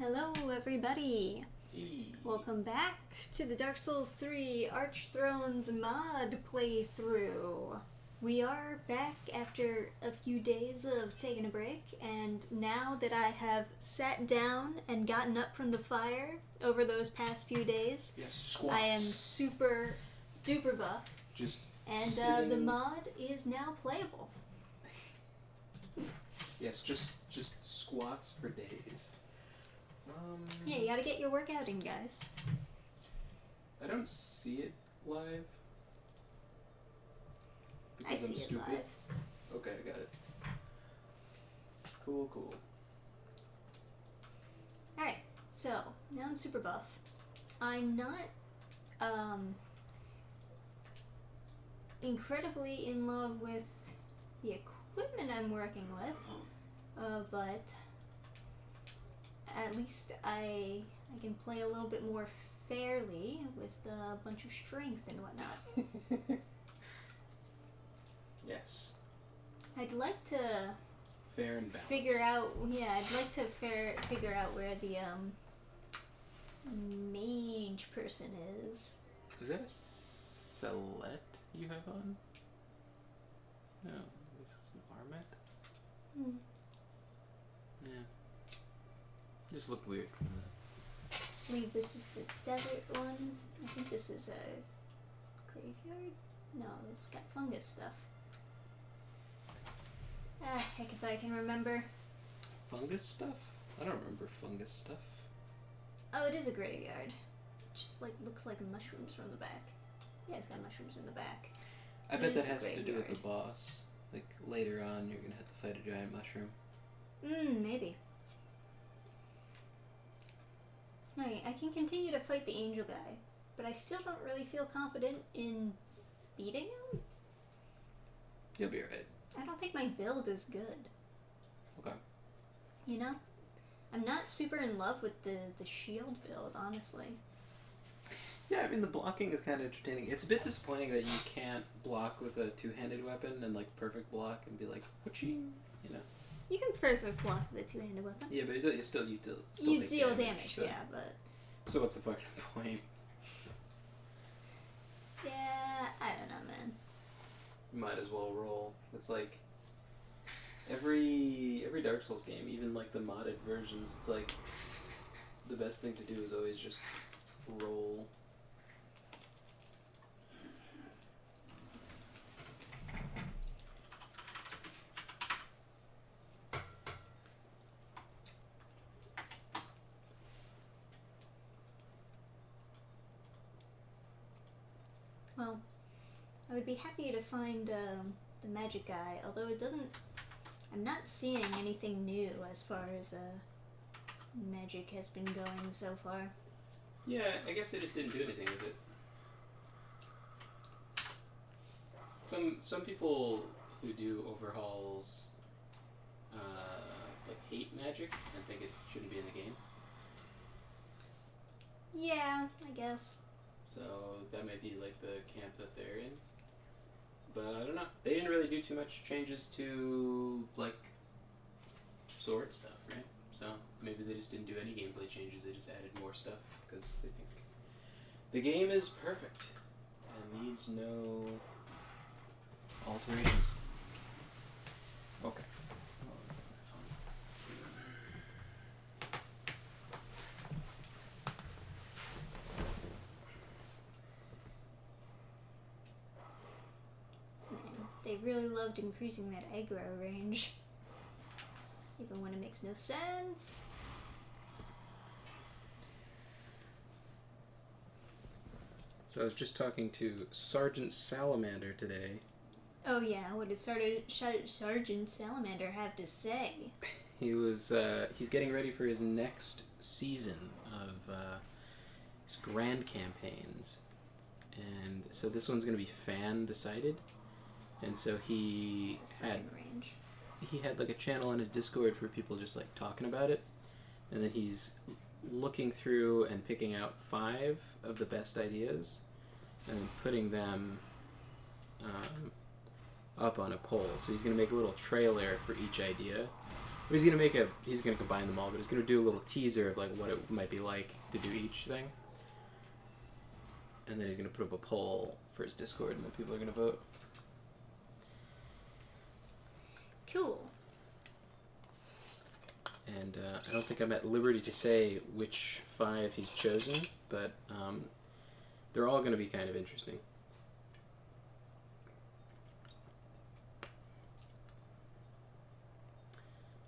Hello everybody! Hey. Welcome back to the Dark Souls 3 Archthones mod playthrough. We are back after a few days of taking a break, and now that I have sat down and gotten up from the fire over those past few days, Yes, squats. I am super duper buff, Just and sitting... the mod is now playable. Yes, just squats for days. Yeah, you gotta get your workout in, guys. I don't see it live. I Because I'm see it stupid. live. Okay, I got it. Cool. Alright, so now I'm super buff. I'm not incredibly in love with the equipment I'm working with, but at least I can play a little bit more fairly with a bunch of strength and whatnot. Yes. I'd like to Fair and balanced. figure out where the mage person is. Is that a Celette you have on? No, this is an Armet? Yeah. Just looked weird. I believe this is the desert one. I think this is a graveyard? No, it's got fungus stuff. Ah, heck if I can remember. Fungus stuff? I don't remember fungus stuff. Oh, it is a graveyard. It just looks like mushrooms from the back. Yeah, it's got mushrooms in the back. I bet is that the has to do with the graveyard. boss. Like, later on, you're gonna have to fight a giant mushroom. Maybe. Alright, I can continue to fight the angel guy, but I still don't really feel confident in beating him. You'll be alright. I don't think my build is good. Okay. You know? I'm not super in love with the shield build, honestly. Yeah, I mean, the blocking is kind of entertaining. It's a bit disappointing that you can't block with a two-handed weapon and, like, perfect block and be like, whooching, you know? You can perfect block with a two-handed weapon. Yeah, but you still You take deal damage, so. yeah, but... So what's the fucking point? Yeah, I don't know, man. You might as well roll. It's like every Dark Souls game, even like the modded versions, it's like the best thing to do is always just roll. Well, I would be happy to find the magic guy, although it doesn't... I'm not seeing anything new as far as magic has been going so far. Yeah, I guess they just didn't do anything with it. Some people who do overhauls like hate magic and think it shouldn't be in the game. Yeah, I guess. So that might be like the camp that they're in. But I don't know. They didn't really do too much changes to like sword stuff, right? So maybe they just didn't do any gameplay changes. They just added more stuff because they think the game is perfect and needs no alterations. Okay. They really loved increasing that aggro range. Even when it makes no sense. So I was just talking to Sergeant Salamander today. Oh yeah, what did Sergeant Salamander have to say? He was he's getting ready for his next season of his grand campaigns, and so this one's going to be fan decided. And so he had like a channel on his Discord for people just like talking about it, and then he's looking through and picking out 5 of the best ideas and putting them up on a poll. So he's going to make a little trailer for each idea, But he's gonna combine them all, but he's gonna do a little teaser of like what it might be like to do each thing. And then he's gonna put up a poll for his Discord, and then people are gonna vote. Cool. And I don't think I'm at liberty to say which 5 he's chosen, but they're all gonna be kind of interesting.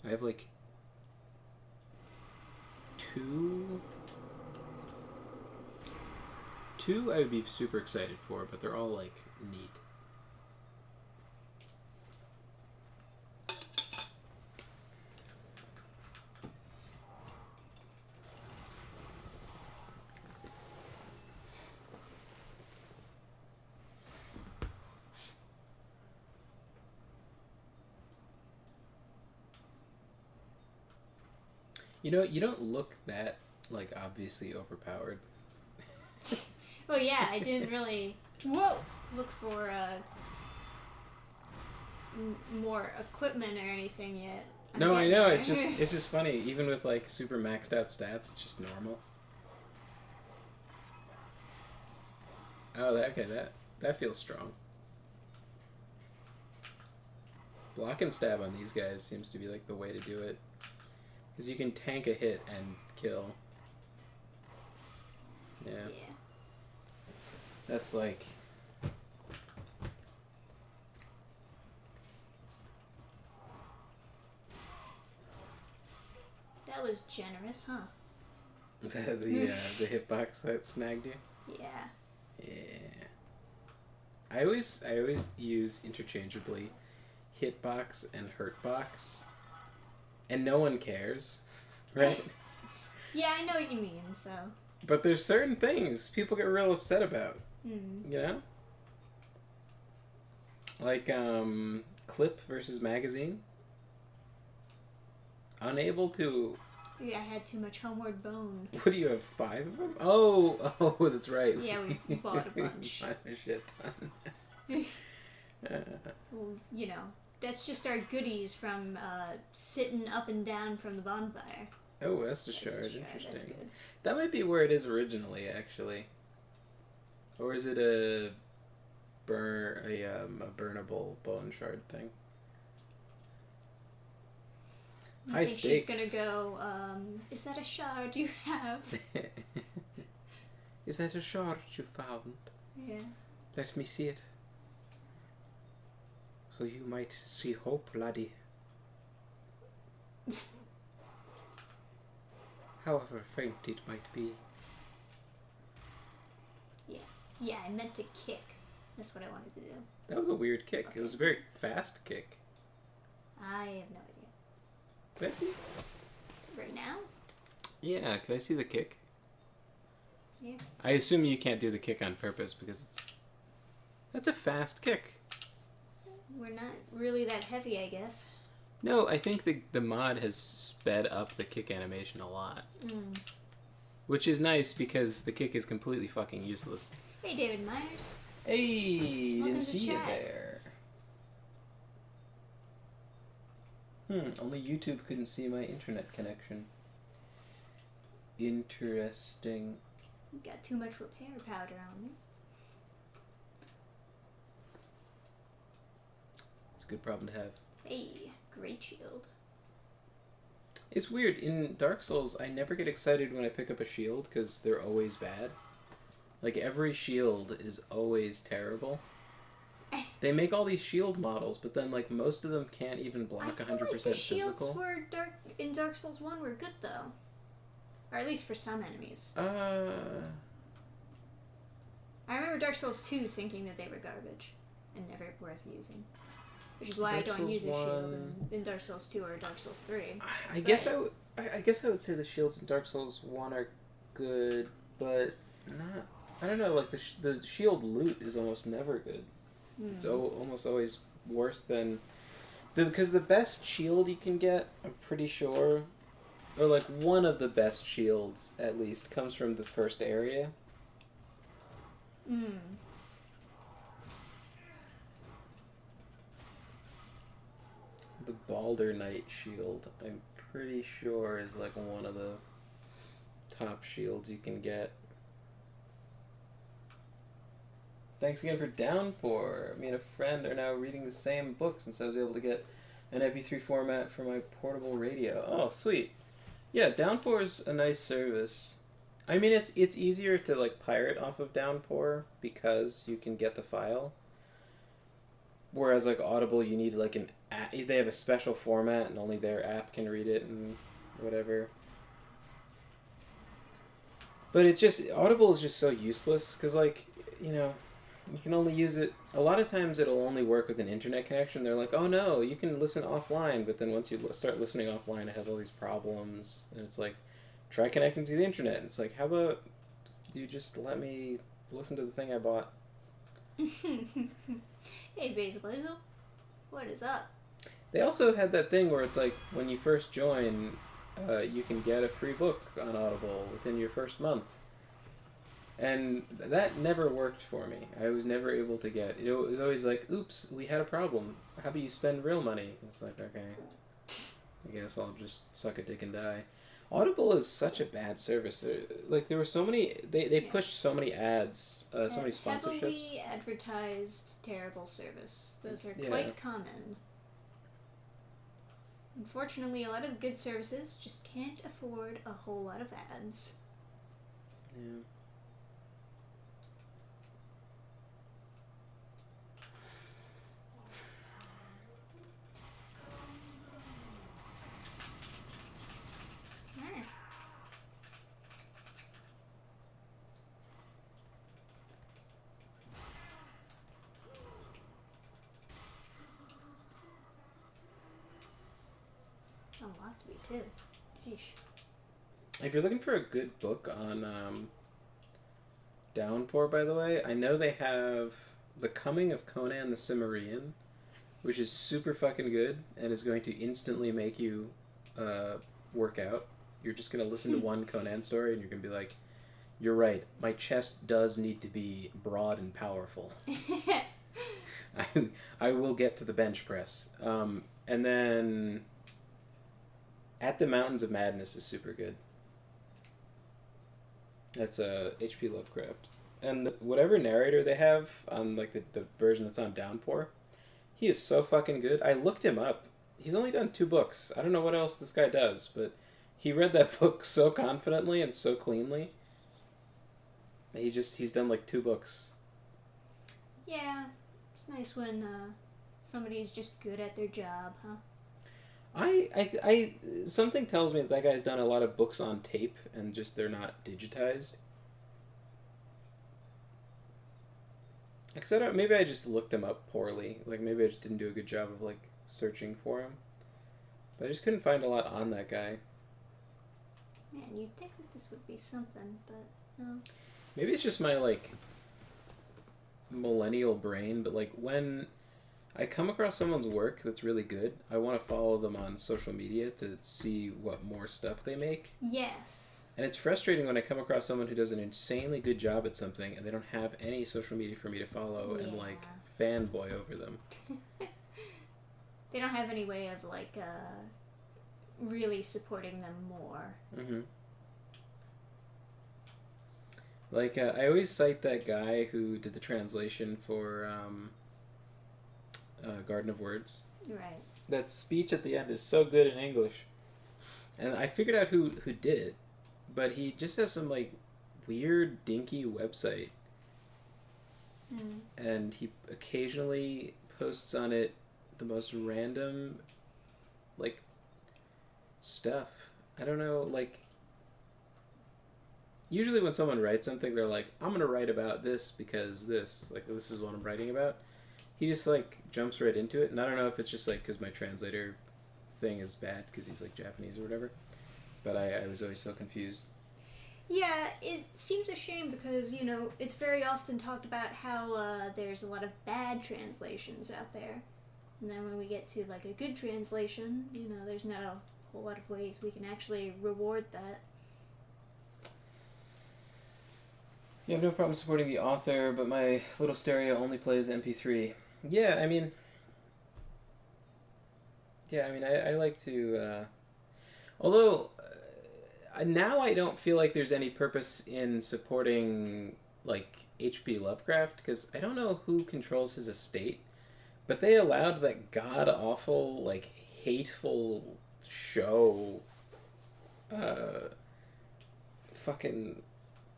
I have like 2 I would be super excited for, but they're all like neat. You know, you don't look that, like, obviously overpowered. Well, yeah, I didn't really look for more equipment or anything yet. No, I know. It's just funny. Even with like super maxed out stats, it's just normal. Oh, okay. That feels strong. Block and stab on these guys seems to be like the way to do it, because you can tank a hit and kill. Yeah. That's like. That was generous, huh? the hitbox that snagged you. Yeah. Yeah. I always use interchangeably hitbox and hurtbox, and no one cares, right? Yeah, I know what you mean. So. But there's certain things people get real upset about. Mm. You know? Like clip versus magazine. Unable to. Yeah, I had too much homeward bone. What do you have, 5 of them? Oh, that's right. Yeah, we bought a bunch. Bought a shit ton. Well, you know, that's just our goodies from sitting up and down from the bonfire. Oh, that's the shard. Interesting. That's good. That might be where it is originally, actually. Or is it a burnable bone shard thing? I think she's gonna go, is that a shard you have? Is that a shard you found? Yeah. Let me see it. So you might see hope, laddie. However faint it might be. Yeah, I meant to kick. That's what I wanted to do. That was a weird kick. Okay. It was a very fast kick. I have no idea. Can I see? Right now? Yeah, can I see the kick? Yeah. I assume you can't do the kick on purpose because that's a fast kick. We're not really that heavy, I guess. No, I think the mod has sped up the kick animation a lot. Mm. Which is nice because the kick is completely fucking useless. Hey, David Myers. Hey, Welcome didn't to see you chat. there. Only YouTube couldn't see my internet connection. Interesting. You got too much repair powder on me. It's a good problem to have. Hey, great shield. It's weird. In Dark Souls, I never get excited when I pick up a shield because they're always bad. Like, every shield is always terrible. They make all these shield models, but then, like, most of them can't even block 100% I feel like the shields physical. in Dark Souls 1 were good, though. Or at least for some enemies. Uh... I remember Dark Souls 2 thinking that they were garbage and never worth using. Which is why Dark I don't Souls use a shield 1. in Dark Souls 2 or Dark Souls 3. I guess I guess I would say the shields in Dark Souls 1 are good, but not... I don't know, like, the shield loot is almost never good. It's almost always worse than... Because the best shield you can get, I'm pretty sure, or like one of the best shields, at least, comes from the first area. the Balder Knight shield, I'm pretty sure is like one of the top shields you can get. Thanks again for Downpour. Me and a friend are now reading the same book since I was able to get an MP3 format for my portable radio. Oh, sweet. Yeah, Downpour's a nice service. I mean, it's easier to like pirate off of Downpour because you can get the file. Whereas like Audible, you need like an app. They have a special format, and only their app can read it and whatever. But Audible is just so useless because like you can only use it. A lot of times it'll only work with an internet connection. They're like, oh no, you can listen offline. But then once you start listening offline, it has all these problems, and it's like, try connecting to the internet. And it's like, how about you just let me listen to the thing I bought? Hey, Basil, what is up? They also had that thing where it's like, when you first join, you can get a free book on Audible within your first month. And that never worked for me. I was never able to get it. It was always like, oops, we had a problem. How about you spend real money? It's like, okay, I guess I'll just suck a dick and die. Audible is such a bad service. There were so many. They pushed so many ads, so many sponsorships. Heavily advertised, terrible service. Those are quite common. Unfortunately, a lot of the good services just can't afford a whole lot of ads. Yeah. A lot to be too. Sheesh. If you're looking for a good book on Downpour, by the way, I know they have The Coming of Conan the Cimmerian, which is super fucking good and is going to instantly make you work out. You're just going to listen to one Conan story and you're going to be like, you're right, my chest does need to be broad and powerful. I will get to the bench press. And then At the Mountains of Madness is super good. That's H.P. Lovecraft. And whatever narrator they have on like the version that's on Downpour, he is so fucking good. I looked him up. He's only done 2 books. I don't know what else this guy does, but he read that book so confidently and so cleanly. He's done like 2 books. Yeah, it's nice when somebody's just good at their job, huh? I something tells me that guy's done a lot of books on tape and just they're not digitized. Except maybe I just looked him up poorly. Like maybe I just didn't do a good job of like searching for him. But I just couldn't find a lot on that guy. Man, you'd think that this would be something, but no. Maybe it's just my like millennial brain, but like when I come across someone's work that's really good, I want to follow them on social media to see what more stuff they make. Yes. And it's frustrating when I come across someone who does an insanely good job at something and they don't have any social media for me to follow and like fanboy over them. They don't have any way of like really supporting them more. Mm-hmm. Like I always cite that guy who did the translation for Garden of Words. Right. That speech at the end is so good in English. And I figured out who did it, but he just has some like weird dinky website. And he occasionally posts on it the most random like stuff. I don't know, like usually when someone writes something they're like, I'm gonna write about this because this is what I'm writing about. He just like jumps right into it, and I don't know if it's just like because my translator thing is bad because he's like Japanese or whatever, but I was always so confused. Yeah, it seems a shame because, you know, it's very often talked about how there's a lot of bad translations out there. And then when we get to, like, a good translation, you know, there's not a whole lot of ways we can actually reward that. You have no problem supporting the author, but my little stereo only plays MP3. Yeah, I mean, Yeah, I mean, I like to. Although now I don't feel like there's any purpose in supporting like H.P. Lovecraft because I don't know who controls his estate, but they allowed that god awful like hateful show, fucking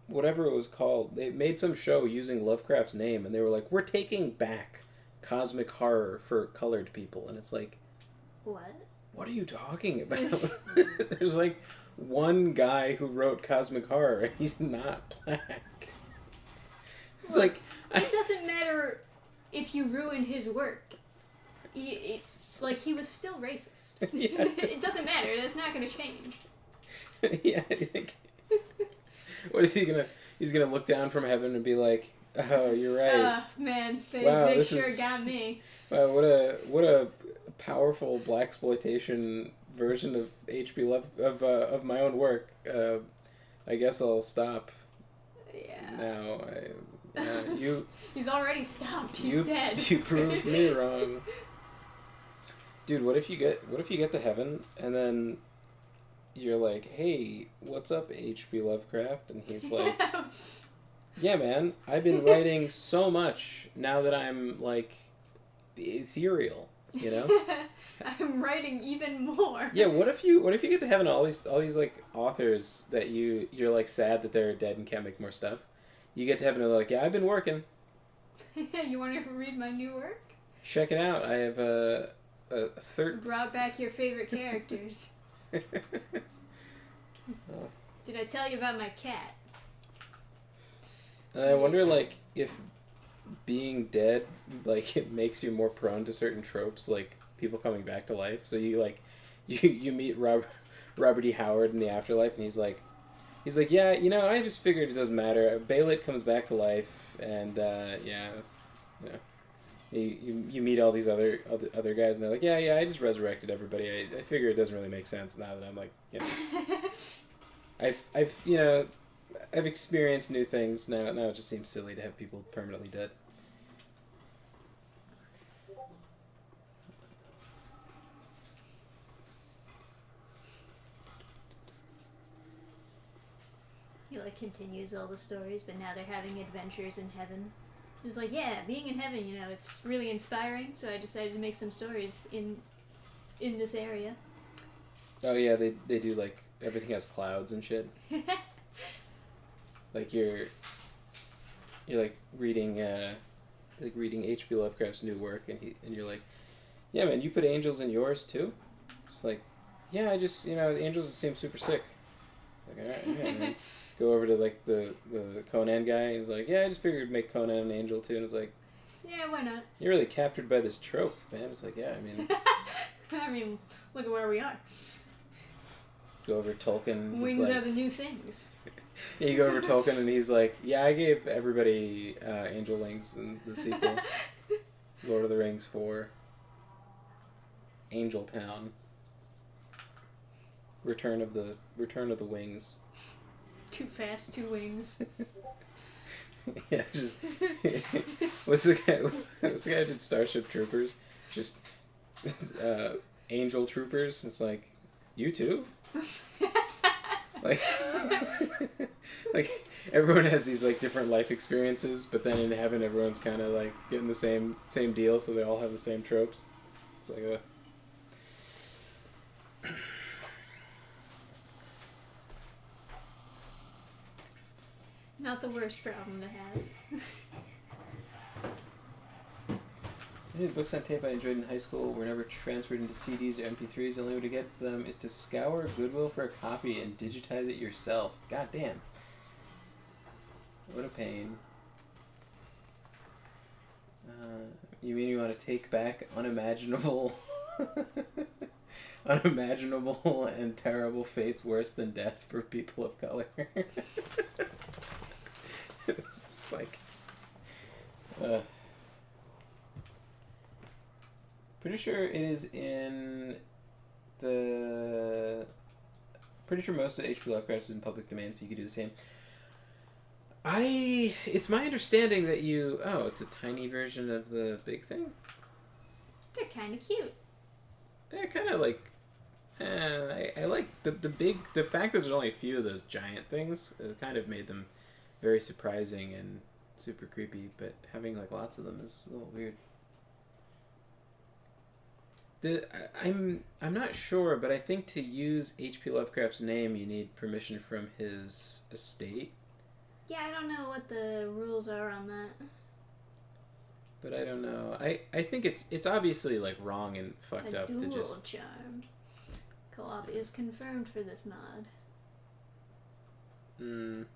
whatever it was called. They made some show using Lovecraft's name, and they were like, "We're taking back cosmic horror for colored people," and it's like, What? what are you talking about? There's like one guy who wrote cosmic horror, and he's not black. It's like it doesn't matter if you ruin his work. It's like he was still racist. Yeah. It doesn't matter. That's not going to change. Yeah. Like, what is he gonna? He's gonna look down from heaven and be like, "Oh, you're right. Man, Wow, they this sure is- got me." Wow, what a powerful blaxploitation version of H.P. Love of my own work. I guess I'll stop Yeah. now. You He's already stopped. He's dead. You proved me wrong, dude. What if you get to heaven and then you're like, "Hey, what's up, H.P. Lovecraft?" And he's like, "Yeah, man, I've been writing so much now that I'm like ethereal, you know." I'm writing even more. Yeah, what if you get to heaven, all these like authors that you're like sad that they're dead and can't make more stuff. You get to heaven and they're like, "Yeah, I've been working. You want to read my new work? Check it out. I have a third." Brought back your favorite characters. Oh. Did I tell you about my cat? And I wonder, like, if being dead, like, it makes you more prone to certain tropes, like people coming back to life. So you like, you meet Robert E. Howard in the afterlife, and he's like, "Yeah, you know, I just figured it doesn't matter. Baylet comes back to life, and yeah, it's, you know." You meet all these other guys, and they're like, yeah, I just resurrected everybody. I figure it doesn't really make sense now that I'm like, you know, I've experienced new things. Now it just seems silly to have people permanently dead. He like continues all the stories, but now they're having adventures in heaven. It's like, yeah, being in heaven, you know, it's really inspiring. So I decided to make some stories in this area. Oh yeah, they do like everything has clouds and shit. Like you're like reading H.P. Lovecraft's new work, and you're like, "Yeah, man, you put angels in yours too?" It's like, "Yeah, I just, you know, the angels seem super sick." It's like, all right, man. Go over to like the Conan guy, and he's like, "Yeah, I just figured make Conan an angel too." And it's like, yeah, why not? "You're really captured by this trope, man." It's like, yeah, I mean, I mean, look at where we are. go over to Tolkien. Wings like, are the new things. Yeah, you go over to Tolkien, and he's like, "Yeah, I gave everybody angel wings in the sequel, Lord of the Rings 4, Angel Town, Return of the Wings." Too fast, two wings. Yeah, just what's the guy who did Starship Troopers? Just Angel Troopers. It's like, you too? like like everyone has these like different life experiences, but then in heaven everyone's kind of like getting the same deal, so they all have the same tropes. It's like Not the worst problem to have. Any of the books on tape I enjoyed in high school were never transferred into CDs or MP3s. The only way to get them is to scour Goodwill for a copy and digitize it yourself. God damn. What a pain. You mean you want to take back unimaginable and terrible fates worse than death for people of color? It's just like... Pretty sure it is in the... Pretty sure most of H.P. Lovecraft is in public domain, so you could do the same. It's my understanding that you... Oh, it's a tiny version of the big thing? They're kind of cute. they're kind of like. I like the fact that there's only a few of those giant things. It kind of made them very surprising and super creepy. But having like lots of them is a little weird. I'm not sure, but I think to use H.P. Lovecraft's name, you need permission from his estate. Yeah, I don't know what the rules are on that. But I don't know. I think it's obviously like wrong and fucked up to just. Dual charm. Co-op is confirmed for this mod. I don't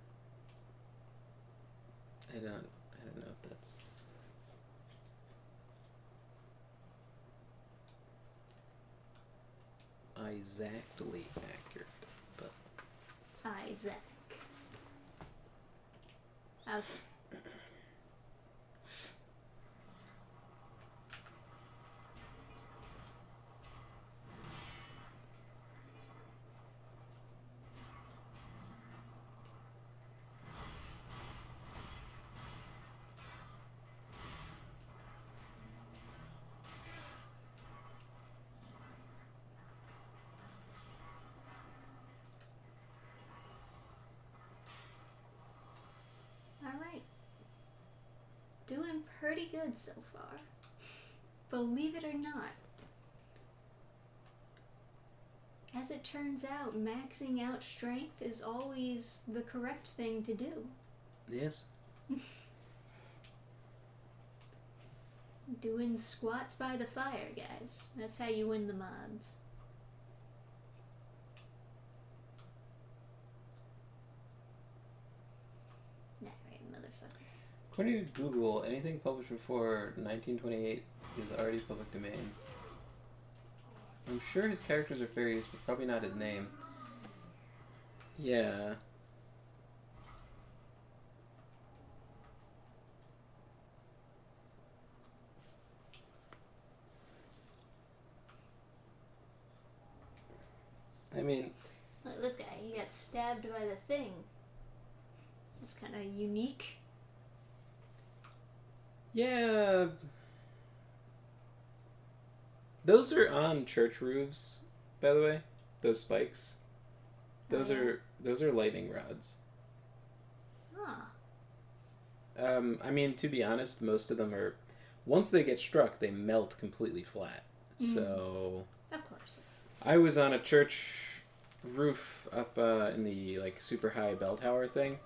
know if that's. Exactly accurate, but Isaac. Okay. Alright. Doing pretty good so far. Believe it or not. As it turns out, maxing out strength is always the correct thing to do. yes. Doing squats by the fire, guys. That's how you win the mods. Alright, motherfucker. According to Google, anything published before 1928 is already public domain. I'm sure his characters are fairies, but probably not his name. Yeah. I mean, Look at this guy. He got stabbed by the thing. That's kind of unique. yeah. Those are on church roofs, by the way. Those spikes. Those are lightning rods. Huh. I mean, to be honest, most of them are. Once they get struck, they melt completely flat. So. Of course. I was on a church roof up in the like super high bell tower thing,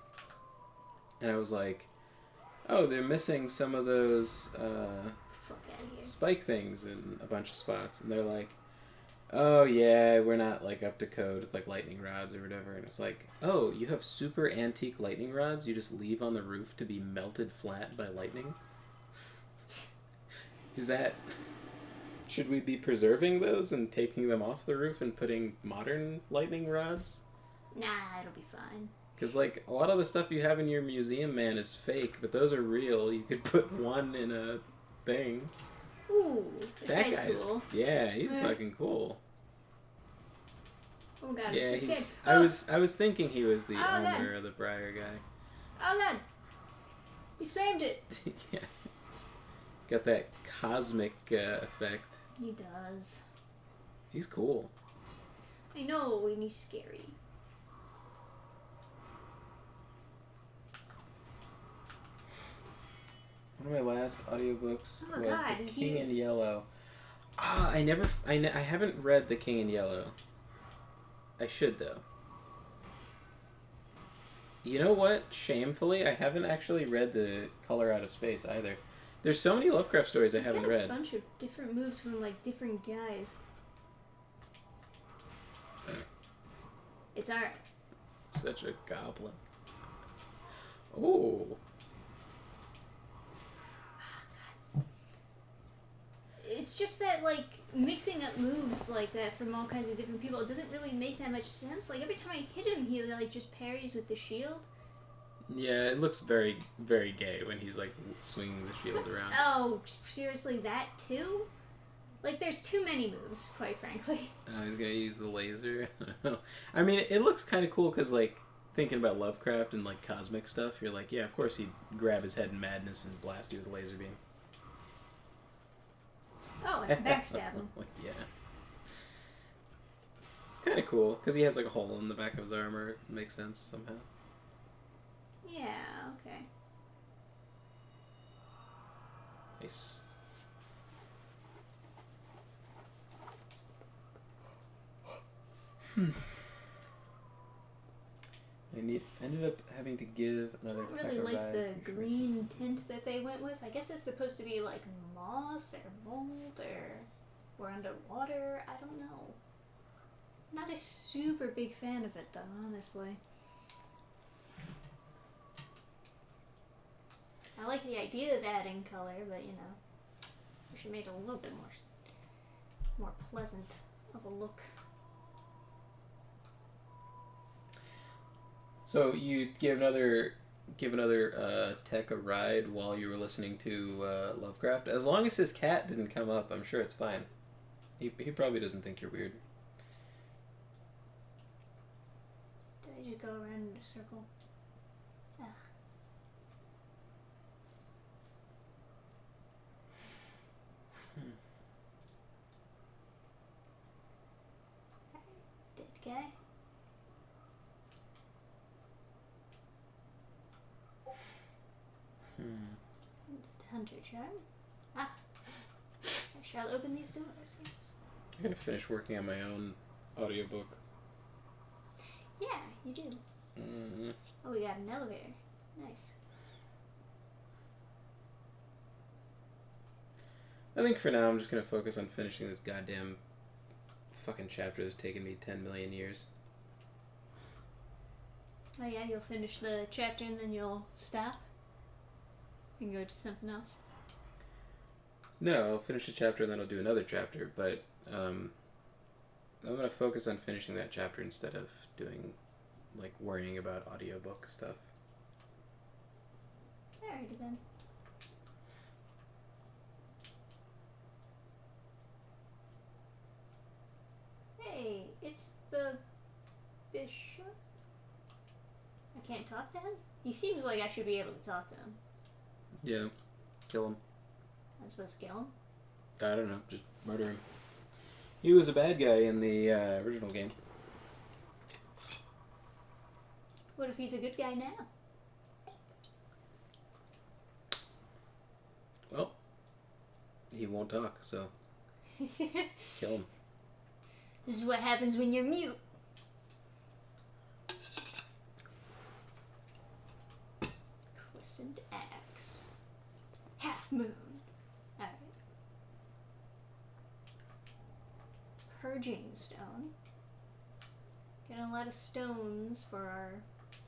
and I was like, "Oh, they're missing some of those Fuck out of here. spike things in a bunch of spots," and they're like, "Oh yeah, we're not like up to code with like lightning rods or whatever." And it's like, "Oh, you have super antique lightning rods you just leave on the roof to be melted flat by lightning? Is that?" Should we be preserving those and taking them off the roof and putting modern lightning rods? Nah, it'll be fine. Because, like, a lot of the stuff you have in your museum, man, is fake, but those are real. You could put one in a thing. Ooh, this That guy's cool. Yeah, he's fucking cool. Oh god, Yeah, I'm so he's. scared. I was thinking he was the Oh, owner God. of the Briar guy. Oh god! He saved it! Yeah. Got that cosmic effect. He does. He's cool. I know, and he's scary. One of my last audiobooks Oh, was God, The King in Yellow. I haven't read The King in Yellow. I should, though. You know what? Shamefully, I haven't actually read The Color Out of Space either. There's so many Lovecraft stories I haven't read. He's got a bunch of different moves from, like, different guys. It's alright. Such a goblin. Oh. It's just that, like, mixing up moves like that from all kinds of different people, it doesn't really make that much sense. Like, every time I hit him, he, like, just parries with the shield. Yeah, it looks very, very gay when he's, like, swinging the shield around. Oh, seriously, that too? Like, there's too many moves, quite frankly. Oh, he's gonna use the laser. I mean, it looks kind of cool because, like, thinking about Lovecraft and, like, cosmic stuff, you're like, yeah, of course he'd grab his head in madness and blast you with a laser beam. Oh, and backstab him. Yeah. It's kind of cool because he has like a hole in the back of his armor. It makes sense somehow. Yeah, okay. Nice. Ended up having to give another. I don't really like the green tint that they went with. I guess it's supposed to be like moss or mold or underwater. I don't know. Not a super big fan of it though, honestly. I like the idea of adding color, but you know, we should make it a little bit more pleasant of a look. So you give another tech a ride while you were listening to Lovecraft. As long as his cat didn't come up, I'm sure it's fine. He probably doesn't think you're weird. Did I just go around in a circle? Ah. Dead guy. Hunter charm. Ah. I shall open these doors. Yes. I'm gonna finish working on my own audiobook. Yeah, you do. Mm-hmm. Oh, we got an elevator. Nice. I think for now I'm just gonna focus on finishing this goddamn fucking chapter that's taken me 10 million years. Oh yeah, you'll finish the chapter and then you'll stop and go to something else. No, I'll finish the chapter and then I'll do another chapter, but I'm gonna focus on finishing that chapter instead of doing, like, worrying about audiobook stuff. Alrighty then. Hey, it's the bishop. I can't talk to him? He seems like I should be able to talk to him. Yeah, kill him. I'm supposed to kill him? I don't know, just murder him. He was a bad guy in the original game. What if he's a good guy now? Well, he won't talk, so kill him. This is what happens when you're mute. Crescent axe. Half moon. Alright. Purging stone. Getting a lot of stones for our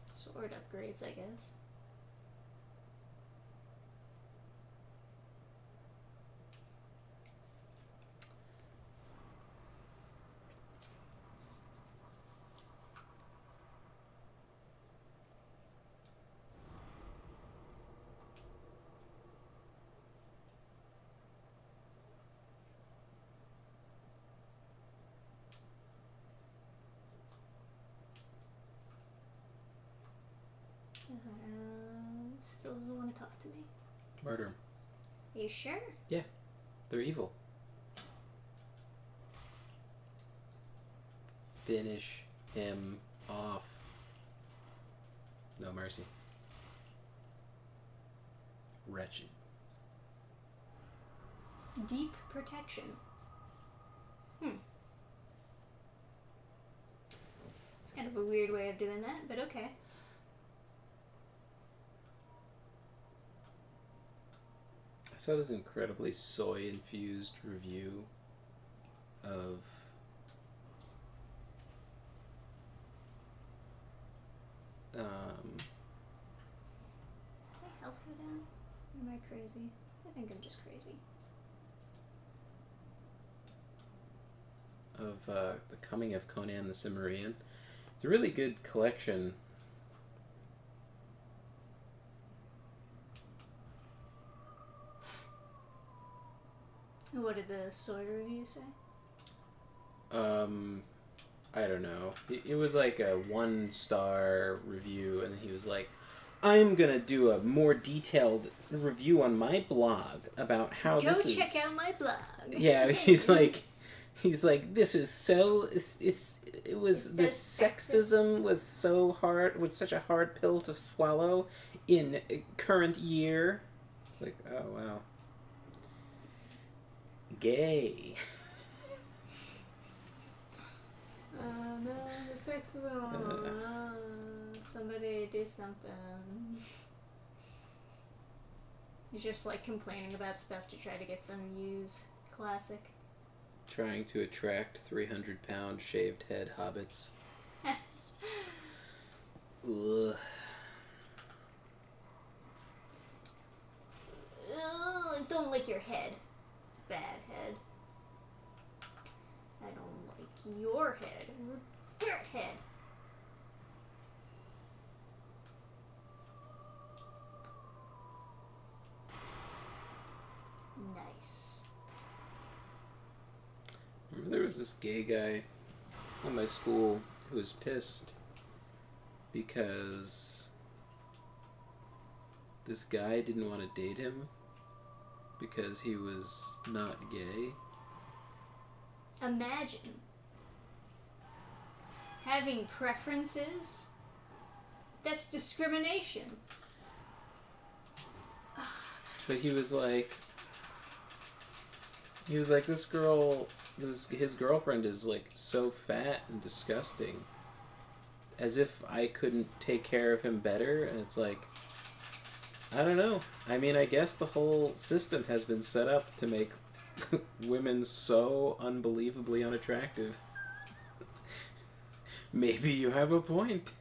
sword upgrades, I guess. Still doesn't want to talk to me. Murder him. Are you sure? Yeah, they're evil. Finish him off. No mercy. Wretched. Deep protection. It's kind of a weird way of doing that, but okay. I saw this incredibly soy-infused review of Did my health go down? Or am I crazy? I think I'm just crazy. of The Coming of Conan the Cimmerian. It's a really good collection. What did the soy review say? I don't know. It was like a 1-star review, and he was like, I'm gonna do a more detailed review on my blog about how Go this is... check out my blog. Yeah, he's like, He's like, this is so. It was the sexism was so hard, was such a hard pill to swallow in current year. It's like, oh wow, gay. No, the sexism. Somebody do something. He's just like complaining about stuff to try to get some views. Classic. Trying to attract 300-pound shaved head hobbits. Ugh. Don't lick your head. It's a bad head. I don't like your head. Dirt head. Nice. Remember there was this gay guy at my school who was pissed because this guy didn't want to date him because he was not gay. Imagine having preferences. That's discrimination. But he was like, this girl, his girlfriend is like so fat and disgusting, as if I couldn't take care of him better. And it's like, I don't know. I mean, I guess the whole system has been set up to make women so unbelievably unattractive. Maybe you have a point.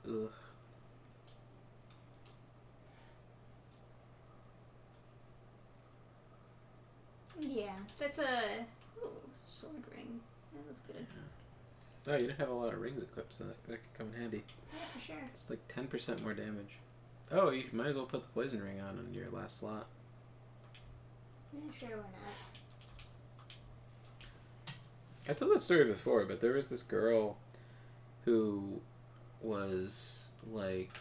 Ugh. Yeah, that's a sword ring. That looks good. Oh, you didn't have a lot of rings equipped, so that could come in handy. Yeah, for sure. It's like 10% more damage. Oh, you might as well put the poison ring on your last slot. Yeah, sure, why not? I told this story before, but there was this girl who was like,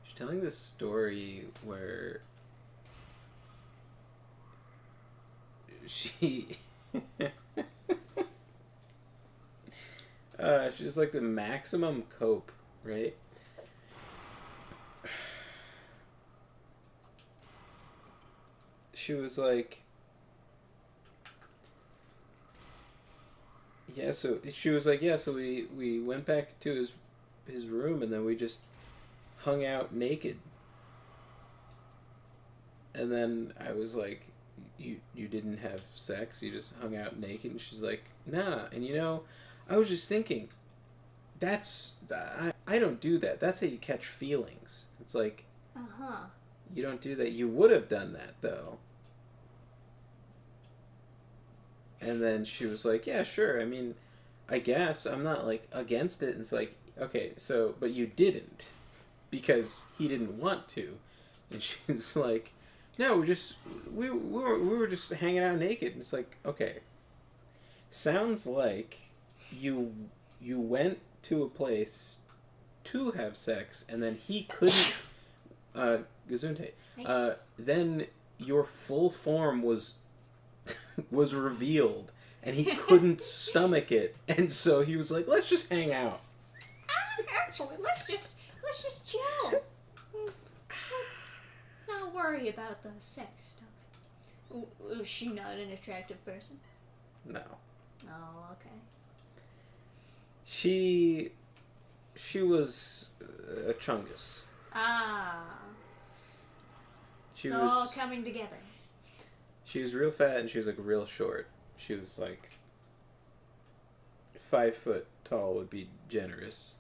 she's telling this story where she she was like the maximum cope, right? She was like, yeah, so she was like, yeah, so we went back to his room and then we just hung out naked. And then I was like, you didn't have sex, you just hung out naked? And she's like, nah. And you know, I was just thinking, I don't do that. That's how you catch feelings. It's like, you don't do that. You would have done that, though. And then she was like, yeah, sure. I mean, I guess I'm not, like, against it. And it's like, okay, so, but you didn't. Because he didn't want to. And she's like, no, we were just hanging out naked. And it's like, okay. Sounds like you went to a place to have sex, and then he couldn't, Gesundheit, then your full form was revealed, and he couldn't stomach it, and so he was like, let's just hang out. Actually, let's just chill. Let's not worry about the sex stuff. Was she not an attractive person? No. Oh, okay. She was a chungus. Ah. It's all coming together. She was real fat and she was like real short. She was like 5 foot tall would be generous.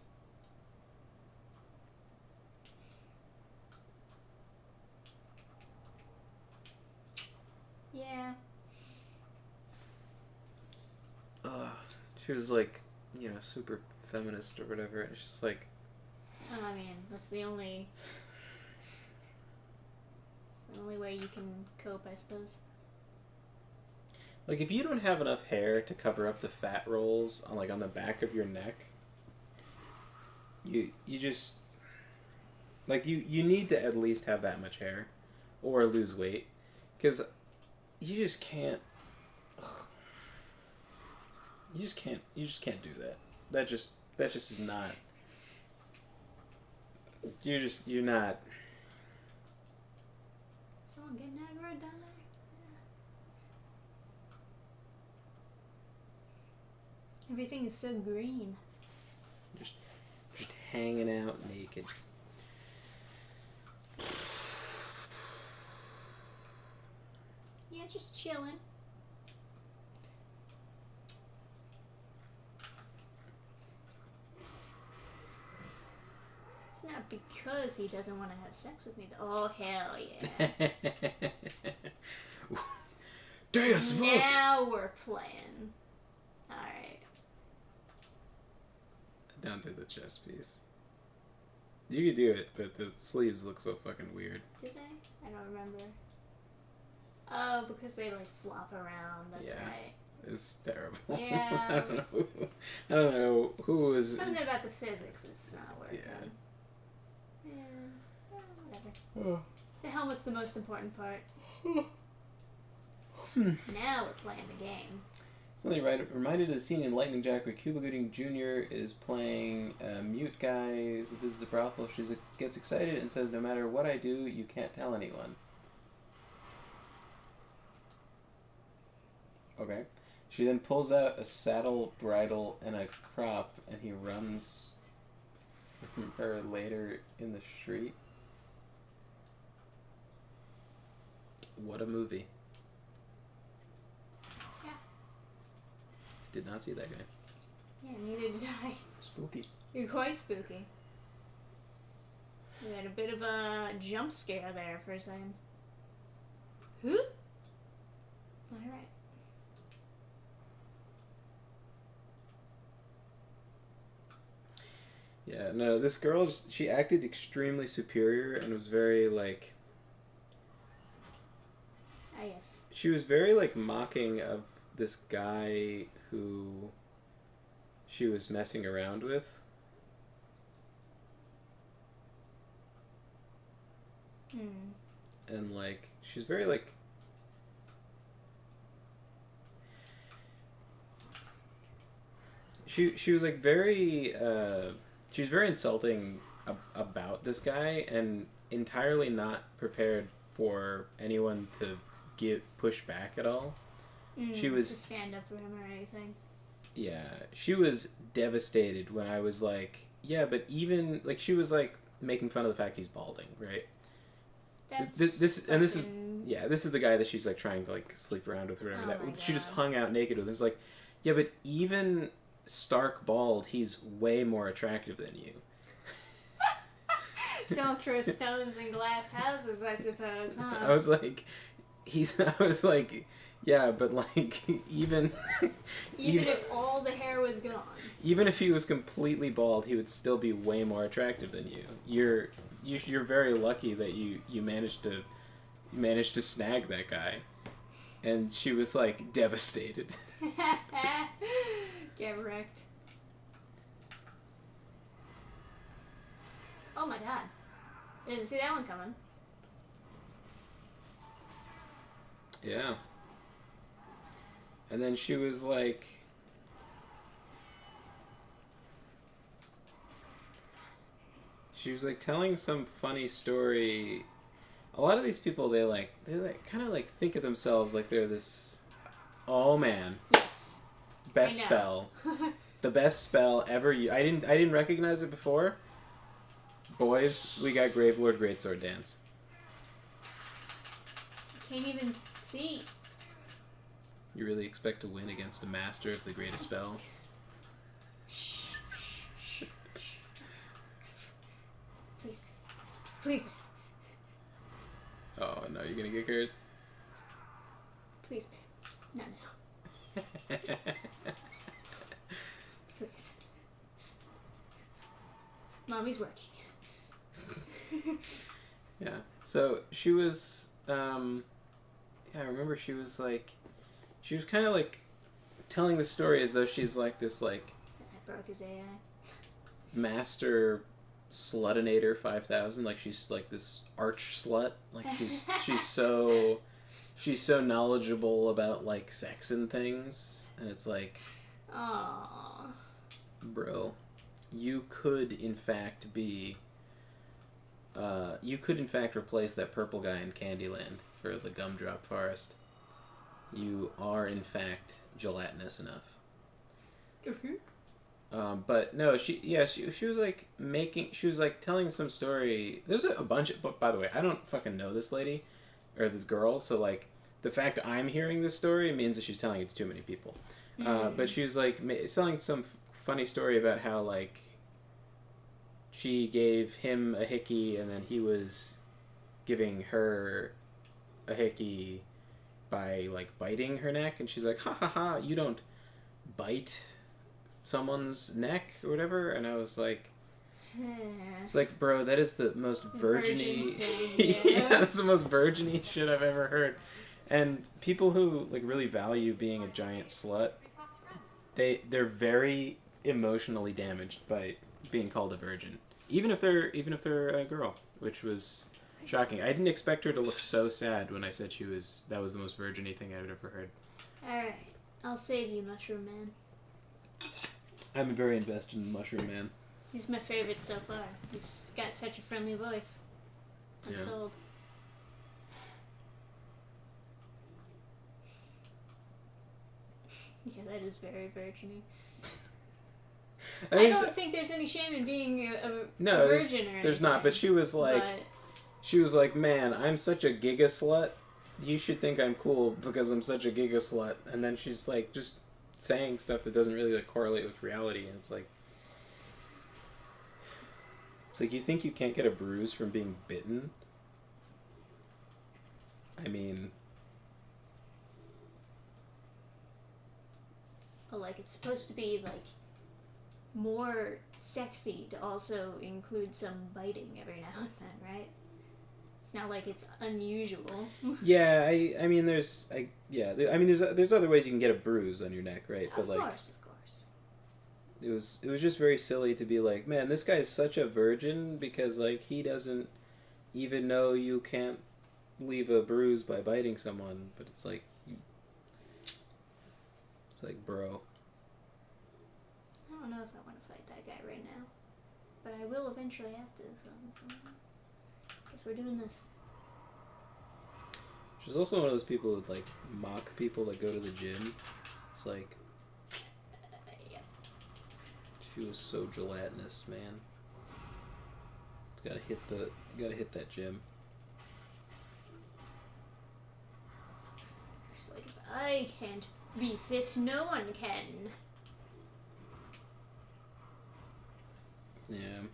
Yeah. She was like, you know, super feminist or whatever. It's just like, I mean, that's the only way you can cope, I suppose. Like, if you don't have enough hair to cover up the fat rolls on, like, on the back of your neck, you just... Like, you need to at least have that much hair. Or lose weight. Because you just can't... Ugh. You just can't do that. That just is not... You're not... Someone getting aggro down there? Yeah. Everything is so green. Just hanging out naked. Yeah, just chilling. It's not because he doesn't want to have sex with me. Oh, hell yeah. Deus Vult! Now we're playing. Alright. Down to the chest piece. You could do it, but the sleeves look so fucking weird. Did they? I don't remember. Oh, because they like flop around. That's right. It's terrible. Yeah. I don't know who was. Something about the physics is not working. Yeah. Whatever. Oh. The helmet's the most important part. Now we're playing the game. Something reminded of the scene in Lightning Jack where Cuba Gooding Jr. is playing a mute guy who visits a brothel. She gets excited and says, "No matter what I do, you can't tell anyone." Okay. She then pulls out a saddle, bridle, and a crop, and he runs from her later in the street. What a movie. Yeah. Did not see that guy. Yeah, neither did I. Spooky. You're quite spooky. We had a bit of a jump scare there for a second. Who? Alright. Yeah, no, this girl, she acted extremely superior and was very, like... Ah, yes. She was very, like, mocking of this guy who she was messing around with. And, like, she's very, like... She was, like, very, she was very insulting about this guy and entirely not prepared for anyone to push back at all. She was... To stand up for him or anything. Yeah, she was devastated when I was like, yeah, but even... Like, she was, like, making fun of the fact he's balding, right? This is the guy that she's, like, trying to, like, sleep around with or whatever. Oh She just hung out naked with him. It's like, yeah, but even stark bald, he's way more attractive than you. Don't throw stones in glass houses, I suppose, huh? I was like, yeah, but like, even if all the hair was gone. Even if he was completely bald, he would still be way more attractive than you. You're very lucky that you managed to snag that guy. And she was like devastated. Get wrecked. Oh my god. Didn't see that one coming. Yeah. And then she was like... She was like telling some funny story. A lot of these people, they kind of like think of themselves like they're this... Oh man. Yes. Best spell. The best spell ever. I didn't recognize it before. Boys, we got Gravelord Greatsword Dance. Can't even see. You really expect to win against a master of the greatest spell? Please. Please. Oh no, you're gonna get cursed? Please, babe. Not now. Please. Mommy's working. Yeah. So she was, I remember she was like, she was kind of like telling the story as though she's like this like I broke his AI. master slutinator 5000. Like she's like this arch slut. Like she's so knowledgeable about like sex and things, and it's like, Aww. bro, you could in fact be. You could in fact replace that purple guy in Candyland for the Gumdrop Forest. You are in fact gelatinous enough. But no, she was like she was like telling some story. There's a bunch of, but by the way, I don't fucking know this lady or this girl, so like the fact I'm hearing this story means that she's telling it to too many people. But she was like telling some funny story about how like she gave him a hickey and then he was giving her a hickey by like biting her neck, and she's like, ha ha ha, you don't bite someone's neck or whatever. And I was like, it's like, bro, that is the most virgin-y yeah, that's the most virgin-y shit I've ever heard. And people who like really value being a giant slut, they're very emotionally damaged by being called a virgin, even if they're a girl, which was shocking. I didn't expect her to look so sad when I said that was the most virgin-y thing I'd ever heard. Alright, I'll save you, Mushroom Man. I'm very invested in Mushroom Man. He's my favorite so far. He's got such a friendly voice. I'm sold. Yeah, that is very virgin-y. I don't think there's any shame in being a virgin or anything. There's not, but she was like, man, I'm such a giga slut. You should think I'm cool because I'm such a giga slut. And then she's like just saying stuff that doesn't really like correlate with reality, and it's like you think you can't get a bruise from being bitten? I mean, like it's supposed to be like more sexy to also include some biting every now and then, right? It's not like it's unusual. Yeah, I mean, there's other ways you can get a bruise on your neck, right? But of course. It was just very silly to be like, man, this guy's such a virgin because like he doesn't even know you can't leave a bruise by biting someone. But it's like, bro. I don't know if I want to fight that guy right now, but I will eventually have to. So guess we're doing this. She's also one of those people who like mock people that go to the gym. It's like, she was so gelatinous, man. Gotta hit that gym. She's like, if I can't be fit, no one can. Yeah.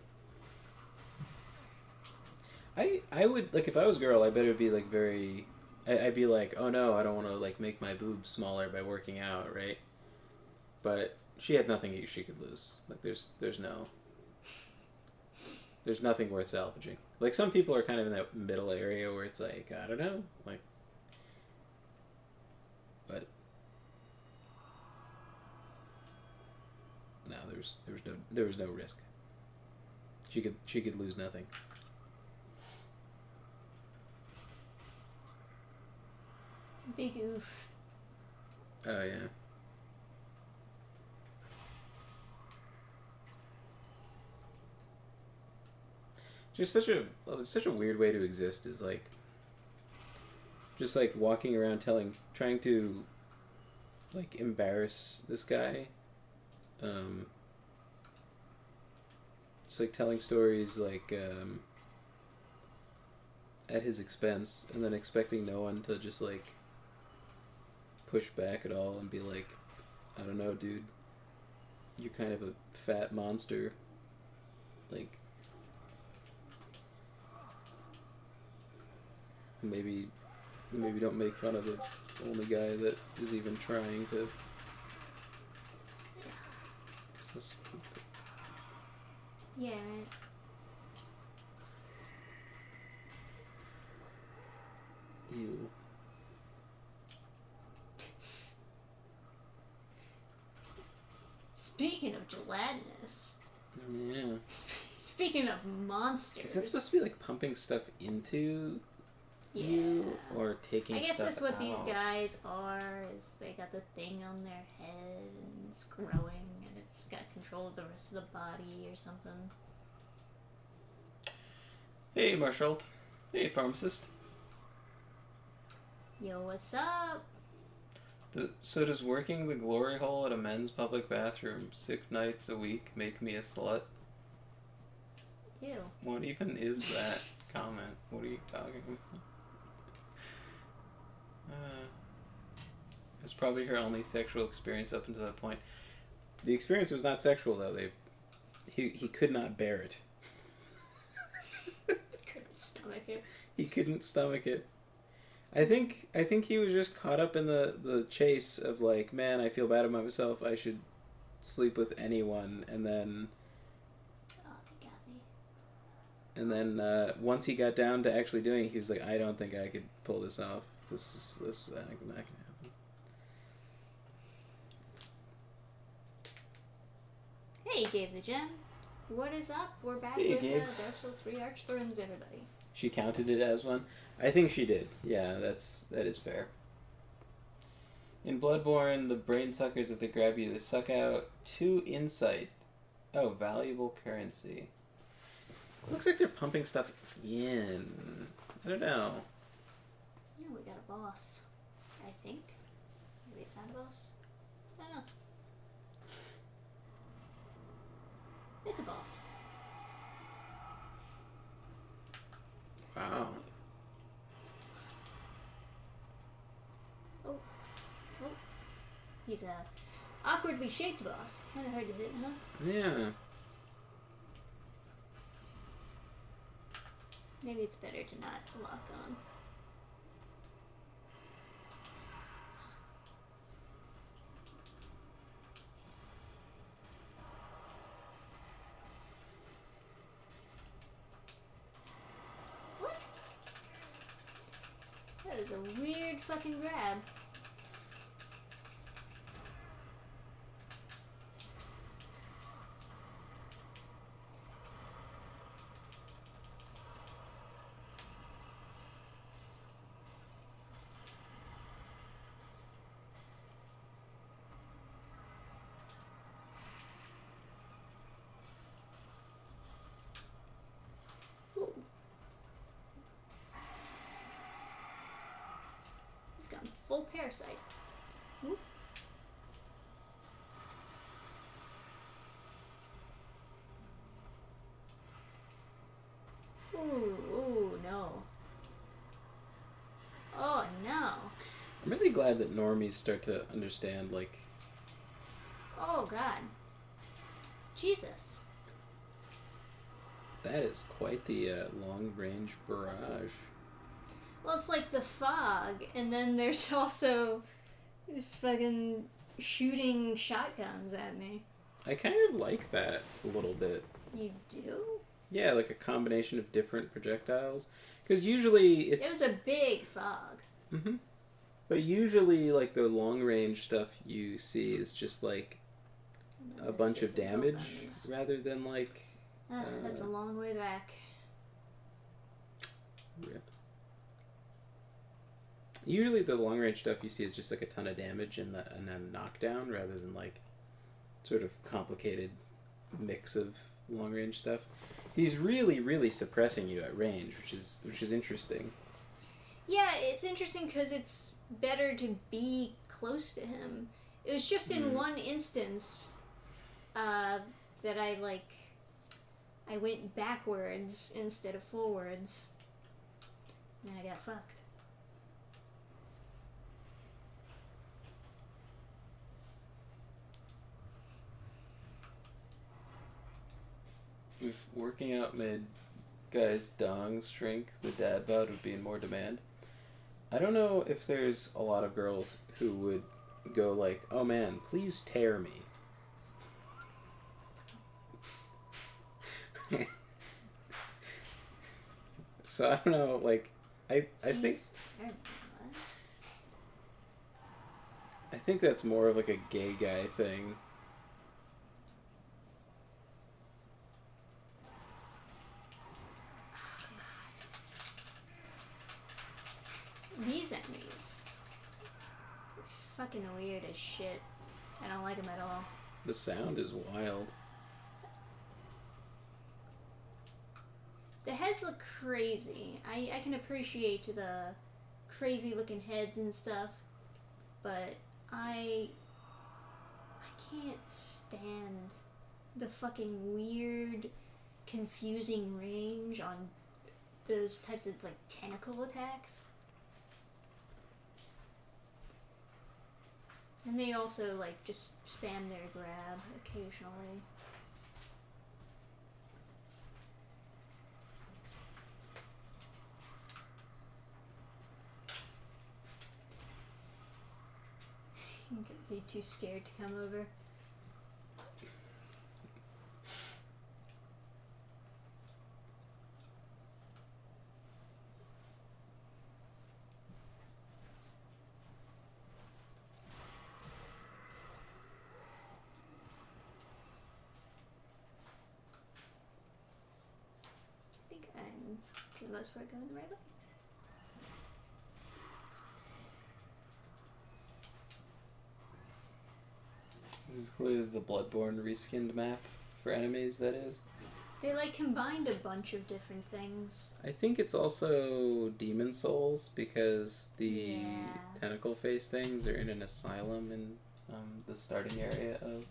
I would, like, if I was a girl, I bet it would be, like, very... I'd be like, oh no, I don't want to, like, make my boobs smaller by working out, right? But she had nothing she could lose. Like, there's nothing worth salvaging. Like, some people are kind of in that middle area where it's like, I don't know, like... But... No, there was no risk. She could lose nothing. Big oof. Oh yeah. Just such a weird way to exist is like just like walking around trying to like embarrass this guy. Just like telling stories like at his expense and then expecting no one to just like push back at all and be like, I don't know, dude, you're kind of a fat monster. Like, maybe don't make fun of the only guy that is even trying to. So stupid. Yeah. Ew. Speaking of gelatinous. Yeah. Speaking of monsters. Is that supposed to be like pumping stuff into you or taking stuff out? I guess that's what these guys are, is they got the thing on their head and it's growing and it's got control of the rest of the body or something. Hey, Marshall. Hey, pharmacist. Yo, what's up? So does working the glory hole at a men's public bathroom 6 nights a week make me a slut? Ew. What even is that comment? What are you talking about? It's probably her only sexual experience up until that point. The experience was not sexual, though. He could not bear it. Couldn't stomach it. He couldn't stomach it. I think he was just caught up in the chase of like, man, I feel bad about myself. I should sleep with anyone, and then. Oh, they got me. And then once he got down to actually doing it, he was like, I don't think I could pull this off. This is not gonna happen. Hey, Gabe the Gem. What is up? We're back Hey, with Gabe. Dark Souls 3 Archthones, everybody. She counted it as one. I think she did. Yeah, that is fair. In Bloodborne, the brain suckers, if they grab you, they suck out 2 insight. Oh, valuable currency. Looks like they're pumping stuff in. I don't know. Yeah, we got a boss. I think. Maybe it's not a boss. I don't know. It's a boss. Wow. Oh. He's a awkwardly shaped boss. Kind of hard to hit, huh? Yeah. Maybe it's better to not lock on. What? That is a weird fucking grab. He's gone full parasite. Ooh. Ooh, no. Oh, no. I'm really glad that normies start to understand, like... Oh, God. Jesus. That is quite the long-range barrage. Well, it's like the fog, and then there's also fucking shooting shotguns at me. I kind of like that a little bit. You do? Yeah, like a combination of different projectiles. Because usually it's... It was a big fog. Mm-hmm. But usually, like, the long-range stuff you see is just, like, a bunch of damage rather than, like... that's a long way back. Rip. Usually the long-range stuff you see is just, like, a ton of damage and then knockdown rather than, like, sort of complicated mix of long-range stuff. He's really, really suppressing you at range, which is interesting. Yeah, it's interesting because it's better to be close to him. It was just in one instance that I went backwards instead of forwards, and I got fucked. If working out made guys' dongs shrink, the dad bod would be in more demand. I don't know if there's a lot of girls who would go like, oh man, please tear me. So I don't know, like, I think that's more of like a gay guy thing. fucking weird as shit. I don't like them at all. The sound is wild. The heads look crazy. I can appreciate the crazy looking heads and stuff, but I can't stand the fucking weird, confusing range on those types of like tentacle attacks. And they also like just spam their grab occasionally. I'm gonna be too scared to come over. I think I'm, for the most part, going the right way. This is clearly the Bloodborne reskinned map for enemies, that is. They like combined a bunch of different things. I think it's also Demon Souls because the tentacle face things are in an asylum in the starting area of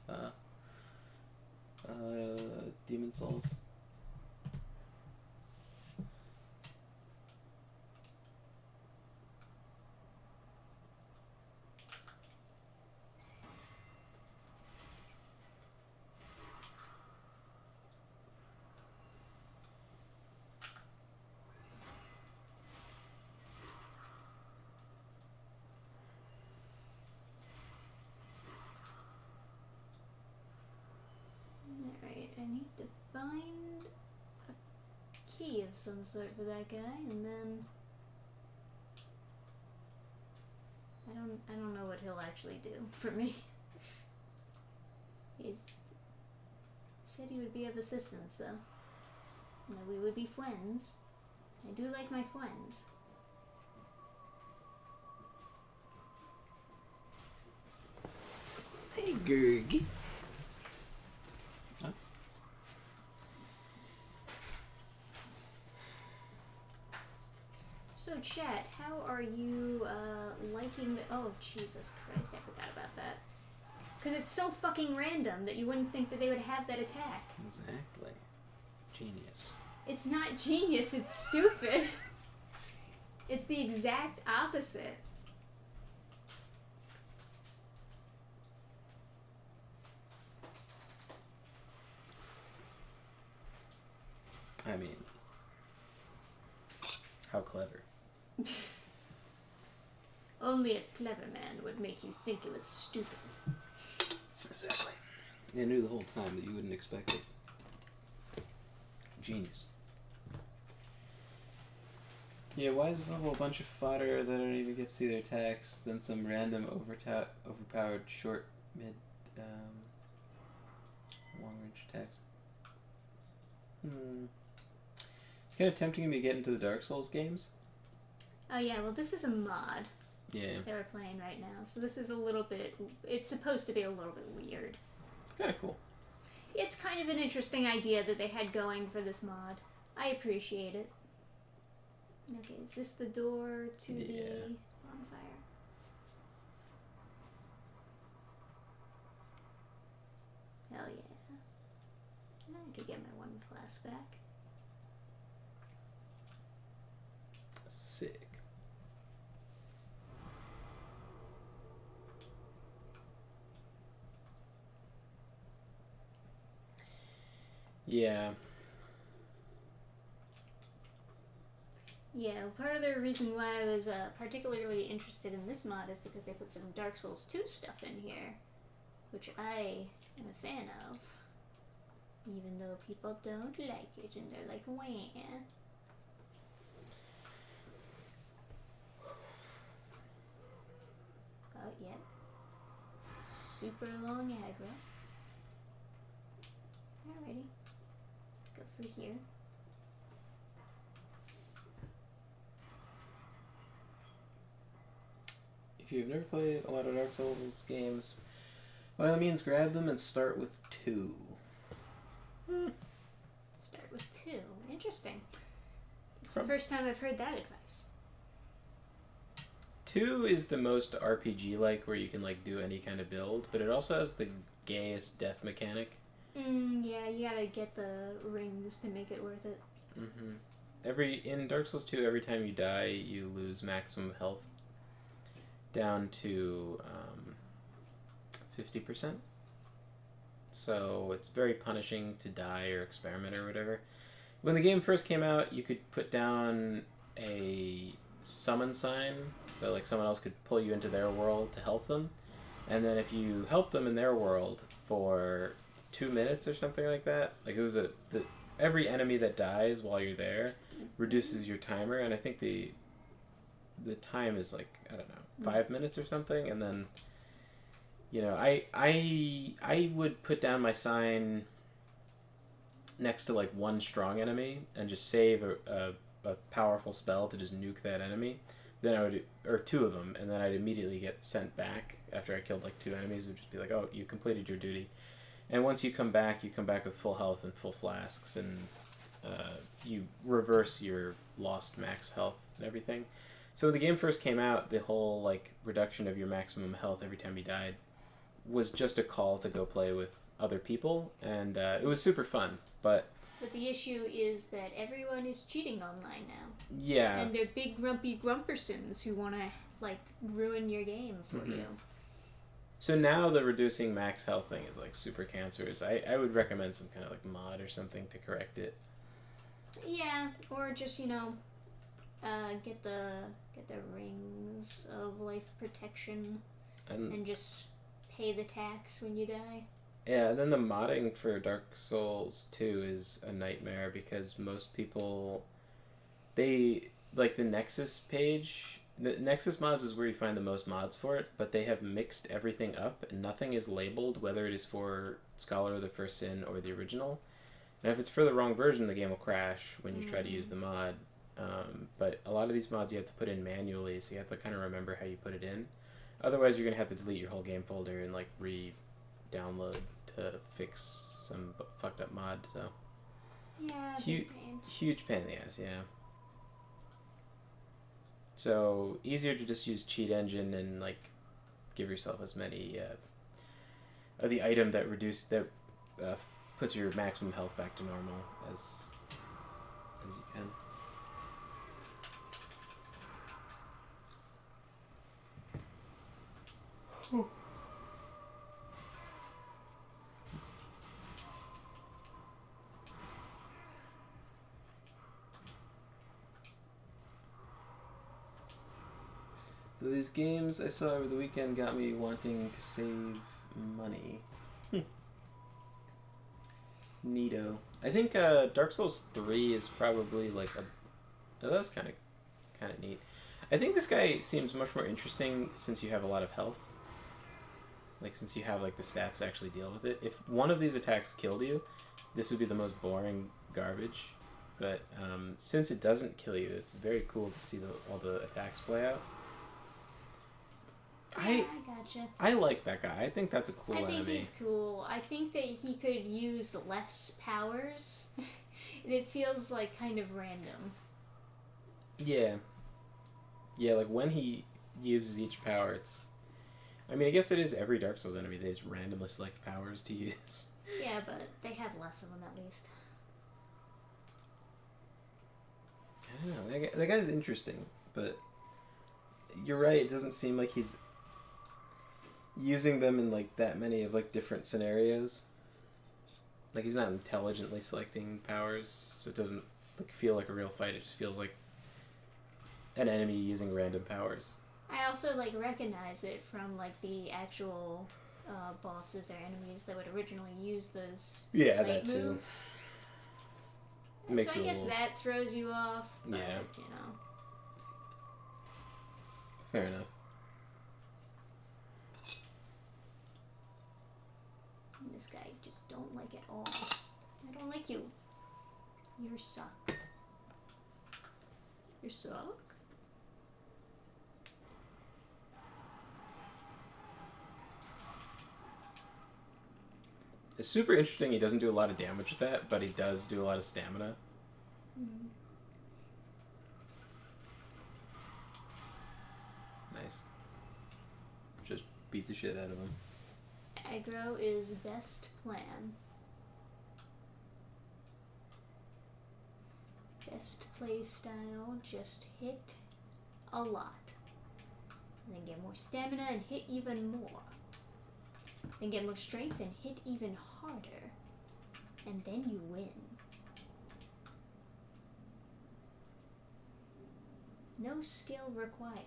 Demon Souls. Alright, I need to find a key of some sort for that guy, and then I don't know what he'll actually do for me. He said he would be of assistance, though. And that we would be friends. I do like my friends. Hey, Gerg. Huh? So, chat, how are you liking the... Oh, Jesus Christ, I forgot about that. Because it's so fucking random that you wouldn't think that they would have that attack. Exactly. Genius. It's not genius, it's stupid. It's the exact opposite. I mean, how clever. Only a clever man would make you think it was stupid. Exactly. I knew the whole time that you wouldn't expect it. Genius. Yeah, why is this a whole bunch of fodder that I don't even get to see their attacks, then some random overpowered short, mid, long-range attacks? It's kind of tempting me to get into the Dark Souls games. Oh yeah, well this is a mod Yeah. that we're playing right now, so this is a little bit... It's supposed to be a little bit weird. It's kind of cool. It's kind of an interesting idea that they had going for this mod. I appreciate it. Okay, is this the door to the bonfire? Hell yeah. I could get my one class back. Sick. Yeah. Yeah, part of the reason why I was particularly interested in this mod is because they put some Dark Souls 2 stuff in here, which I am a fan of, even though people don't like it and they're like, wah. Oh, yeah. Super long aggro. Alrighty. Go through here. if you've never played a lot of Dark Souls games, by all means grab them and start with 2. Start with 2. Interesting. It's the first time I've heard that advice. 2 is the most RPG-like, where you can like do any kind of build, but it also has the gayest death mechanic. Yeah, you gotta get the rings to make it worth it. In Dark Souls 2, every time you die, you lose maximum health down to 50%. So it's very punishing to die or experiment or whatever. When the game first came out, you could put down a summon sign, so like someone else could pull you into their world to help them. And then if you helped them in their world for 2 minutes or something like that, like it was every enemy that dies while you're there reduces your timer, and I think the time is like, I don't know, 5 minutes or something. And then, you know, I would put down my sign next to like one strong enemy and just save a powerful spell to just nuke that enemy. Then I would, or 2 of them, and then I'd immediately get sent back after I killed like 2 enemies. It would just be like, oh, you completed your duty. And once you come back with full health and full flasks, and you reverse your lost max health and everything. So when the game first came out, the whole like reduction of your maximum health every time you died was just a call to go play with other people, and it was super fun. But the issue is that everyone is cheating online now. Yeah. And they're big grumpy grumpersons who want to like ruin your game for you. So now the reducing max health thing is like super cancerous. I would recommend some kind of like mod or something to correct it. Yeah, or just, you know, get the rings of life protection and just pay the tax when you die. Yeah, and then the modding for Dark Souls 2 is a nightmare, because most people, they like the Nexus page. The Nexus mods is where you find the most mods for it, but they have mixed everything up, and nothing is labeled whether it is for Scholar of the First Sin or the original. And if it's for the wrong version, the game will crash when you try to use the mod. But a lot of these mods you have to put in manually, so you have to kind of remember how you put it in. Otherwise, you're going to have to delete your whole game folder and like re-download to fix some fucked up mod. So yeah, huge pain in the ass. Yeah. So easier to just use cheat engine and like give yourself as many of the item that puts your maximum health back to normal as you can. These games I saw over the weekend got me wanting to save money. Neato. I think Dark Souls 3 is probably like that's kind of neat. I think this guy seems much more interesting since you have a lot of health. Like, since you have like the stats to actually deal with it. If one of these attacks killed you, this would be the most boring garbage. But since it doesn't kill you, it's very cool to see all the attacks play out. I gotcha. I like that guy. I think that's a cool enemy. I think he's cool. I think that he could use less powers. It feels like kind of random. Yeah. Yeah, like when he uses each power, it's... I mean, I guess it is every Dark Souls enemy. They just randomly select powers to use. Yeah, but they have less of them at least. I don't know. That guy's interesting, but you're right. It doesn't seem like he's using them in like that many of like different scenarios. Like, he's not intelligently selecting powers, so it doesn't feel like a real fight. It just feels like an enemy using random powers. I also like recognize it from like the actual bosses or enemies that would originally use those that moves. Too. Makes so I guess little... that throws you off. But, yeah. You know. Fair enough. This guy just don't like at all. I don't like you. You suck. You suck? It's super interesting. He doesn't do a lot of damage with that, but he does do a lot of stamina. Mm. Nice. Just beat the shit out of him. Aggro is best plan. Best play style, just hit a lot. And then get more stamina and hit even more. Then get more strength and hit even harder. And then you win. No skill required.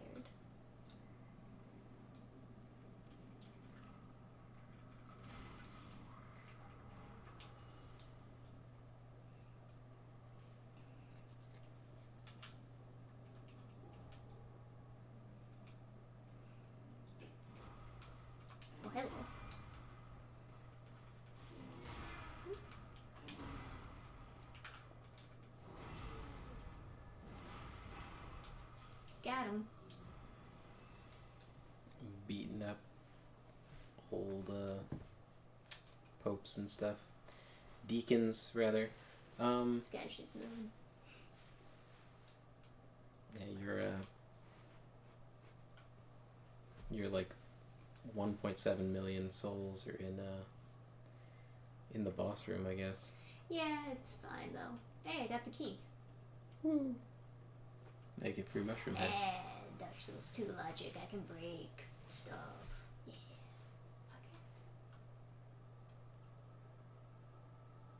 Oh, hello. Got him. Beating up old popes and stuff. Deacons, rather. This guy's just moving. Yeah, you're like 1.7 million souls are in the boss room, I guess. Yeah, it's fine though. Hey, I got the key. Woo. Make it free mushroom head. Dark Souls 2 logic. I can break stuff. Yeah. Okay.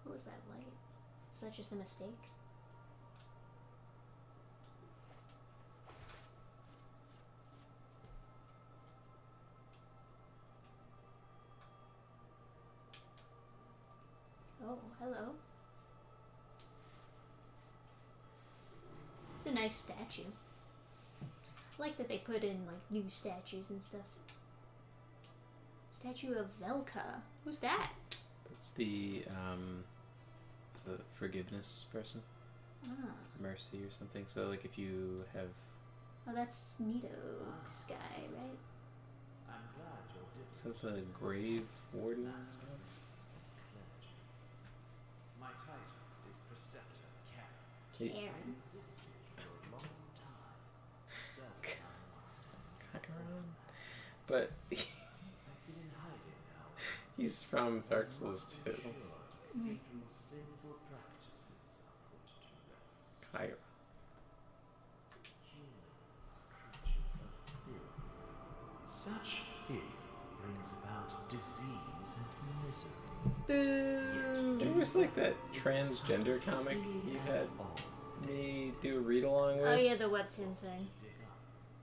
What was that light? Is that just a mistake? Oh, hello. It's a nice statue. I like that they put in like new statues and stuff. Statue of Velka. Who's that? That's the forgiveness person. Ah. Mercy or something. So like if you have... Oh, that's Nito Sky, right? So the grave warden? My title is Preceptor Karen. Aaron. Chiron? But he's from Dark Souls 2. Mm. Chiron. Such filth brings about disease and misery. Boo! Do you ever like that transgender comic you had me do a read along with? Oh yeah, the webtoon thing.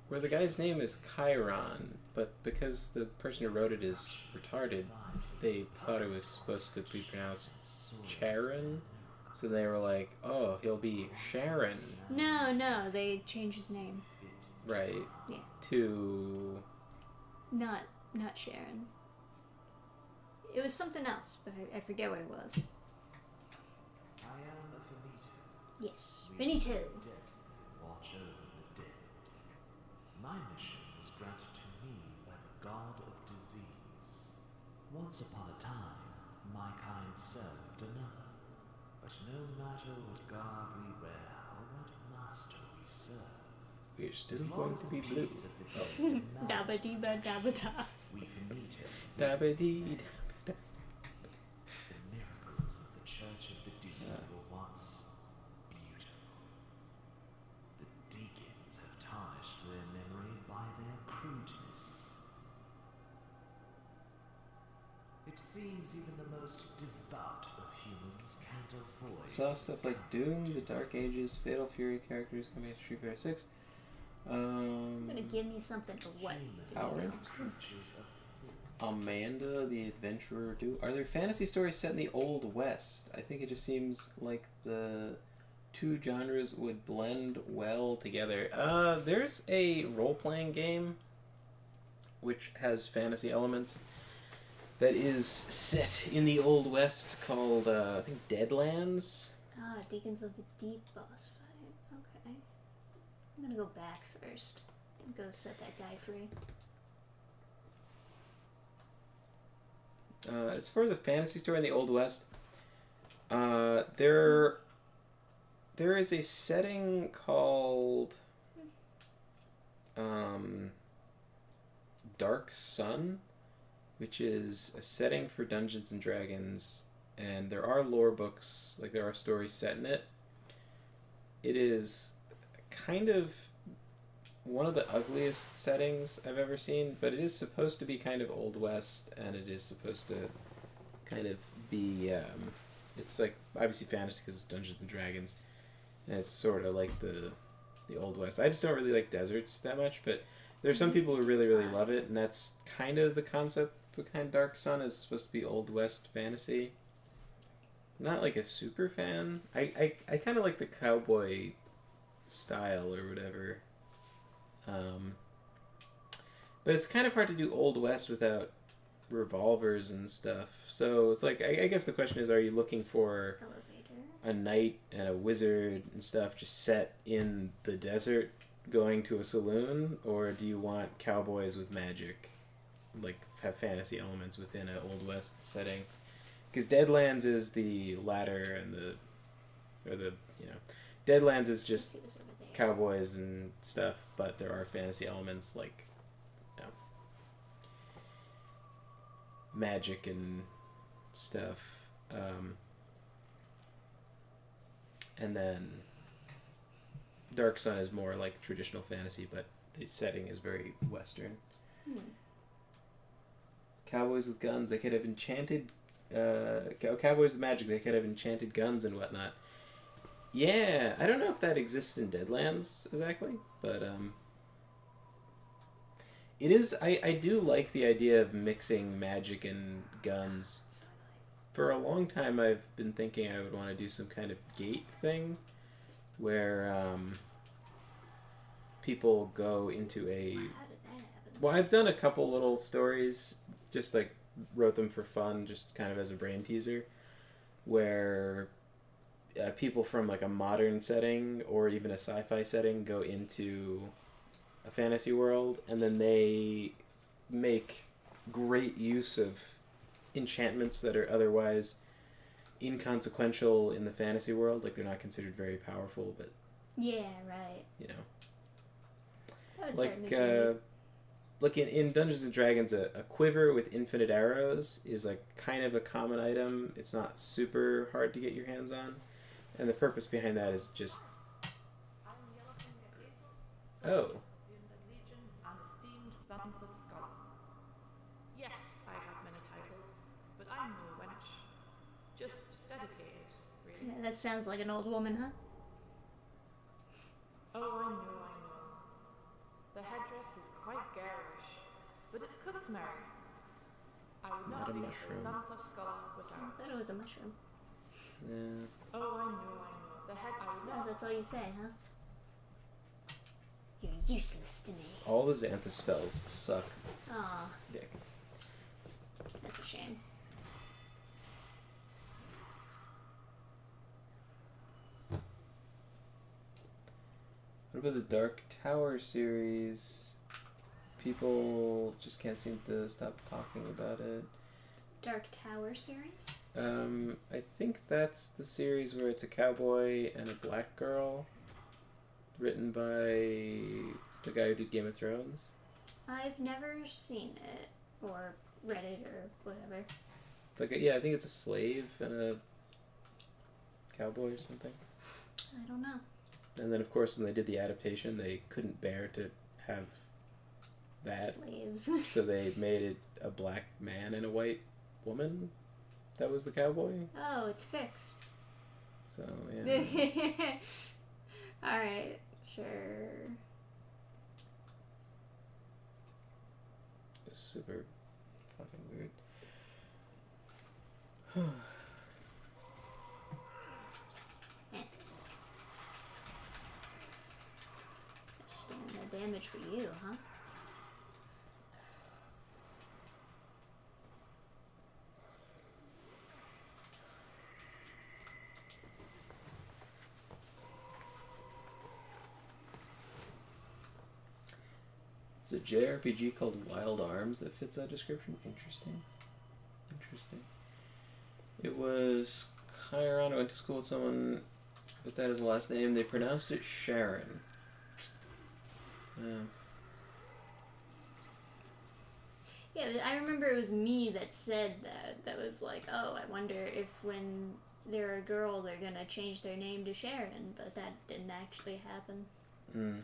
Where the guy's name is Chiron, but because the person who wrote it is retarded, they thought it was supposed to be pronounced Charon. So they were like, oh, he'll be Sharon. No, they changed his name. Right. Yeah. To... Not Sharon. It was something else, but I forget what it was. I am a Finito. Yes, Finito. Dead, watch over the dead. My mission was granted to me by the god of disease. Once upon a time, my kind served another. But no matter what garb we wear or what master we serve, We're still as long going as to the be blue. peace of the dead Dabba demands dee ba dabba da. we Finito Dabba-dee. the miracles of the Church of the Deep were once beautiful. The deacons have tarnished their memory by their crudeness. It seems even the most devout of humans can't avoid. Saw stuff like Doom, The Dark Ages, Fatal Fury characters coming to Street Fighter 6. You're gonna give me something for what? Power Rangers? Creatures of Amanda, the Adventurer. Are there fantasy stories set in the Old West? I think it just seems like the two genres would blend well together. There's a role-playing game which has fantasy elements that is set in the Old West called, I think, Deadlands. Ah, Deacons of the Deep boss fight. Okay. I'm gonna go back first. Go set that guy free. As far as a fantasy story in the Old West, there is a setting called Dark Sun, which is a setting for Dungeons and Dragons, and there are lore books, like there are stories set in it. It is kind of one of the ugliest settings I've ever seen, but it is supposed to be kind of Old West, and it is supposed to kind of be, it's like obviously fantasy because it's Dungeons and Dragons, and it's sort of like the Old West. I just don't really like deserts that much, but there's some people who really, really love it, and that's kind of the concept behind Dark Sun, is supposed to be Old West fantasy. Not like a super fan. I kind of like the cowboy style or whatever. But it's kind of hard to do Old West without revolvers and stuff. So it's like, I guess the question is, are you looking for a knight and a wizard and stuff just set in the desert going to a saloon? Or do you want cowboys with magic? Like, have fantasy elements within an Old West setting? Because Deadlands is the latter, and Deadlands is just cowboys and stuff, but there are fantasy elements like, magic and stuff. And then Dark Sun is more like traditional fantasy, but the setting is very Western. Cowboys with guns, they could have enchanted... cowboys with magic, they could have enchanted guns and whatnot. Yeah, I don't know if that exists in Deadlands exactly, but it is. I do like the idea of mixing magic and guns. For a long time, I've been thinking I would want to do some kind of gate thing, where people go into a. How did that happen? Well, I've done a couple little stories, just like wrote them for fun, just kind of as a brain teaser, where people from like a modern setting or even a sci-fi setting go into a fantasy world, and then they make great use of enchantments that are otherwise inconsequential in the fantasy world. Like, they're not considered very powerful, but Yeah, right. That would like in Dungeons and Dragons, a quiver with infinite arrows is like kind of a common item. It's not super hard to get your hands on, and the purpose behind that is just Legion and esteemed son of the scholar. Yes, I have many titles, but I'm no wench. Just dedicated, really. Yeah, that sounds like an old woman, huh? Oh, I know. The headdress is quite garish, but it's customary. I would Not not a be mushroom. a Dannphan scholar I without. thought it was a mushroom. Oh, I know. The head. I would Oh, not. that's all you say, huh? You're useless to me. all the Xanthus spells suck Aw, dick. that's a shame. What about the Dark Tower series? People just can't seem to stop talking about it. Dark Tower series? I think that's the series where it's a cowboy and a black girl, written by the guy who did Game of Thrones. I've never seen it, or read it, or whatever. Like, yeah, I think it's a slave and a cowboy or something. I don't know. And then, of course, when they did the adaptation, they couldn't bear to have that, Slaves. so they made it a black man and a white woman. That was the cowboy. Oh, it's fixed. So yeah. Alright, sure. It's super fucking weird. Sparing no damage for you, huh? It's a JRPG called Wild Arms that fits that description. Interesting. It was Chiron. I went to school with someone with that as a last name. They pronounced it Sharon. Yeah, I remember it was me that said that. That was like, oh, I wonder if when they're a girl, they're gonna change their name to Sharon, but that didn't actually happen. Mm.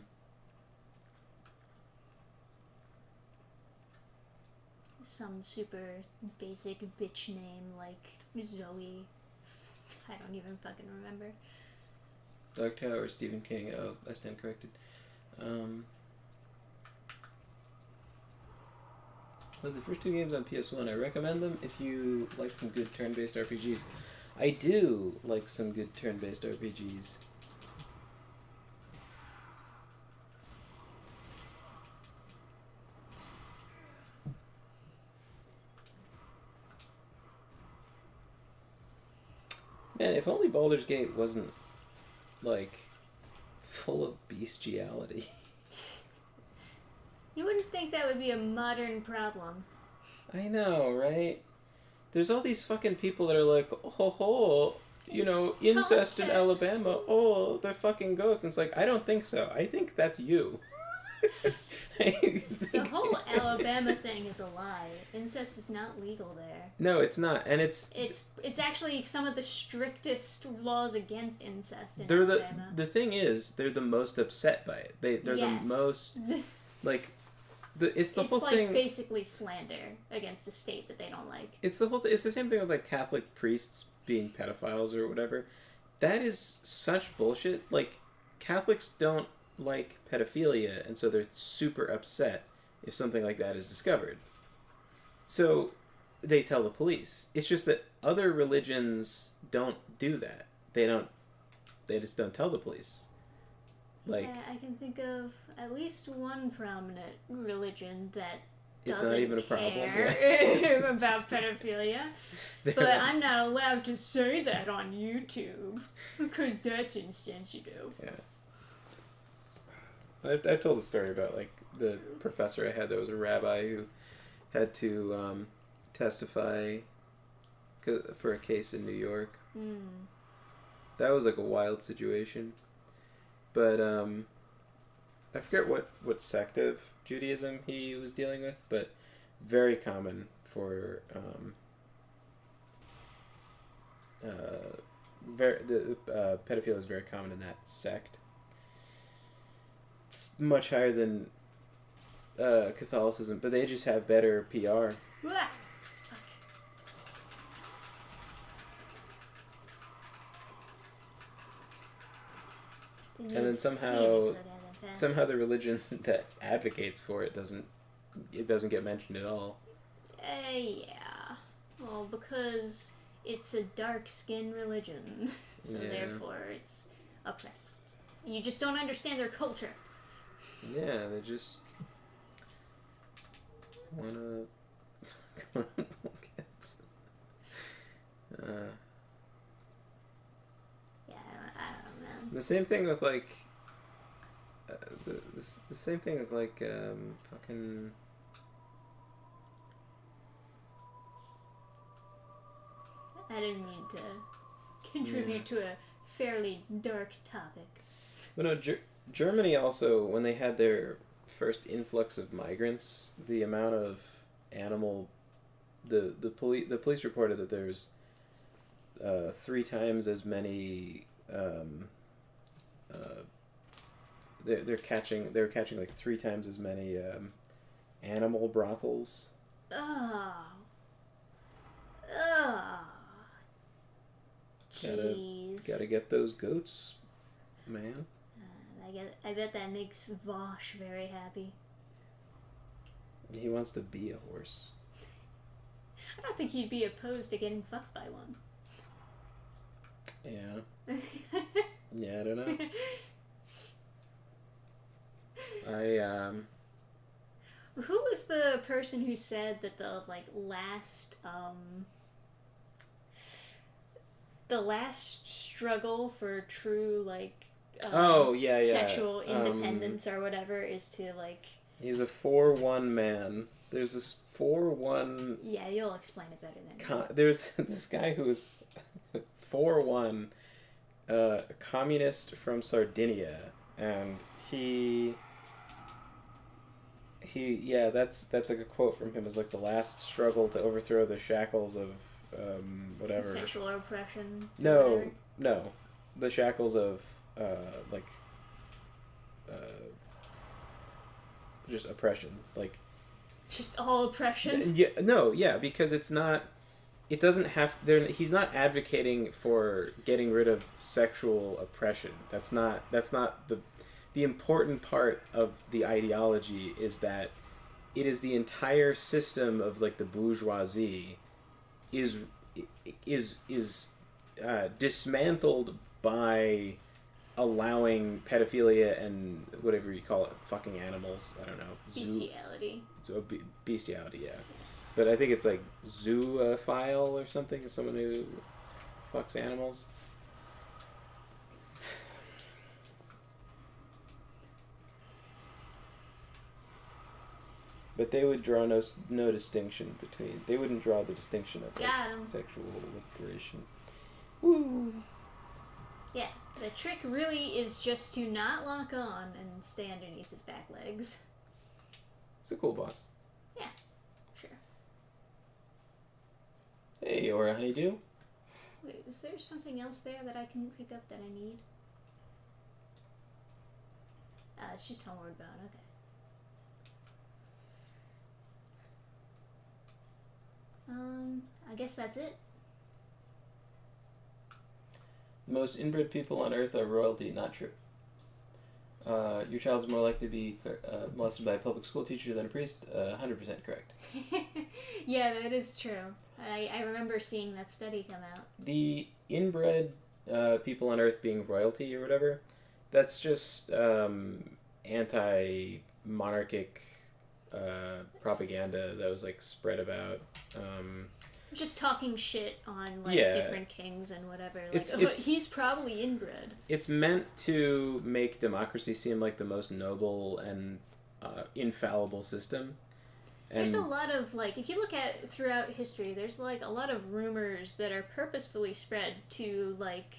Some super basic bitch name like Zoe. I don't even fucking remember. Dark Tower, Stephen King. Oh, I stand corrected. Played the first 2 games on PS1. I recommend them if you like some good turn-based RPGs. I do like some good turn-based RPGs. Man, if only Baldur's Gate wasn't, like, full of bestiality. You wouldn't think that would be a modern problem. I know, right? There's all these fucking people that are like, oh, you know, incest in Context. Alabama. Oh, they're fucking goats. And it's like, I don't think so. I think that's you. The whole Alabama thing is a lie. Incest is not legal there. No, it's not. And it's actually some of the strictest laws against incest in they're Alabama. the thing is, they're the most upset by it. They're Yes. the most, like, it's the it's whole like thing. basically slander against a state that they don't like. It's the whole. It's the same thing with like Catholic priests being pedophiles or whatever. That is such bullshit. Like, Catholics don't like pedophilia, and so they're super upset if something like that is discovered. So they tell the police. It's just that other religions don't do that. They just don't tell the police. Like, Yeah, I can think of at least one prominent religion that it's doesn't not even a problem. care Yeah. about pedophilia. They're But like- I'm not allowed to say that on YouTube because that's insensitive. Yeah. I've told the story about, like, the professor I had that was a rabbi who had to testify for a case in New York. Mm. That was, like, a wild situation. But I forget what sect of Judaism he was dealing with, but very common for pedophilia is very common in that sect. It's much higher than Catholicism, but they just have better PR. Wah! And then somehow the religion that advocates for it doesn't get mentioned at all. Yeah. Well, because it's a dark-skinned religion, so Yeah. therefore it's oppressed. You just don't understand their culture. Yeah, they just wanna kids. Yeah, I don't know, man. The same thing with like the same thing with like fucking. I didn't mean to contribute to a fairly dark topic. But no, Germany also, when they had their first influx of migrants, the amount of animal, the police reported that there's 3 times as many. They were catching like 3 times as many animal brothels. Oh. Oh. Jeez. Gotta get those goats, man. I bet that makes Vosh very happy. He wants to be a horse. I don't think he'd be opposed to getting fucked by one. Yeah. Yeah, I don't know. Who was the person who said that the last struggle for true sexual independence or whatever is to like. He's a 4-1 man. there's this 4-1. Yeah, you'll explain it better than me. There's this guy who's 4-1, communist from Sardinia, and he yeah, that's like a quote from him, as like the last struggle to overthrow the shackles of whatever. Sexual oppression. No, the shackles of like just oppression, like just all oppression. Yeah, because it's not. It doesn't have. He's not advocating for getting rid of sexual oppression. That's not the important part of the ideology is that it is the entire system of like the bourgeoisie is dismantled by allowing pedophilia and whatever you call it, fucking animals. I don't know. Bestiality. Bestiality, yeah. But I think it's like zoophile or something, someone who fucks animals. But they would draw no distinction between... They wouldn't draw the distinction of like, sexual liberation. Woo! Yeah, the trick really is just to not lock on and stay underneath his back legs. It's a cool boss. Yeah, sure. Hey, Aura, how you do? Wait, is there something else there that I can pick up that I need? It's just Homeward Bound, okay. I guess that's it. The most inbred people on Earth are royalty, not true. Your child is more likely to be molested by a public school teacher than a priest. 100% correct. Yeah, that is true. I remember seeing that study come out. The inbred people on Earth being royalty or whatever, that's just anti-monarchic propaganda that was like spread about. Just talking shit on like different kings and whatever. Like, he's probably inbred. It's meant to make democracy seem like the most noble and infallible system. And there's a lot of like, if you look at throughout history, there's like a lot of rumors that are purposefully spread to like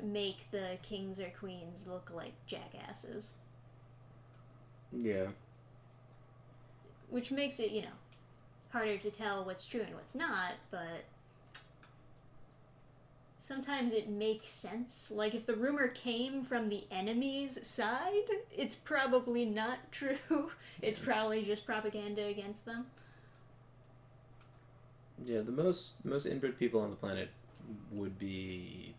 make the kings or queens look like jackasses. Yeah. Which makes it, harder to tell what's true and what's not, but sometimes it makes sense. Like, if the rumor came from the enemy's side, it's probably not true. It's probably just propaganda against them. Yeah, the most inbred people on the planet would be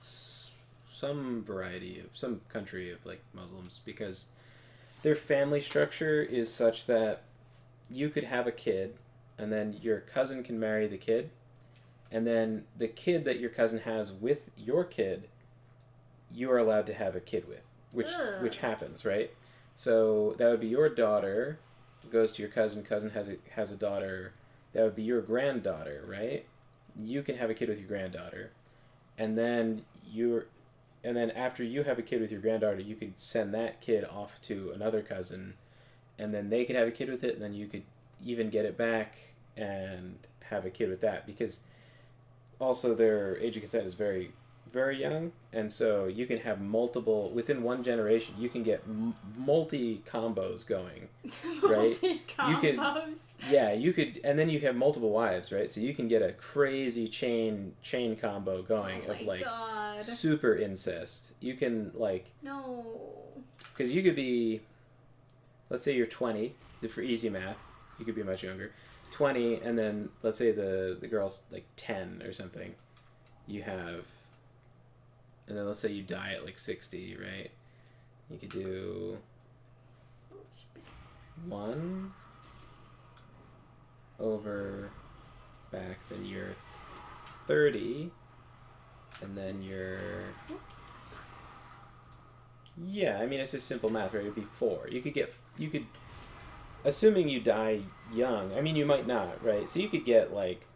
some country of, like, Muslims, because their family structure is such that you could have a kid, and then your cousin can marry the kid, and then the kid that your cousin has with your kid, you are allowed to have a kid with, which happens, right? So that would be your daughter goes to your cousin. Cousin has a daughter. That would be your granddaughter, right? You can have a kid with your granddaughter, and then after you have a kid with your granddaughter, you could send that kid off to another cousin, and then they could have a kid with it, and then you could even get it back and have a kid with that, because also their age of consent is very, very young, and so you can have multiple, within one generation, you can get multi-combos going, right? Multi-combos? You could, and then you have multiple wives, right? So you can get a crazy chain combo going of, like, God. Super incest. You can, like... No. Because you could be... Let's say you're 20, for easy math, you could be much younger. 20, and then let's say the girl's like 10 or something. You have, and then let's say you die at like 60, right? You could do 1 over back, then you're 30, and then you're... Yeah, I mean, it's just simple math, right? It'd be 4. You could, assuming you die young, I mean, you might not, right? So you could get, like,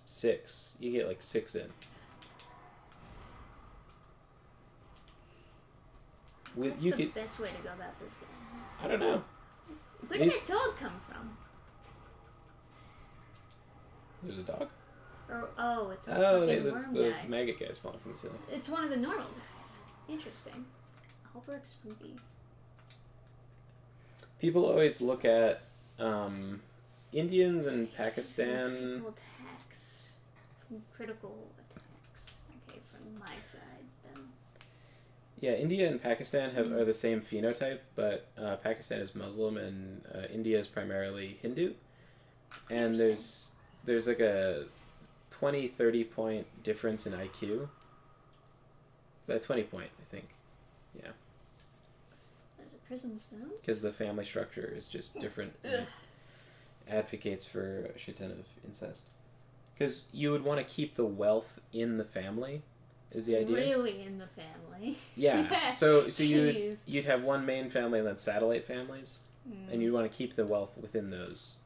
6. You get, like, 6 in. What's the best way to go about this game? I don't know. Where did that dog come from? There's a dog? Oh, it's a Oh, fucking that's worm the guy. maggot guys falling from the ceiling. It's one of the normal guys. Interesting. Albert Spooky. People always look at Indians and Pakistan. Critical attacks. From critical attacks. Okay, from my side then. Yeah, India and Pakistan are the same phenotype, but Pakistan is Muslim and India is primarily Hindu. And there's like a 20-30 point difference in IQ. Is that 20 point, I think. Yeah. There's a prison stone. Because the family structure is just different. And it advocates for a shit ton of incest. Because you would want to keep the wealth in the family, is the idea. Really in the family. Yeah. So Jeez. you'd have one main family and then satellite families, and you'd want to keep the wealth within those.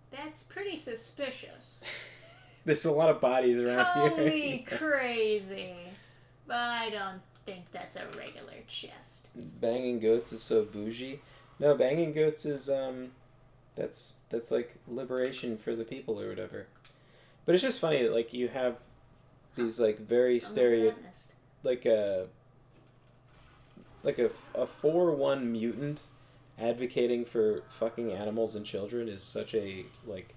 That's pretty suspicious. There's a lot of bodies around Call here. me crazy, but I don't think that's a regular chest. Banging goats is so bougie. No, banging goats is that's like liberation for the people or whatever. But it's just funny that like you have these like very like a 4-1 mutant advocating for fucking animals and children is such a like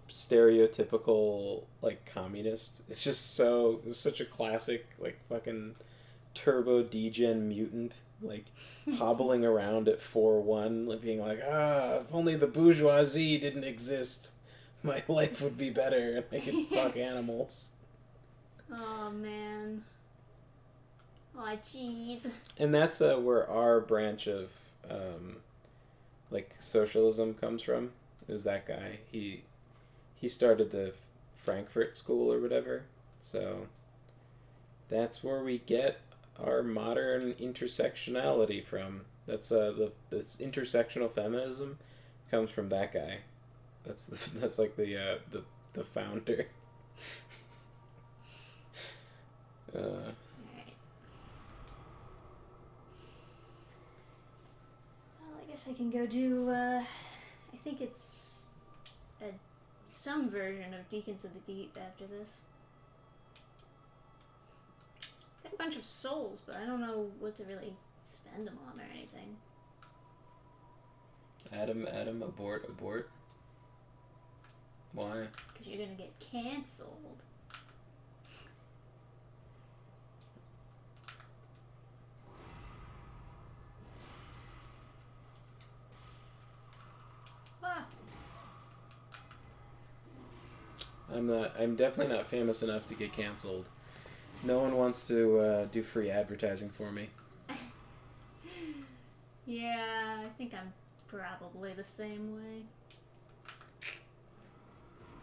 stereotypical like communist. It's such a classic like fucking turbo degen mutant like hobbling around at 4-1 like being like, if only the bourgeoisie didn't exist, my life would be better and I could fuck animals. Oh man. Oh jeez. And that's where our branch of like socialism comes from. It was that guy. He started the Frankfurt School or whatever. So that's where we get our modern intersectionality from. That's this intersectional feminism comes from that guy. That's like the founder. I can go do, I think it's some version of Deacons of the Deep after this. Got a bunch of souls, but I don't know what to really spend them on or anything. Adam, abort. Why? Because you're gonna get cancelled. I'm definitely not famous enough to get canceled. No one wants to do free advertising for me. Yeah, I think I'm probably the same way.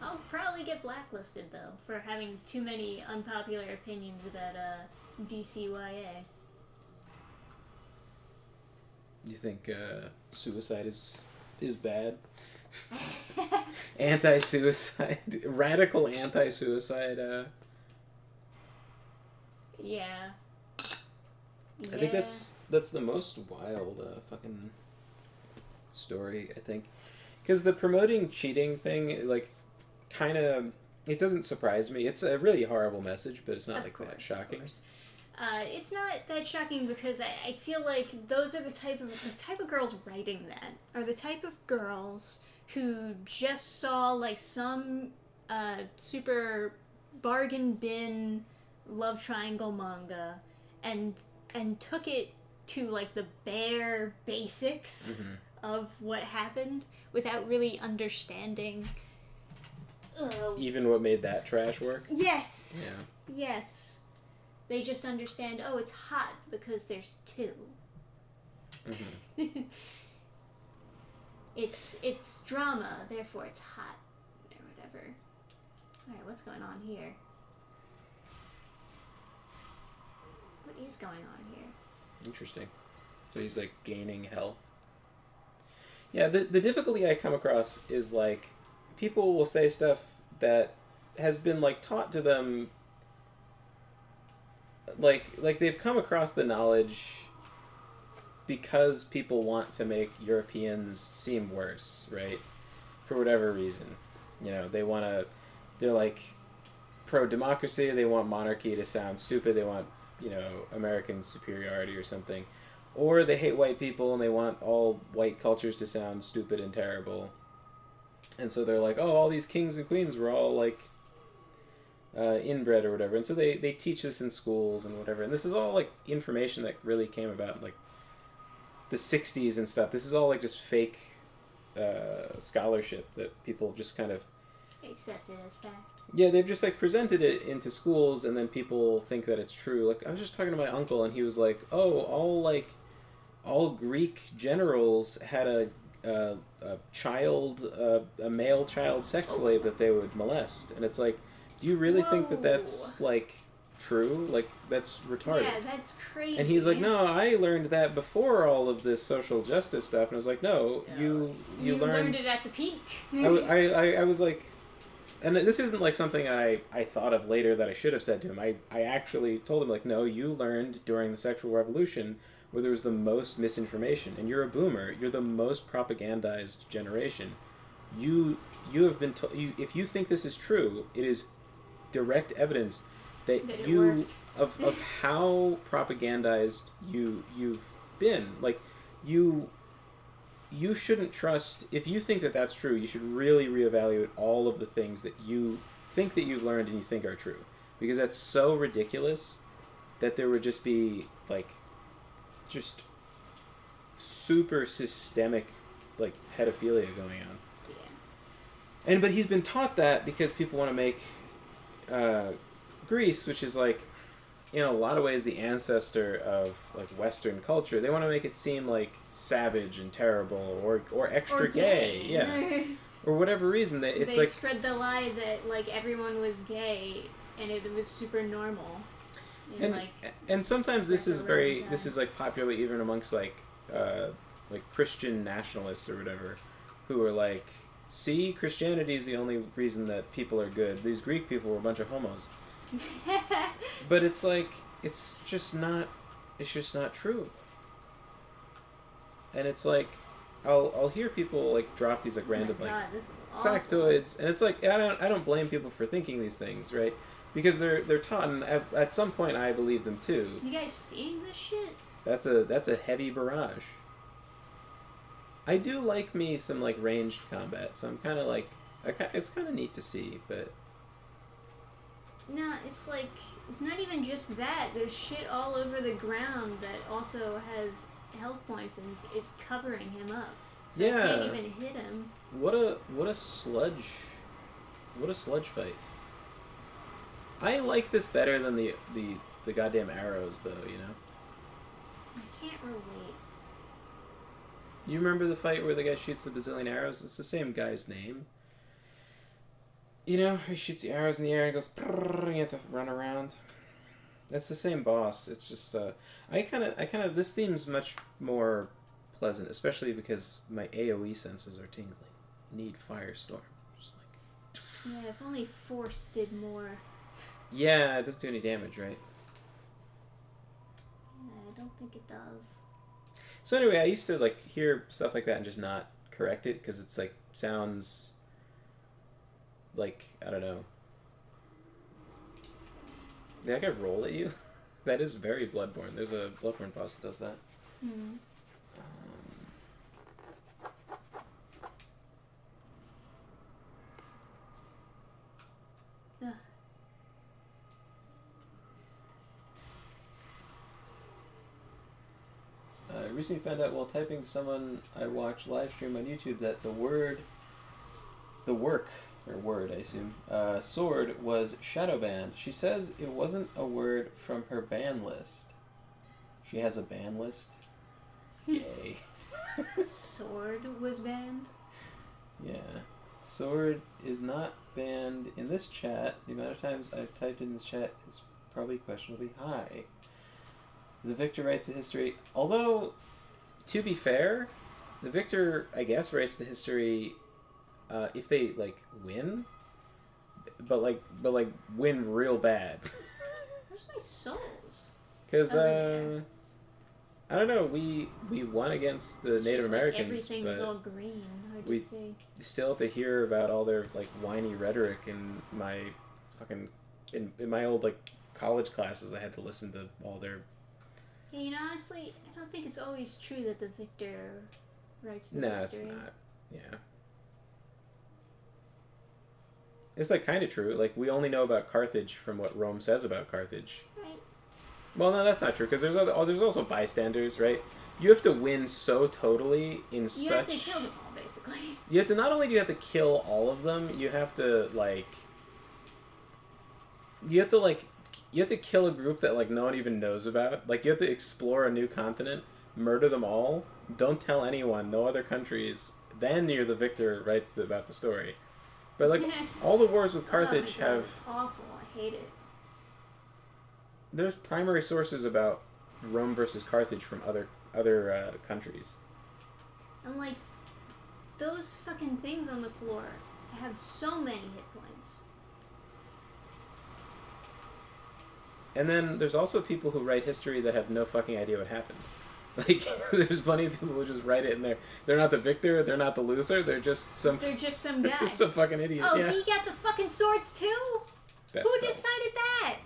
I'll probably get blacklisted though for having too many unpopular opinions about DCYA. You think suicide is bad? Anti-suicide, radical anti-suicide. Yeah. I think that's the most wild fucking story. I think because the promoting cheating thing, like, kind of, it doesn't surprise me. It's a really horrible message, but it's not that shocking. It's not that shocking because I feel like those are the type of girls writing that are the type of girls who just saw like some super bargain bin love triangle manga and took it to like the bare basics of what happened without really understanding even what made that trash work. Yes. Yeah. Yes. They just understand, oh, it's hot because there's two. Mm-hmm. It's drama, therefore it's hot, or whatever. Alright, what's going on here? What is going on here? Interesting. So he's like gaining health. Yeah, the difficulty I come across is like people will say stuff that has been like taught to them, like they've come across the knowledge because people want to make Europeans seem worse, right? For whatever reason. You know, they're like pro-democracy, they want monarchy to sound stupid, they want, you know, American superiority or something. Or they hate white people and they want all white cultures to sound stupid and terrible. And so they're like, oh, all these kings and queens were all like inbred or whatever. And so they teach this in schools and whatever. And this is all like information that really came about like the 60s and stuff. This is all like just fake scholarship that people just kind of accepted as fact. Yeah, they've just like presented it into schools, and then people think that it's true. Like I was just talking to my uncle, and he was like, "Oh, all Greek generals had a male child sex slave that they would molest," and it's like, do you really think that that's like true? Like that's retarded. Yeah, that's crazy. And he's like, "No, I learned that before all of this social justice stuff," and I was like, "No, you learned it at the peak." I was like. And this isn't like something I thought of later that I should have said to him. I actually told him, like, no, you learned during the sexual revolution where there was the most misinformation. And you're a boomer. You're the most propagandized generation. You have been told... If you think this is true, it is direct evidence that you... Of how propagandized you've been. Like, you shouldn't trust... If you think that that's true, you should really reevaluate all of the things that you think that you've learned and you think are true. Because that's so ridiculous that there would just be, like, just super systemic, like, pedophilia going on. Yeah. But he's been taught that because people want to make Greece, which is, like, in a lot of ways the ancestor of like Western culture. They want to make it seem like savage and terrible or extra gay. Yeah. Or whatever reason they like spread the lie that like everyone was gay and it was super normal. And sometimes this is like popular even amongst like Christian nationalists or whatever who are like, see, Christianity is the only reason that people are good. These Greek people were a bunch of homos. But it's like it's just not true. And it's like I'll hear people like drop these like random this is factoids, and it's like I don't blame people for thinking these things, right? Because they're taught, and at some point I believe them too. You guys seeing this shit? That's a heavy barrage. I do like me some like ranged combat, so I'm kind of like it's kind of neat to see, but. No, it's like, it's not even just that. There's shit all over the ground that also has health points and is covering him up. So yeah. I can't even hit him. What a sludge fight. I like this better than the goddamn arrows, though, you know? I can't relate. You remember the fight where the guy shoots the bazillion arrows? It's the same guy's name. You know, he shoots the arrows in the air and goes, and you have to run around. That's the same boss. It's just, this theme's much more pleasant, especially because my AoE senses are tingling. Need Firestorm. Just like... Yeah, if only Force did more. Yeah, it doesn't do any damage, right? Yeah, I don't think it does. So anyway, I used to, like, hear stuff like that and just not correct it, because it's, like, sounds... like, I don't know. Did that guy roll at you? That is very Bloodborne. There's a Bloodborne boss that does that. Hmm. I recently found out while typing to someone I watch live stream on YouTube that the word, I assume, sword was shadow banned. She says it wasn't a word from her ban list. She has a ban list? Yay. Sword was banned? Yeah. Sword is not banned in this chat. The amount of times I've typed in this chat is probably questionably high. The victor writes the history. Although, to be fair, the victor, I guess, writes the history if they, like, win. But win real bad. Where's my souls? Because, I I don't know. We won against the It's Native just like Americans, everything was but all green. Hard we- to see. still have to hear about all their like whiny rhetoric in my fucking in my old like college classes. I had to listen to all their. Yeah, you know, honestly, I don't think it's always true that the victor writes the No, it's history. not. Yeah. It's like kind of true. Like we only know about Carthage from what Rome says about Carthage. Right. Well, no, that's not true because there's also bystanders, right? You have to win so totally in You such. have to kill them all, basically. You have to not only do you have to kill all of them, you have to like. You have to kill a group that like no one even knows about. Like you have to explore a new continent, murder them all, don't tell anyone, no other countries. Then you're the victor, writes about the story. But like all the wars with Carthage Oh my God, have. it's awful. I hate it. There's primary sources about Rome versus Carthage from other countries. I'm like, those fucking things on the floor have so many hit points. And then there's also people who write history that have no fucking idea what happened. Like, there's plenty of people who just write it and they're not the victor, they're not the loser, they're just some They're just some guy. some fucking idiot. Oh, yeah. he got the fucking swords too? Best Who spell. decided that?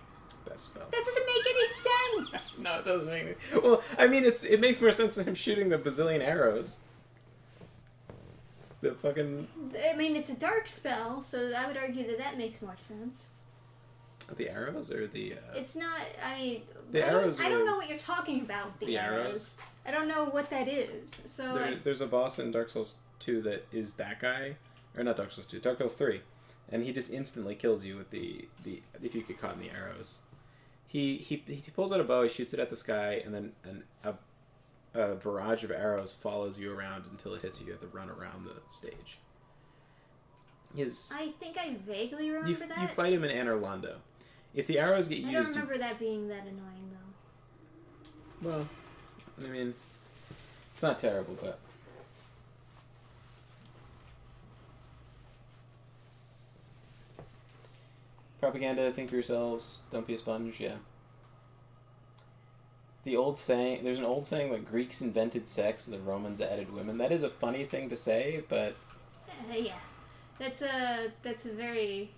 Best spell. That doesn't make any sense. No, it doesn't make any. Well, I mean, it makes more sense than him shooting the bazillion arrows. The fucking I mean, it's a dark spell, so I would argue that makes more sense. the arrows or the. It's not. I mean, The arrows I don't are- know what you're talking about. The arrows? arrows. I don't know what that is. So There's a boss in Dark Souls 2 that is that guy, or not Dark Souls 2, Dark Souls 3, and he just instantly kills you with the if you get caught in the arrows. He pulls out a bow, he shoots it at the sky, and then a barrage of arrows follows you around until it hits you. You have to run around the stage. I think I vaguely remember that. You fight him in Anor Londo. If the arrows get I don't used, remember that being that annoying though. well, I mean, it's not terrible, but. Propaganda, think for yourselves, don't be a sponge, yeah. There's an old saying that Greeks invented sex and the Romans added women. That is a funny thing to say, but Yeah, that's a very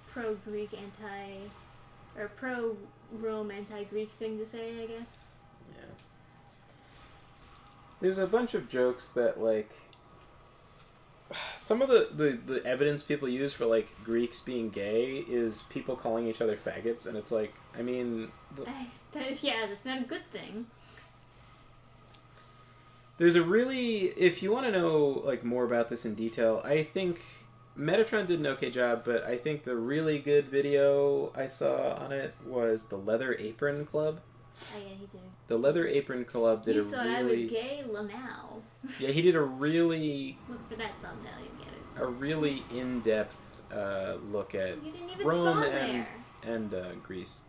pro-Greek pro-Rome anti-Greek thing to say, I guess. yeah. There's a bunch of jokes that, like, some of the evidence people use for, like, Greeks being gay is people calling each other faggots, and it's like, I mean... Yeah, that's not a good thing. There's a really... If you want to know, like, more about this in detail, I think Metatron did an okay job, but I think the really good video I saw on it was the Leather Apron Club. Oh yeah, he did. The Leather Apron Club did You a thought really... I was gay? Lamau. Yeah, he did a really... Look for that thumbnail, you get it. A really in-depth look at You didn't even Rome spawn there. and Greece.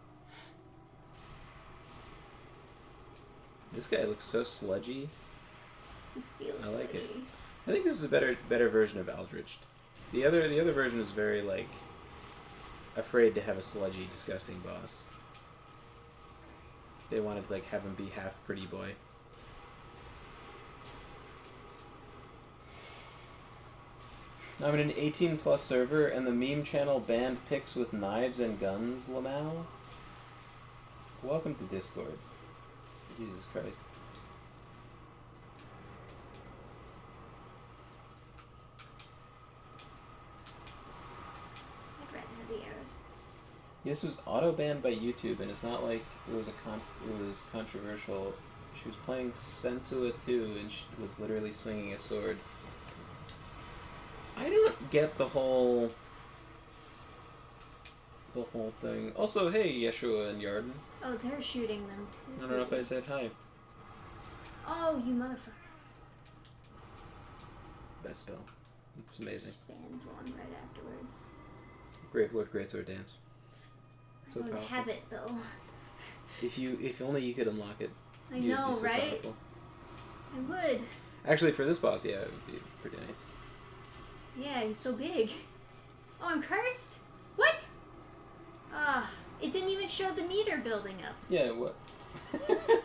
This guy looks so sludgy. He feels I like it. sludgy. I think this is a better version of Eldritch. The other version is very, like, afraid to have a sludgy, disgusting boss. They wanted to, like, have him be half pretty boy. I'm in an 18+ server, and the meme channel banned pics with knives and guns, Lamau. Welcome to Discord. Jesus Christ. I'd rather have the arrows. This was auto-banned by YouTube, and it's not like it was it was controversial. She was playing Sensua 2, and she was literally swinging a sword. I don't get the whole thing. Also, hey, Yeshua and Yarden. Oh, they're shooting them too. I don't know if I said hi. Oh, you motherfucker. Best spell. It's amazing. Spans one right afterwards. Gravelord Greatsword Dance. So I don't powerful. have it though. If only you could unlock it. I you'd know, be so right? powerful. I would. Actually, for this boss, yeah, it would be pretty nice. Yeah, he's so big. Oh, I'm cursed? What? Ah, it didn't even even show the meter building up. Yeah, what?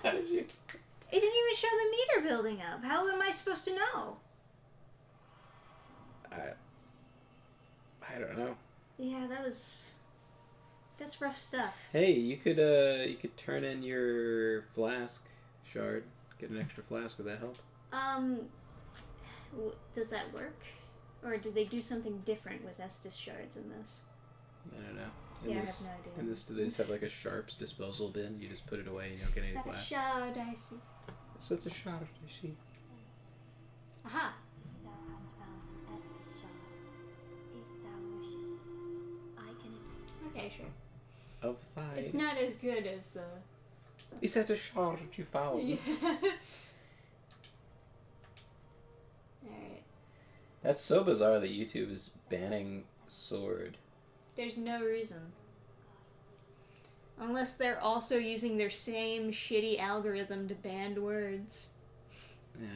How did you? It didn't even show the meter building up. How am I supposed to know? I don't know. Yeah, that's rough stuff. Hey, you could turn in your flask shard. Get an extra flask. Would that help? Does that work? Or do they do something different with Estus shards in this? I don't know. I have no idea. In this, do they just have like a sharps disposal bin? You just put it away and you don't get any flasks. Is that a shard I see? It's such a shard I see. Aha! Thou hast found an Estus shard. If thou wish it, I can. Okay, sure. Of thy. It's not as good as the... Is that a shard you found? Yeah. Alright. That's so bizarre that YouTube is banning sword. There's no reason. Unless they're also using their same shitty algorithm to ban words. Yeah.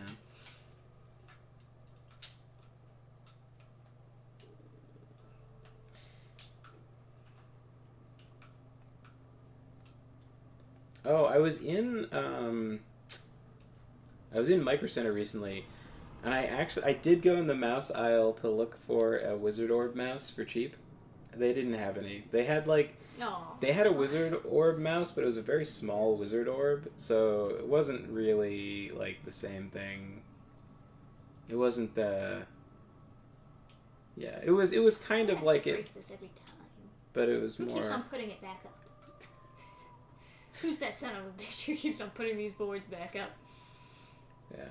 Oh, I was in Micro Center recently, and I did go in the mouse aisle to look for a Wizard Orb mouse for cheap. They didn't have any. They had Aw. a Wizard Orb mouse, but it was a very small Wizard Orb, so it wasn't really like the same thing. It wasn't the. Yeah, it was kind of like it, Break this every time. but it was Who more. keeps on putting it back up? Who's that son of a bitch who keeps on putting these boards back up? Yeah.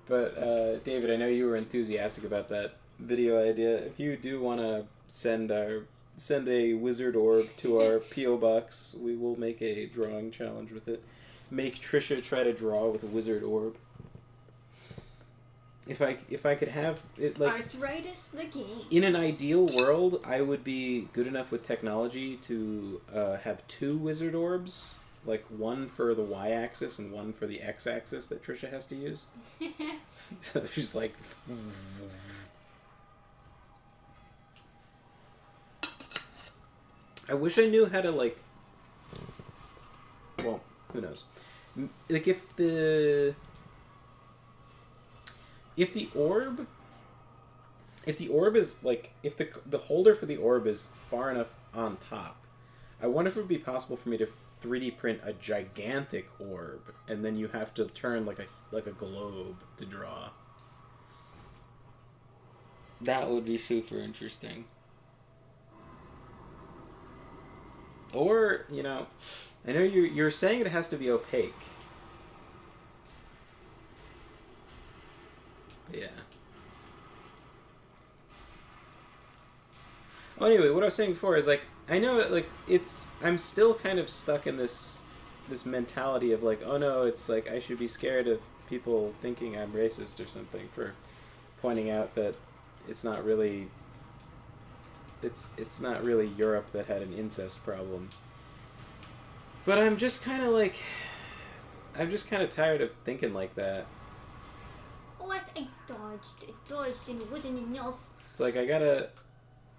But David, I know you were enthusiastic about that video idea. If you do want to send a Wizard Orb to our PO box, we will make a drawing challenge with it. Make Trisha try to draw with a Wizard Orb. If I could have it like Arthritis the game. in an ideal world, I would be good enough with technology to have 2 Wizard Orbs, like one for the Y-axis and one for the X-axis that Trisha has to use. So she's like... I wish I knew how to, like... Well, who knows? Like, if the orb is, like... If the holder for the orb is far enough on top, I wonder if it would be possible for me to 3D print a gigantic orb, and then you have to turn like a globe to draw. That would be super interesting. Or, you know, I know you're saying it has to be opaque. But yeah. Oh, anyway, what I was saying before is, like, I know that, like, I'm still kind of stuck in this mentality of, like, oh no, it's like I should be scared of people thinking I'm racist or something for pointing out that it's not really Europe that had an incest problem. But I'm just kind of tired of thinking like that. What? I dodged, and it wasn't enough. It's like I gotta...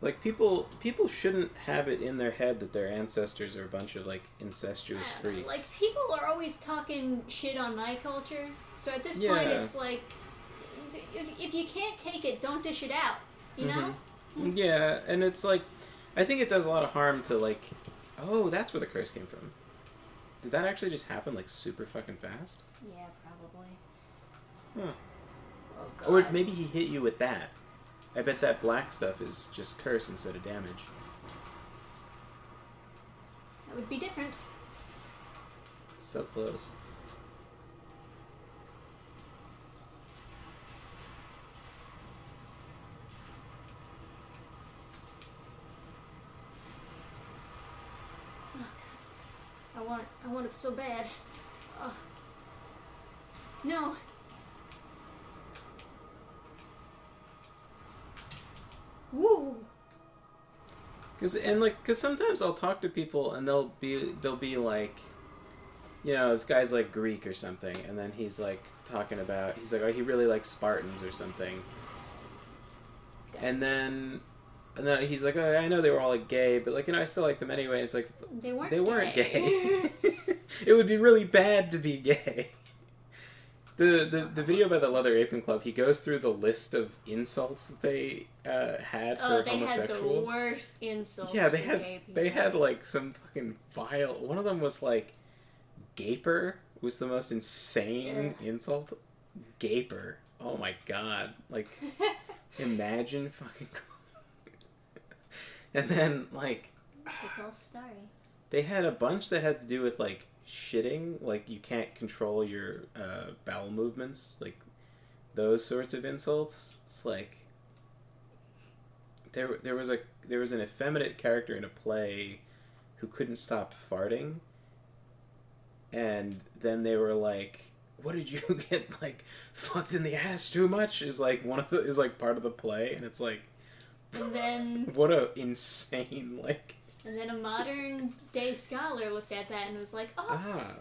Like, people shouldn't have it in their head that their ancestors are a bunch of, like, incestuous freaks. Like, people are always talking shit on my culture, so at this point it's like, if you can't take it, don't dish it out, you know? Yeah, and it's like, I think it does a lot of harm to, like, oh, that's where the curse came from. Did that actually just happen, like, super fucking fast? Yeah, probably. Huh. Oh, God. Or maybe he hit you with that. I bet that black stuff is just curse instead of damage. That would be different. So close. I want it so bad. Oh. No. Woo. Cause sometimes I'll talk to people and they'll be like, you know, this guy's like Greek or something, and then he's like talking about, he's like, oh, he really likes Spartans or something, and then And then he's like, oh, I know they were all like gay, but like, I still like them anyway. And it's like, They weren't gay. It would be really bad to be gay. The video by the Leather Apron Club, he goes through the list of insults that they had for homosexuals. Had the worst insults. Yeah, for gay people. they had like some fucking vile. One of them was like, gaper was the most insane insult. Gaper. Oh my god. Like, imagine fucking. And then like, it's all starry. they had a bunch that had to do with like shitting, like you can't control your bowel movements, like those sorts of insults. It's like there was an effeminate character in a play who couldn't stop farting, and then they were like, what did you get, like, fucked in the ass too much, is like part of the play, and it's like, and then what a insane, like. And then a modern day scholar looked at that and was like, "Oh,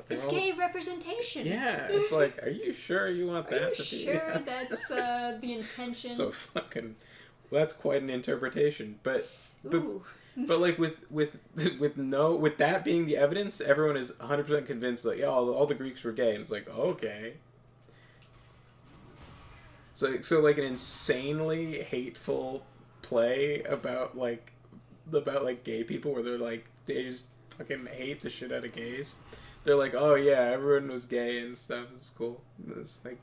it's all... gay representation." Yeah, it's like, are you sure you want that? Are you to sure be... that's the intention? So fucking, well, that's quite an interpretation. But like with that being the evidence, everyone is 100% convinced that all the Greeks were gay, and it's like, okay. So like an insanely hateful play about gay people where they're like, they just fucking hate the shit out of gays. They're like, oh yeah, everyone was gay and stuff. It's cool. It's like,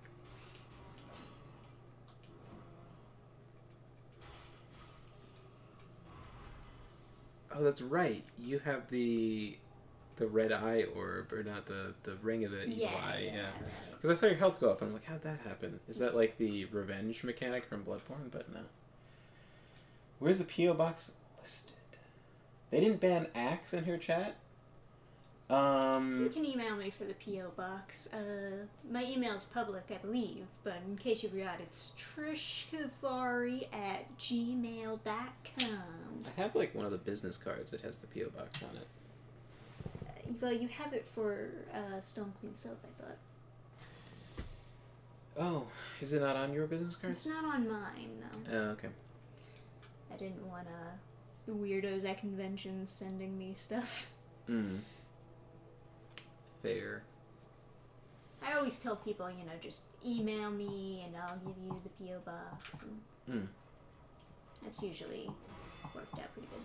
oh, that's right. You have the red eye orb, or not, the ring of the evil eye. Yeah. Because I saw your health go up, and I'm like, how'd that happen? Is that like the revenge mechanic from Bloodborne? But no. Where's the P.O. box listed? They didn't ban Axe in her chat. You can email me for the P.O. box. My email is public, I believe, but in case you forgot, it's trishkavari@gmail.com. I have like one of the business cards that has the P.O. box on it. Well, you have it for Stone Clean Soap, I thought. Oh, is it not on your business card? It's not on mine, no. Oh, okay. I didn't want weirdos at conventions sending me stuff. Fair. I always tell people, just email me and I'll give you the P.O. box. And that's usually worked out pretty good.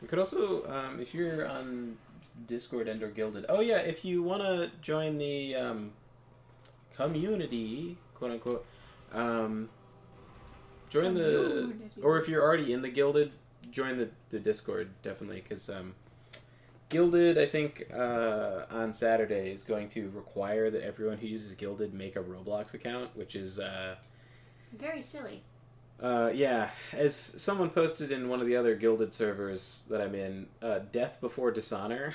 You could also, if you're on Discord and or Guilded, oh yeah, if you want to join the community, quote unquote, join or if you're already in the Guilded, join the Discord, definitely, because Guilded, I think, on Saturday is going to require that everyone who uses Guilded make a Roblox account, which is very silly. Yeah, as someone posted in one of the other Guilded servers that I'm in, death before dishonor.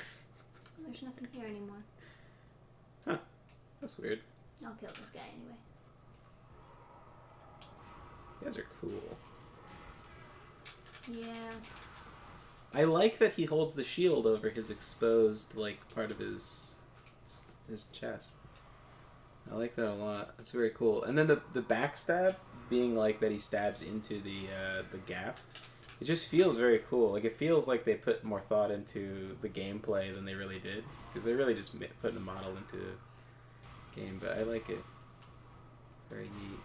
There's nothing here anymore. Huh, that's weird. I'll kill this guy anyway. You guys are cool. Yeah. I like that he holds the shield over his exposed, like, part of his chest. I like that a lot. That's very cool. And then the backstab being like that he stabs into the gap. It just feels very cool. Like, it feels like they put more thought into the gameplay than they really did, because they really just put a model into the game. But I like it. Very neat.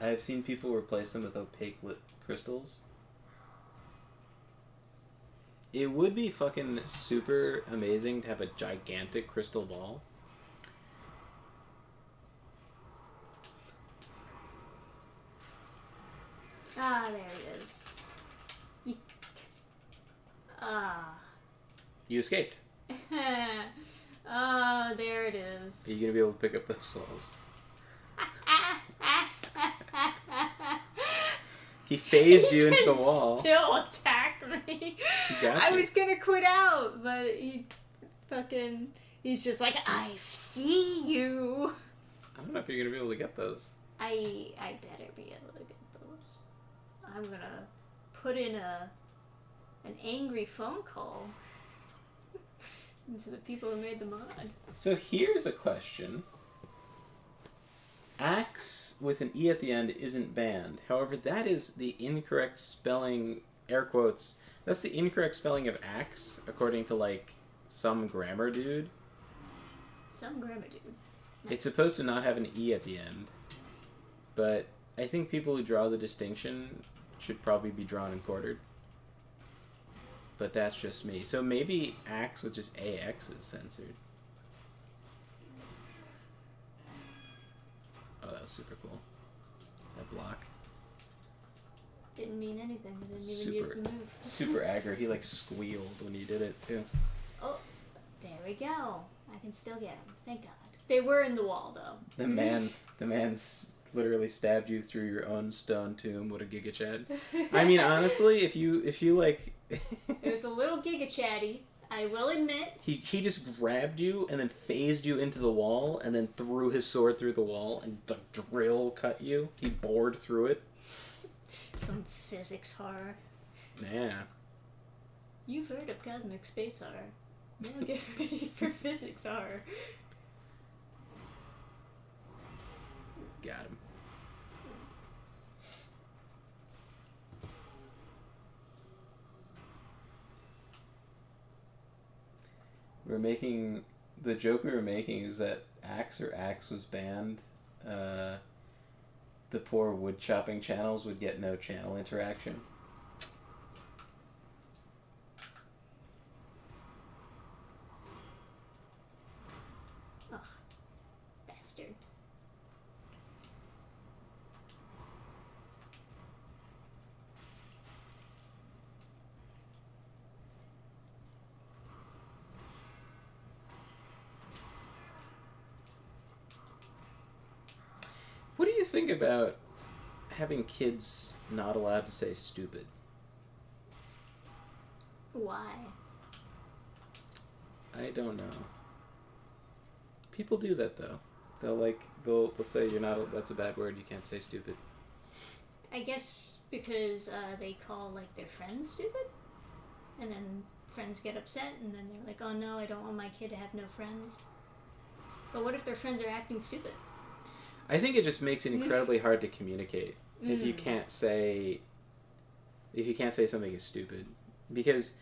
I have seen people replace them with opaque lit crystals. It would be fucking super amazing to have a gigantic crystal ball. Ah, there it is. You escaped. Ah, there it is. Are you going to be able to pick up those souls? He phased you into the wall. Still attack me. He got I you. was gonna quit out, but he's just like, I see you. I don't know if you're gonna be able to get those. I better be able to get those. I'm gonna put in an angry phone call to the people who made the mod. So here's a question. axe with an E at the end isn't banned. However, that is the incorrect spelling, air quotes, that's the incorrect spelling of axe, according to, like, some grammar dude. Some grammar dude. It's supposed to not have an E at the end. But I think people who draw the distinction should probably be drawn and quartered. But that's just me. So maybe axe with just AX is censored. Oh, that was super cool. That block. Didn't mean anything. I didn't even use the move. Super aggro. He, like, squealed when he did it, too. Oh, there we go. I can still get him. Thank God. They were in the wall, though. The man's literally stabbed you through your own stone tomb. What a Giga Chad. I mean, honestly, if you like... It was a little Giga Chatty, I will admit. He just grabbed you and then phased you into the wall and then threw his sword through the wall and drill cut you. He bored through it. Some physics horror. Yeah. You've heard of cosmic space horror. Now get ready for physics horror. Got him. The joke we were making is that axe was banned. The poor wood chopping channels would get no channel interaction. Ugh. Bastard. What do you think about having kids not allowed to say stupid? Why? I don't know. People do that though. They'll say that's a bad word, you can't say stupid. I guess because they call like their friends stupid, and then friends get upset, and then they're like, "Oh no, I don't want my kid to have no friends." But what if their friends are acting stupid? I think it just makes it incredibly hard to communicate if you can't say something is stupid, because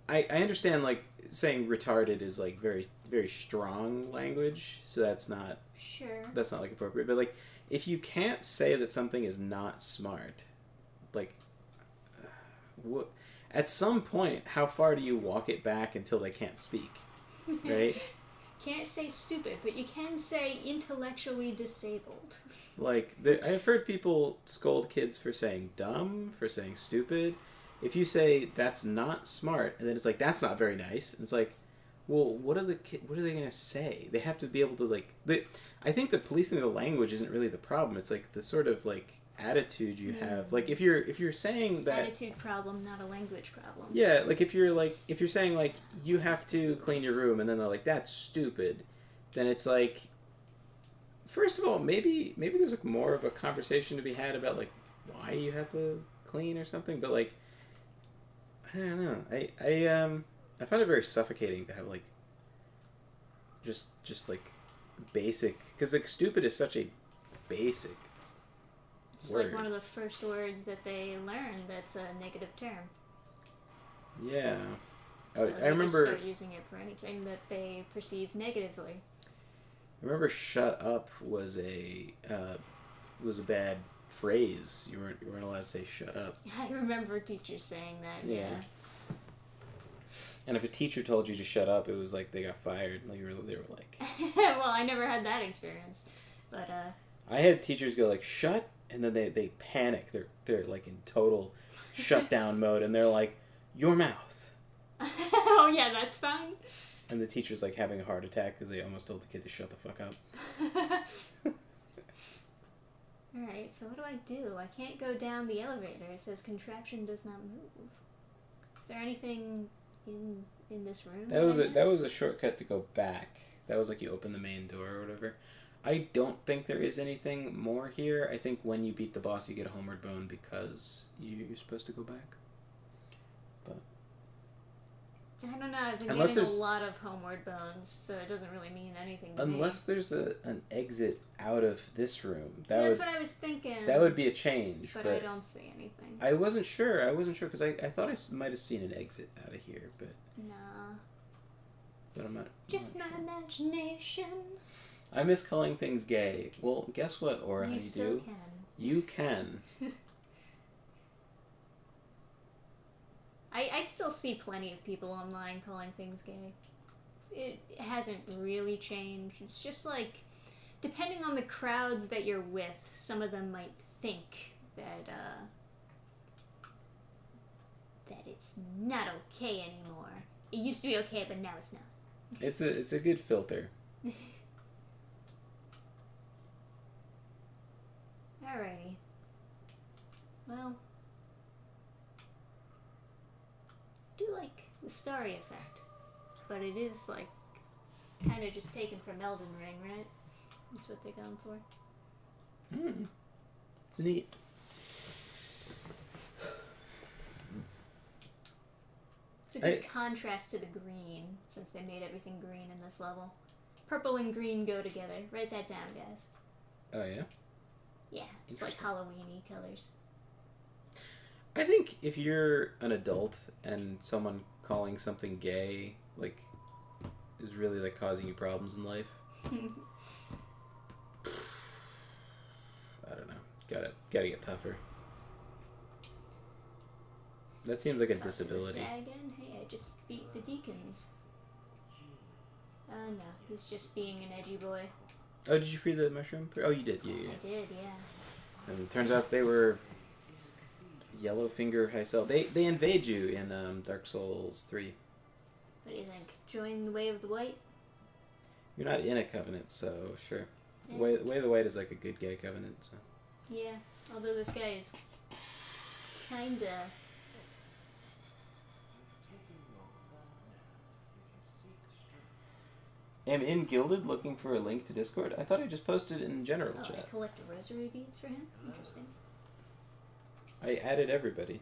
I understand like saying retarded is like very very strong language, so that's not like appropriate. But like if you can't say that something is not smart, like what at some point how far do you walk it back until they can't speak, right? Can't say stupid, but you can say intellectually disabled. Like, I've heard people scold kids for saying dumb, for saying stupid. If you say that's not smart, and then it's like that's not very nice, and it's like, well, what are they gonna say? They have to be able to like. I think the policing of the language isn't really the problem. It's like the sort of like attitude you have. Like if you're saying that attitude problem, not a language problem. Yeah, like if you're saying like you have to clean your room, and then they're like that's stupid, then it's like, first of all, maybe there's like more of a conversation to be had about like why you have to clean or something. But like I don't know, I find it very suffocating to have like just like basic, because like stupid is such a basic. It's like one of the first words that they learn that's a negative term. Yeah. So I remember just start using it for anything that they perceive negatively. I remember "shut up" was a bad phrase. You weren't allowed to say "shut up." I remember teachers saying that. Yeah. And if a teacher told you to shut up, it was like they got fired. Like they were like. Well, I never had that experience, but I had teachers go like "shut," and then they panic. They're like in total shutdown mode, and they're like, "Your mouth." Oh yeah, that's fine. And the teacher's like having a heart attack because they almost told the kid to shut the fuck up. Alright, so what do? I can't go down the elevator. It says contraption does not move. Is there anything in this room? That was a shortcut to go back. That was like you open the main door or whatever. I don't think there is anything more here. I think when you beat the boss, you get a homeward bone because you're supposed to go back. But I don't know. I've been Unless getting a there's- lot of homeward bones, so it doesn't really mean anything to Unless there's an exit out of this room. me. That That's would what I was thinking. that would be a change. But But I don't see anything. I wasn't sure. I wasn't sure because I thought might have seen an exit out of here, but Nah. I'm not. Just my imagination. I miss calling things gay. Well, guess what, Aura You Honeydew? still can. You can. I still see plenty of people online calling things gay. It hasn't really changed. It's just like, depending on the crowds that you're with, some of them might think that it's not okay anymore. It used to be okay, but now it's not. It's a good filter. Alrighty. Well, I do like the starry effect, but it is like kind of just taken from Elden Ring, right? That's what they're going for. It's neat. It's a good contrast to the green, since they made everything green in this level. Purple and green go together. Write that down, guys. Oh yeah. Yeah, it's like Halloween-y colors. I think if you're an adult and someone calling something gay like is really like causing you problems in life, I don't know. Gotta get tougher. That seems like a Talk to disability. this guy again? Hey, I just beat the deacons. No, he's just being an edgy boy. Oh, did you free the mushroom? Oh, you did. Yeah. I did, yeah. And it turns out they were Yellowfinger Hycel. They invade you in Dark Souls 3. What do you think? Join the Way of the White? You're not in a covenant, so sure. Yeah. Way of the White is like a good gay covenant. So. Yeah, although this guy is kinda... Am in Gilded looking for a link to Discord? I thought I just posted it in general Oh, I chat. collect rosary beads for him? Interesting. I added everybody.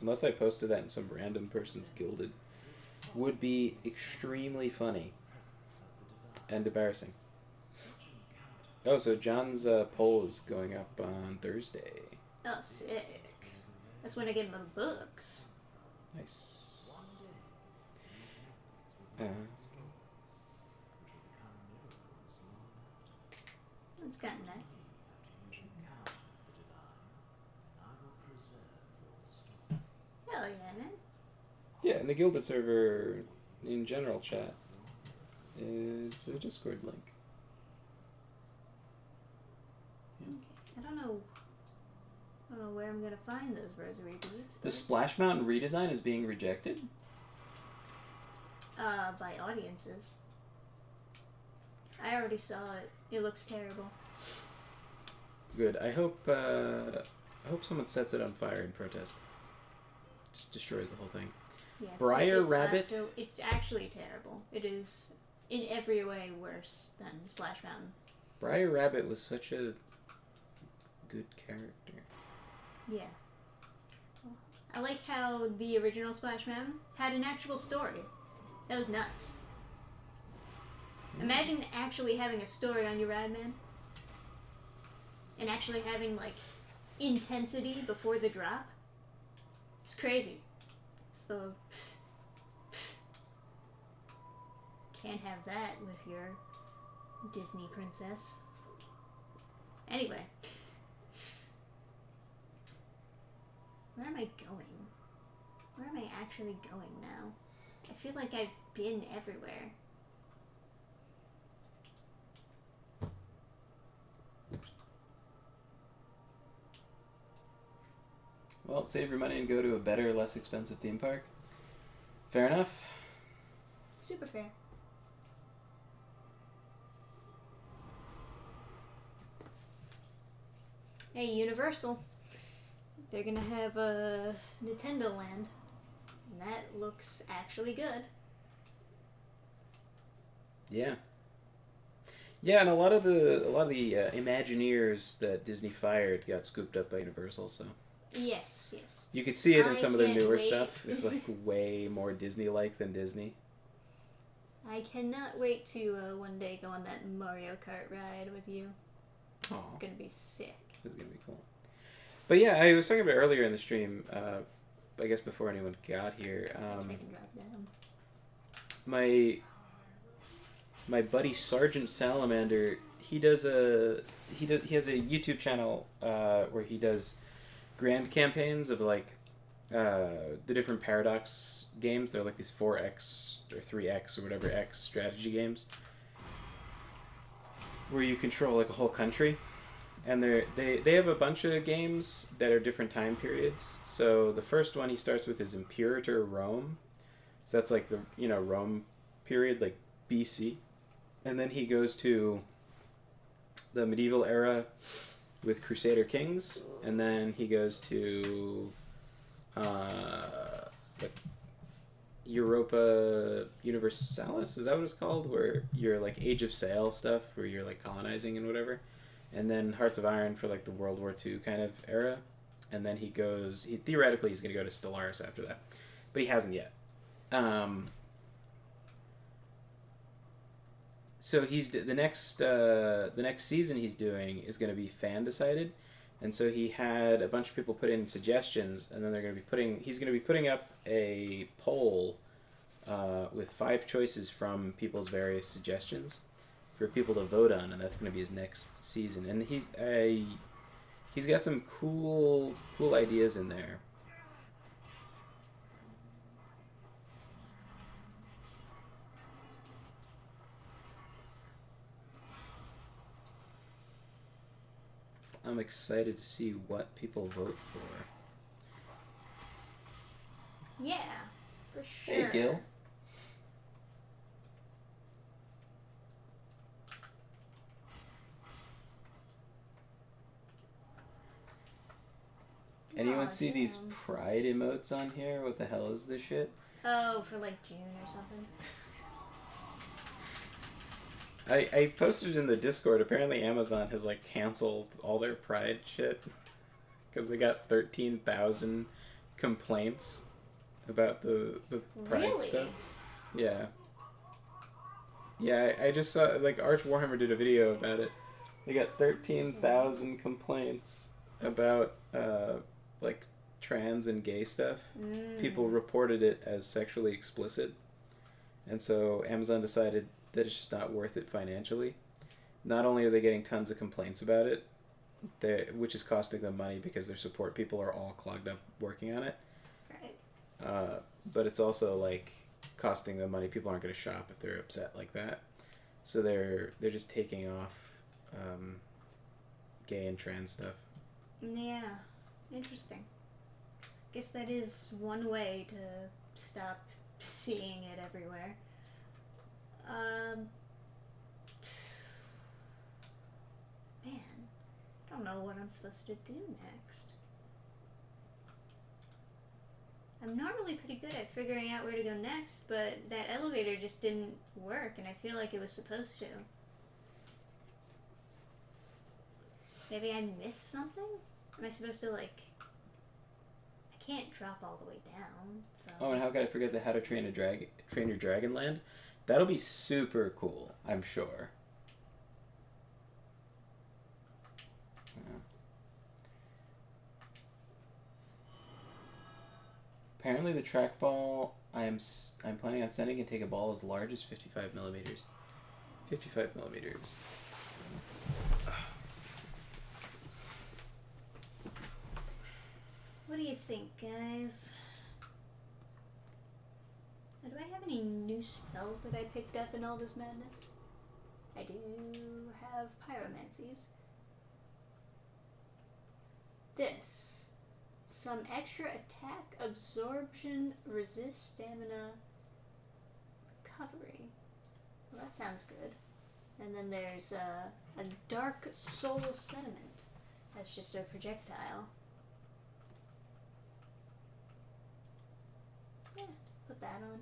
Unless I posted that in some random person's Gilded. Would be extremely funny. And embarrassing. Oh, so John's poll is going up on Thursday. Oh, sick. That's when I get my books. Nice. That's kind of nice. Hell yeah, man. Yeah, and the Gilded server in general chat is the Discord link. I don't know where I'm gonna find those rosary beads. The Splash Mountain redesign is being rejected? By audiences. I already saw it. It looks terrible. Good. I hope someone sets it on fire in protest. Just destroys the whole thing. Yeah, Briar it's Rabbit? So it's actually terrible. It is in every way worse than Splash Mountain. Briar Rabbit was such a good character. Yeah. I like how the original Splash Mountain had an actual story. That was nuts. Imagine actually having a story on your ride, man. And actually having, like, intensity before the drop. It's crazy. So, can't have that with your Disney princess. Anyway. Where am I going? Where am I actually going now? I feel like I've been everywhere. Well, save your money and go to a better, less expensive theme park. Fair enough. Super fair. Hey, Universal. They're gonna have a Nintendo Land. And that looks actually good. Yeah. Yeah, and a lot of the Imagineers that Disney fired got scooped up by Universal, so Yes, yes. You could see it in I some of their can't newer wait. stuff. It's like way more Disney-like than Disney. I cannot wait to one day go on that Mario Kart ride with you. Oh, It's gonna be sick. this is gonna be cool. But yeah, I was talking about earlier in the stream. I guess before anyone got here, Take a drive down. my buddy Sergeant Salamander, he has a YouTube channel where he does grand campaigns of like the different Paradox games. They're like these 4X or 3X or whatever X strategy games where you control like a whole country. And they have a bunch of games that are different time periods. So the first one he starts with is Imperator Rome. So that's like the Rome period, like BC. And then he goes to the medieval era with Crusader Kings, and then he goes to like Europa Universalis, is that what it's called? Where you're like Age of Sail stuff, where you're like colonizing and whatever. And then Hearts of Iron for like the World War II kind of era. And then theoretically he's going to go to Stellaris after that. But he hasn't yet. So the next season he's doing is going to be fan decided, and so he had a bunch of people put in suggestions, and then he's going to be putting up a poll with 5 choices from people's various suggestions for people to vote on, and that's going to be his next season. And he's got some cool ideas in there. I'm excited to see what people vote for. Yeah, for sure. Hey, Gil. Anyone see these pride emotes on here? What the hell is this shit? Oh, for like June or something. I posted in the Discord. Apparently Amazon has like canceled all their Pride shit because they got 13,000 complaints about the Pride Really? stuff. Yeah. Yeah, I just saw like Arch Warhammer did a video about it. They got 13,000 complaints about like trans and gay stuff. People reported it as sexually explicit, and so Amazon decided that it's just not worth it financially. Not only are they getting tons of complaints about it, which is costing them money because their support people are all clogged up working on it. Right. But it's also like costing them money. People aren't going to shop if they're upset like that. So they're just taking off gay and trans stuff. Yeah, interesting. Guess that is one way to stop seeing it everywhere. Man, I don't know what I'm supposed to do next. I'm normally pretty good at figuring out where to go next, but that elevator just didn't work, and I feel like it was supposed to. Maybe I missed something? Am I supposed to, like... I can't drop all the way down, so... Oh, and how could I forget the How to Train Your Dragon Land? That'll be super cool, I'm sure. Apparently the trackball I'm planning on sending can take a ball as large as 55 millimeters. 55 millimeters. What do you think, guys? Do I have any new spells that I picked up in all this madness? I do have pyromancies. This. Some extra attack, absorption, resist, stamina, recovery. Well, that sounds good. And then there's a dark soul sediment. That's just a projectile. Yeah, put that on.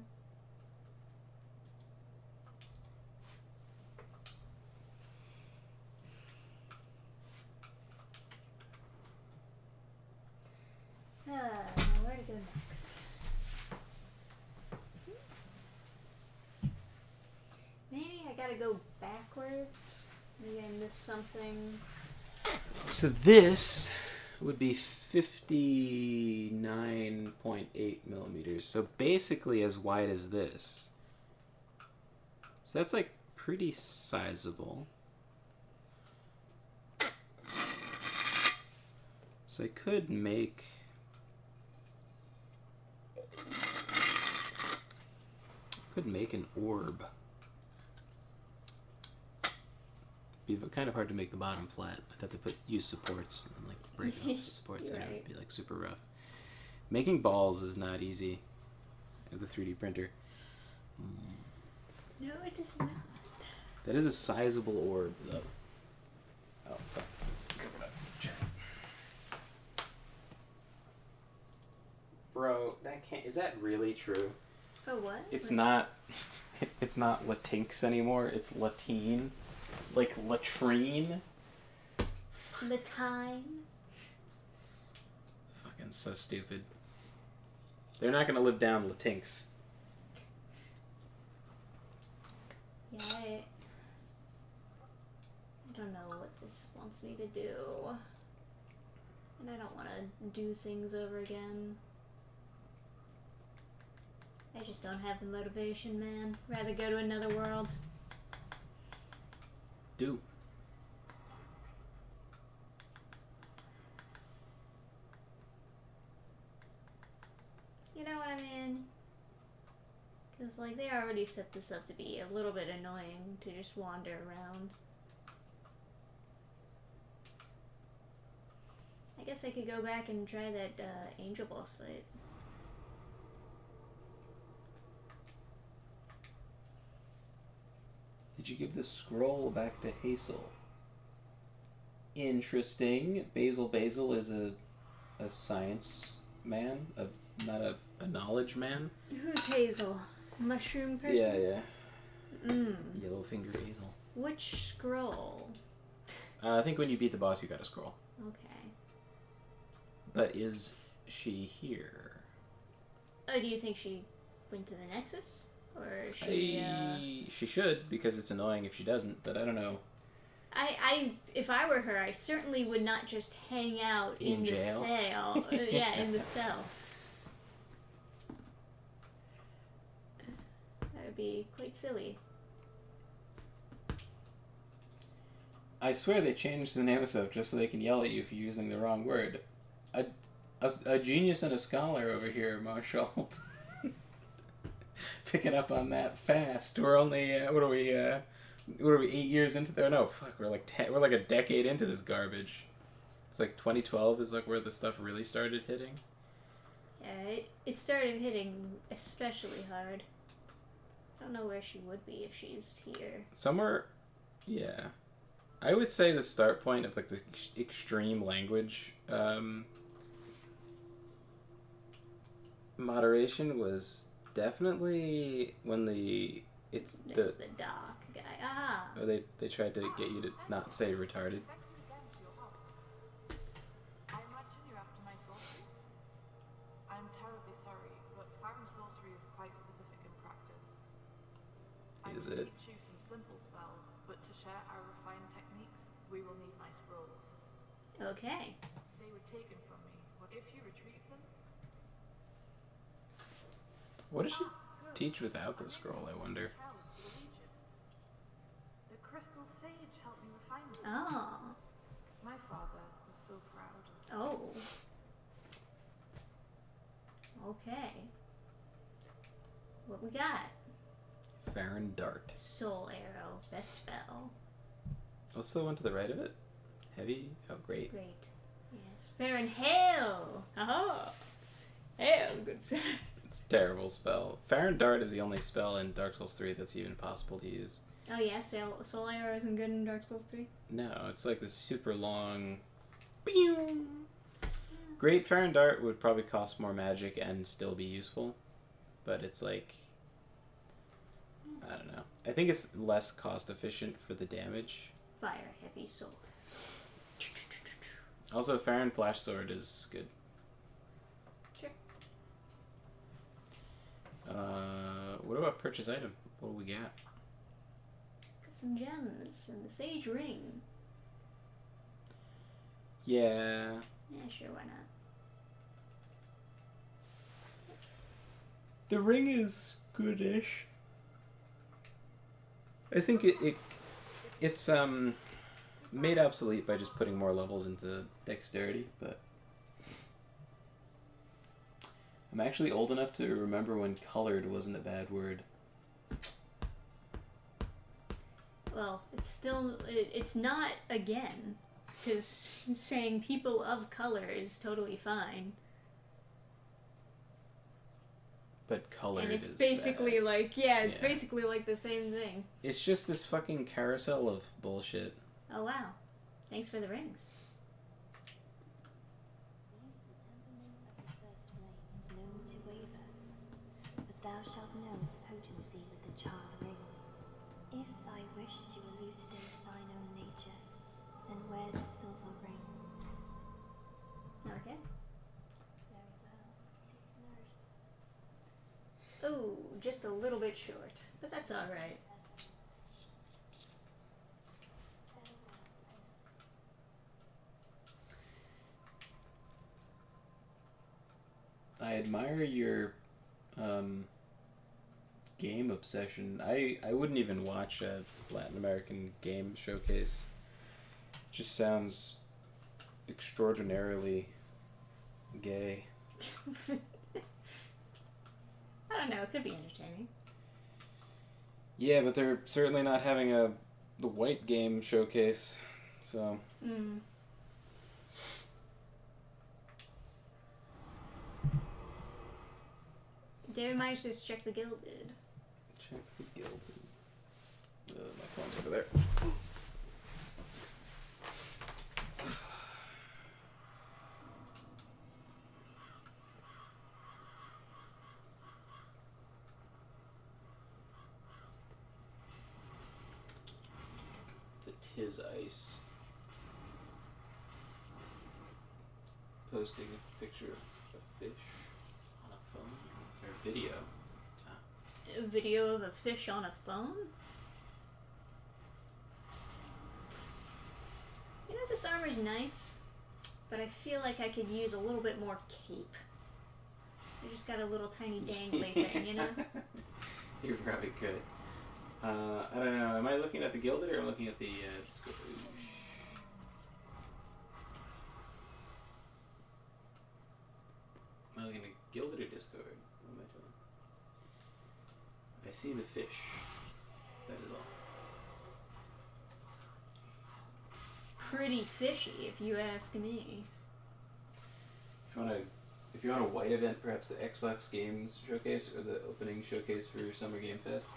go backwards. Maybe I missed something. So this would be 59.8 millimeters. So basically as wide as this. So that's like pretty sizable. So I could make... an orb. Be kind of hard to make the bottom flat. I'd have to use supports and like break off the supports, and it would be like super rough. Making balls is not easy with the 3D printer. No, it is not. That is a sizable orb, though. Oh, fuck. Bro, that can't. Is that really true? Oh, what? It's not. It's not Latinx anymore. It's Latine, like latrine. Latine. Fucking so stupid. They're not gonna live down Latinx. Yeah, I don't know what this wants me to do. And I don't want to do things over again. I just don't have the motivation, man. Rather go to another world. Do. You know what I mean? Because, like, they already set this up to be a little bit annoying to just wander around. I guess I could go back and try that Angel Boss fight. Did you give the scroll back to Hazel? Interesting. Basil is a science man, not a knowledge man. Who's Hazel? Mushroom person? Yeah. Mm. Yellowfinger Hazel. Which scroll? I think when you beat the boss, you got a scroll. Okay. But is she here? Oh, do you think she went to the Nexus? Or is she, She should, because it's annoying if she doesn't, but I don't know. If I were her, I certainly would not just hang out In the jail? cell. Yeah, in the cell. That would be quite silly. I swear they changed the name of stuff just so they can yell at you for using the wrong word. A genius and a scholar over here, Marshall. Picking up on that fast. We're only what are we 8 years into there? No, fuck, we're like a decade into this garbage. It's like 2012 is like where the stuff really started hitting. Yeah, it started hitting especially hard. I don't know where she would be if she's here. Somewhere, yeah. I would say the start point of like the extreme language moderation was definitely when There's the doc guy. Ah. or they tried to get you to not say retarded. I imagine you're after my sorceries. I'm terribly sorry, but farm sorcery is quite specific in practice. I Is can it? teach you some simple spells, but to share our refined techniques, we will need my scrolls. Okay. They were taken from me. What if you retrieve them? What does she teach without the scroll, I wonder? Challenge the Legion. The crystal sage helped me refine them. Oh. My father was so proud. Oh. Okay. What we got? Farron Dart. Soul Arrow. Best spell. What's the one to the right of it? Heavy? Oh, great. Great. Yes. Farron Hail! Oh. Hail, good sir. It's a terrible spell. Farron Dart is the only spell in Dark Souls 3 that's even possible to use. Oh yeah, Soul Arrow isn't good in Dark Souls 3? No, it's like this super long... Pew! Great Farron Dart would probably cost more magic and still be useful. But it's like... I don't know. I think it's less cost efficient for the damage. Fire Heavy Soul. Also, Farron Flash Sword is good. Sure. What about purchase item? What do we got? some gems and the sage ring. Yeah. Yeah, sure, why not? The ring is goodish. I think it's made obsolete by just putting more levels into dexterity, but I'm actually old enough to remember when colored wasn't a bad word. Well, it's not again, because saying people of color is totally fine. But colored And it's is basically bad. like, it's basically like the same thing. It's just this fucking carousel of bullshit. Oh wow. Thanks for the rings. The temperament of the first flame is known to waver, but thou shalt know its potency with the charred ring. If thy wish to elucidate thine own nature, then wear the silver ring. Okay. Very well. Nourish Oh, just a little bit short, but that's alright. I admire your game obsession. I wouldn't even watch a Latin American game showcase. It just sounds extraordinarily gay. I don't know, it could be entertaining. Yeah, but they're certainly not having the white game showcase. So David Myers says check the Gilded. check the guild. My phone's over there. The Tis Ice posting a picture of a fish on a phone or video. A video of a fish on a phone? You know, this armor's nice, but I feel like I could use a little bit more cape. I just got a little tiny dangly thing, you know? You probably could. I don't know. Am I looking at the Gilded or am I looking at the Discord? Am I looking at Gilded or Discord? What am I doing? I see the fish. That is all. Pretty fishy, if you ask me. If you want a white event, perhaps the Xbox Games Showcase or the opening showcase for Summer Game Fest.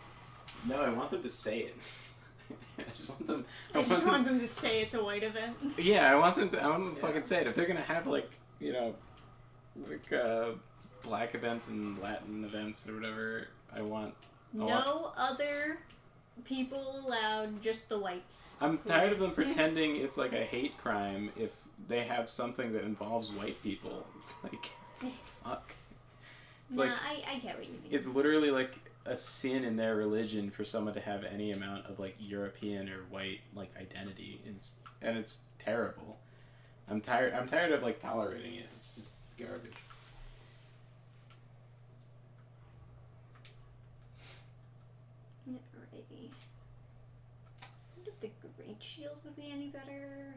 No, I want them to say it. I just want them. I just want them to say it's a white event. Yeah, I want them to fucking say it. If they're gonna have black events and Latin events or whatever, I want Other people allowed, just the whites. I'm tired of them please. pretending it's like a hate crime if they have something that involves white people. It's like, fuck. It's Nah, like, I get what you mean. it's literally like a sin in their religion for someone to have any amount of like European or white like identity. And it's terrible. I'm tired of like tolerating it. It's just garbage. Alrighty. I wonder if the Great Shield would be any better.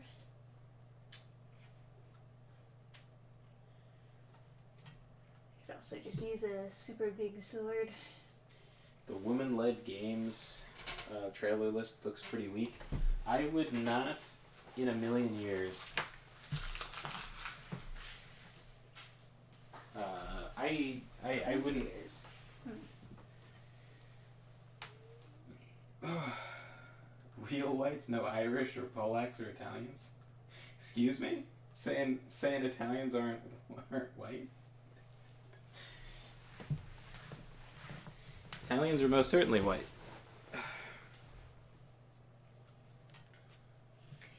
Could also just use a super big sword. The women-led games trailer list looks pretty weak. I would not, in a million years, I wouldn't. Real whites, no Irish or Polacks or Italians. Excuse me? Saying Italians aren't white? Italians are most certainly white.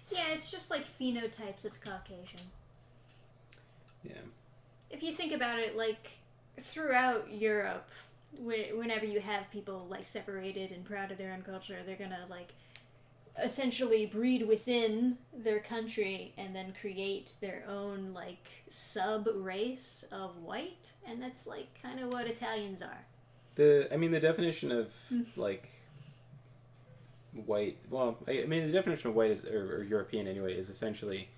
Yeah, it's just like phenotypes of Caucasian. Yeah. If you think about it, like, throughout Europe, whenever you have people, like, separated and proud of their own culture, they're gonna, like, essentially breed within their country and then create their own like sub race of white, and that's like kind of what Italians are. The definition of like white. Well, I mean the definition of white is or European anyway is essentially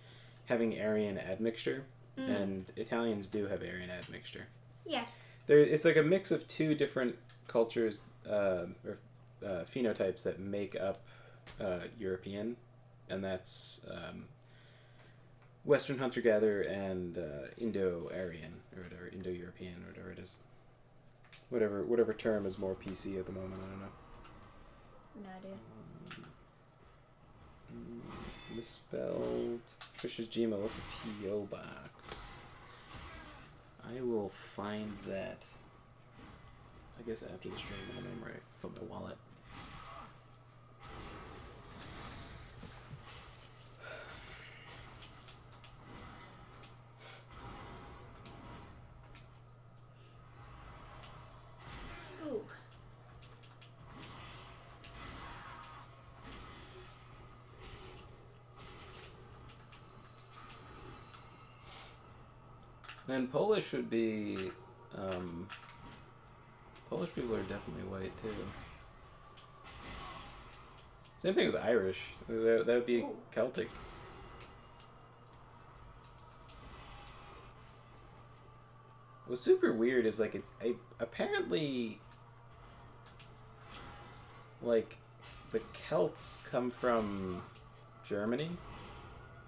having Aryan admixture, and Italians do have Aryan admixture. Yeah. It's like a mix of two different cultures or phenotypes that make up European, and that's Western hunter-gatherer and Indo-Aryan or whatever, Indo-European or whatever it is. Whatever term is more PC at the moment, I don't know. No idea. Misspelled. Trish's Gmail. What's a P.O. box? I will find that. I guess after the stream, when I'm right. Put my wallet. Ooh. And Polish would be. Polish people are definitely white too. Same thing with Irish. That would be Ooh. Celtic. What's super weird is like apparently like the Celts come from Germany.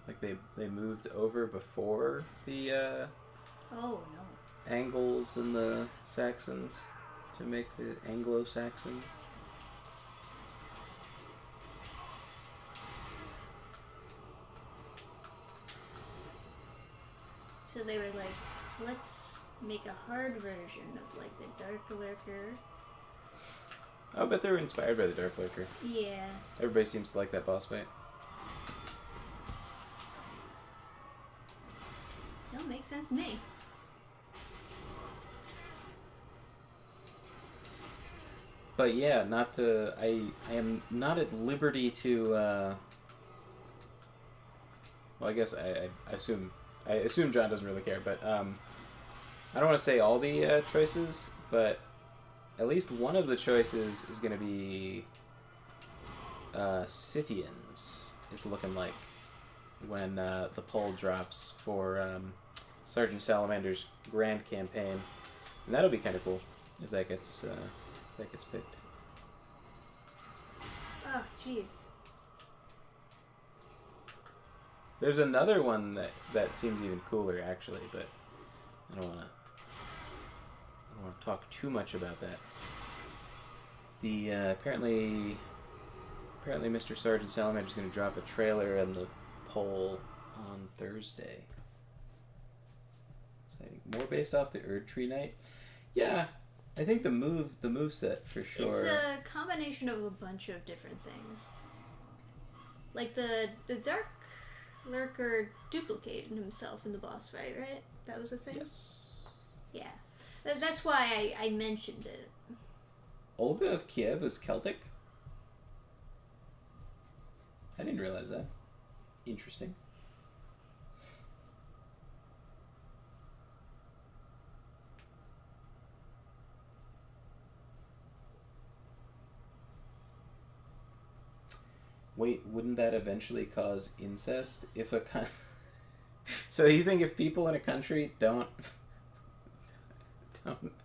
Like they moved over before the Oh no. Angles and the Saxons to make the Anglo-Saxons. So they were like, let's make a hard version of like the Dark Lurker. I bet they were inspired by the Dark Lurker. Yeah. Everybody seems to like that boss fight. That makes sense to me. But yeah, not to. I am not at liberty to. Well, I guess I assume John doesn't really care, but I don't want to say all the choices, but at least one of the choices is going to be Scythians. It's looking like when the poll drops for Sergeant Salamander's Grand Campaign, and that'll be kind of cool if that gets picked. Oh, jeez. There's another one that seems even cooler, actually, but I don't want to talk too much about that. The apparently Mr. Sergeant Salamander's going to drop a trailer and the poll on Thursday. Exciting. More based off the Erd Tree Knight. Yeah, I think the move set for sure. It's a combination of a bunch of different things. Like the Dark Lurker duplicated himself in the boss fight, right? That was a thing? Yes. Yeah. That's why I mentioned it. Olga of Kiev is Celtic? I didn't realize that. Interesting. Wait, wouldn't that eventually cause incest if a So you think if people in a country don't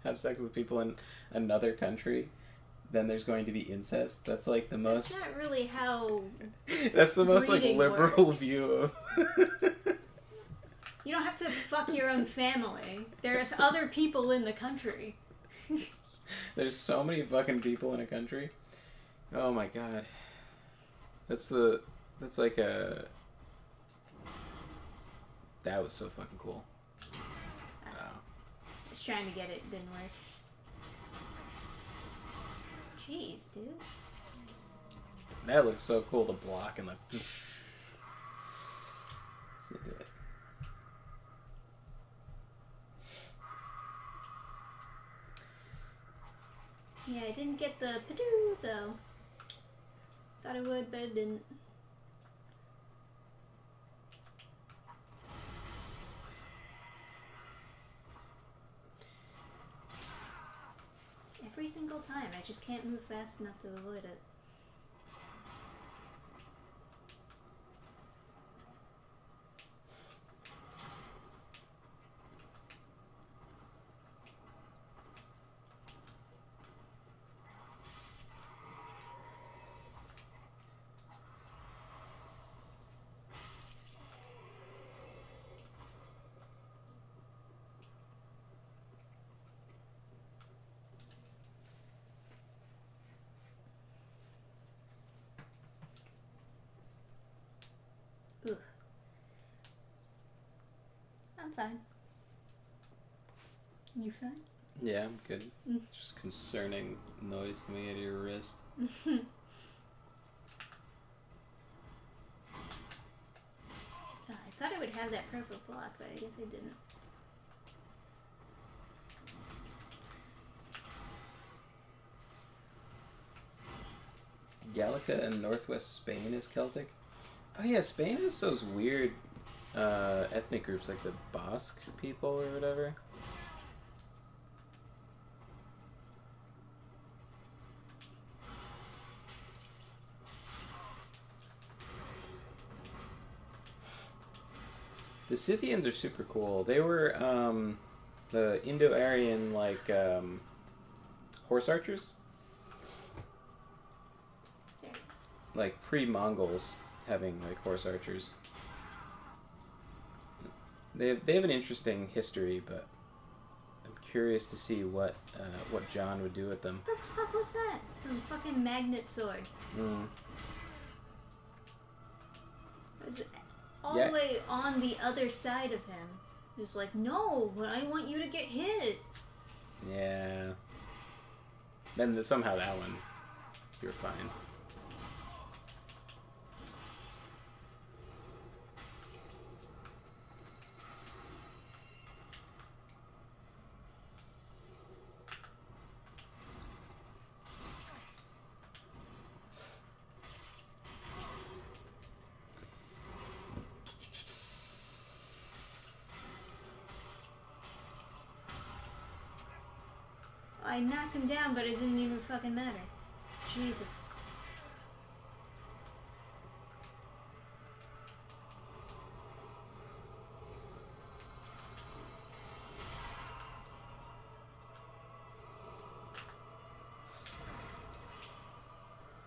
have sex with people in another country, then there's going to be incest? That's like the most. That's not really how. That's the most like breeding liberal works. view of. You don't have to fuck your own family. There's other people in the country. There's so many fucking people in a country. Oh my god. That's like a. That was so fucking cool. Wow. Just trying to get it, didn't work. Jeez, dude. That looks so cool, the block and the. Let's do it. Yeah, I didn't get the Padoo though. Thought it would, but it didn't. Every single time, I just can't move fast enough to avoid it. Ugh. I'm fine. You fine? Yeah, I'm good. Mm. Just concerning noise coming out of your wrist. I thought I would have that perfect block, but I guess I didn't. Gallica in northwest Spain is Celtic. Oh yeah, Spain has those weird ethnic groups like the Basque people or whatever. The Scythians are super cool. They were the Indo-Aryan horse archers, There it is. like pre-Mongols having like horse archers. They have an interesting history, but I'm curious to see what John would do with them. What the fuck was that? Some fucking magnet sword. Mm. It was all Yeah. the way on the other side of him. He was like, no, but I want you to get hit. Yeah. Then somehow that one, you're fine. I knocked him down, but it didn't even fucking matter. Jesus.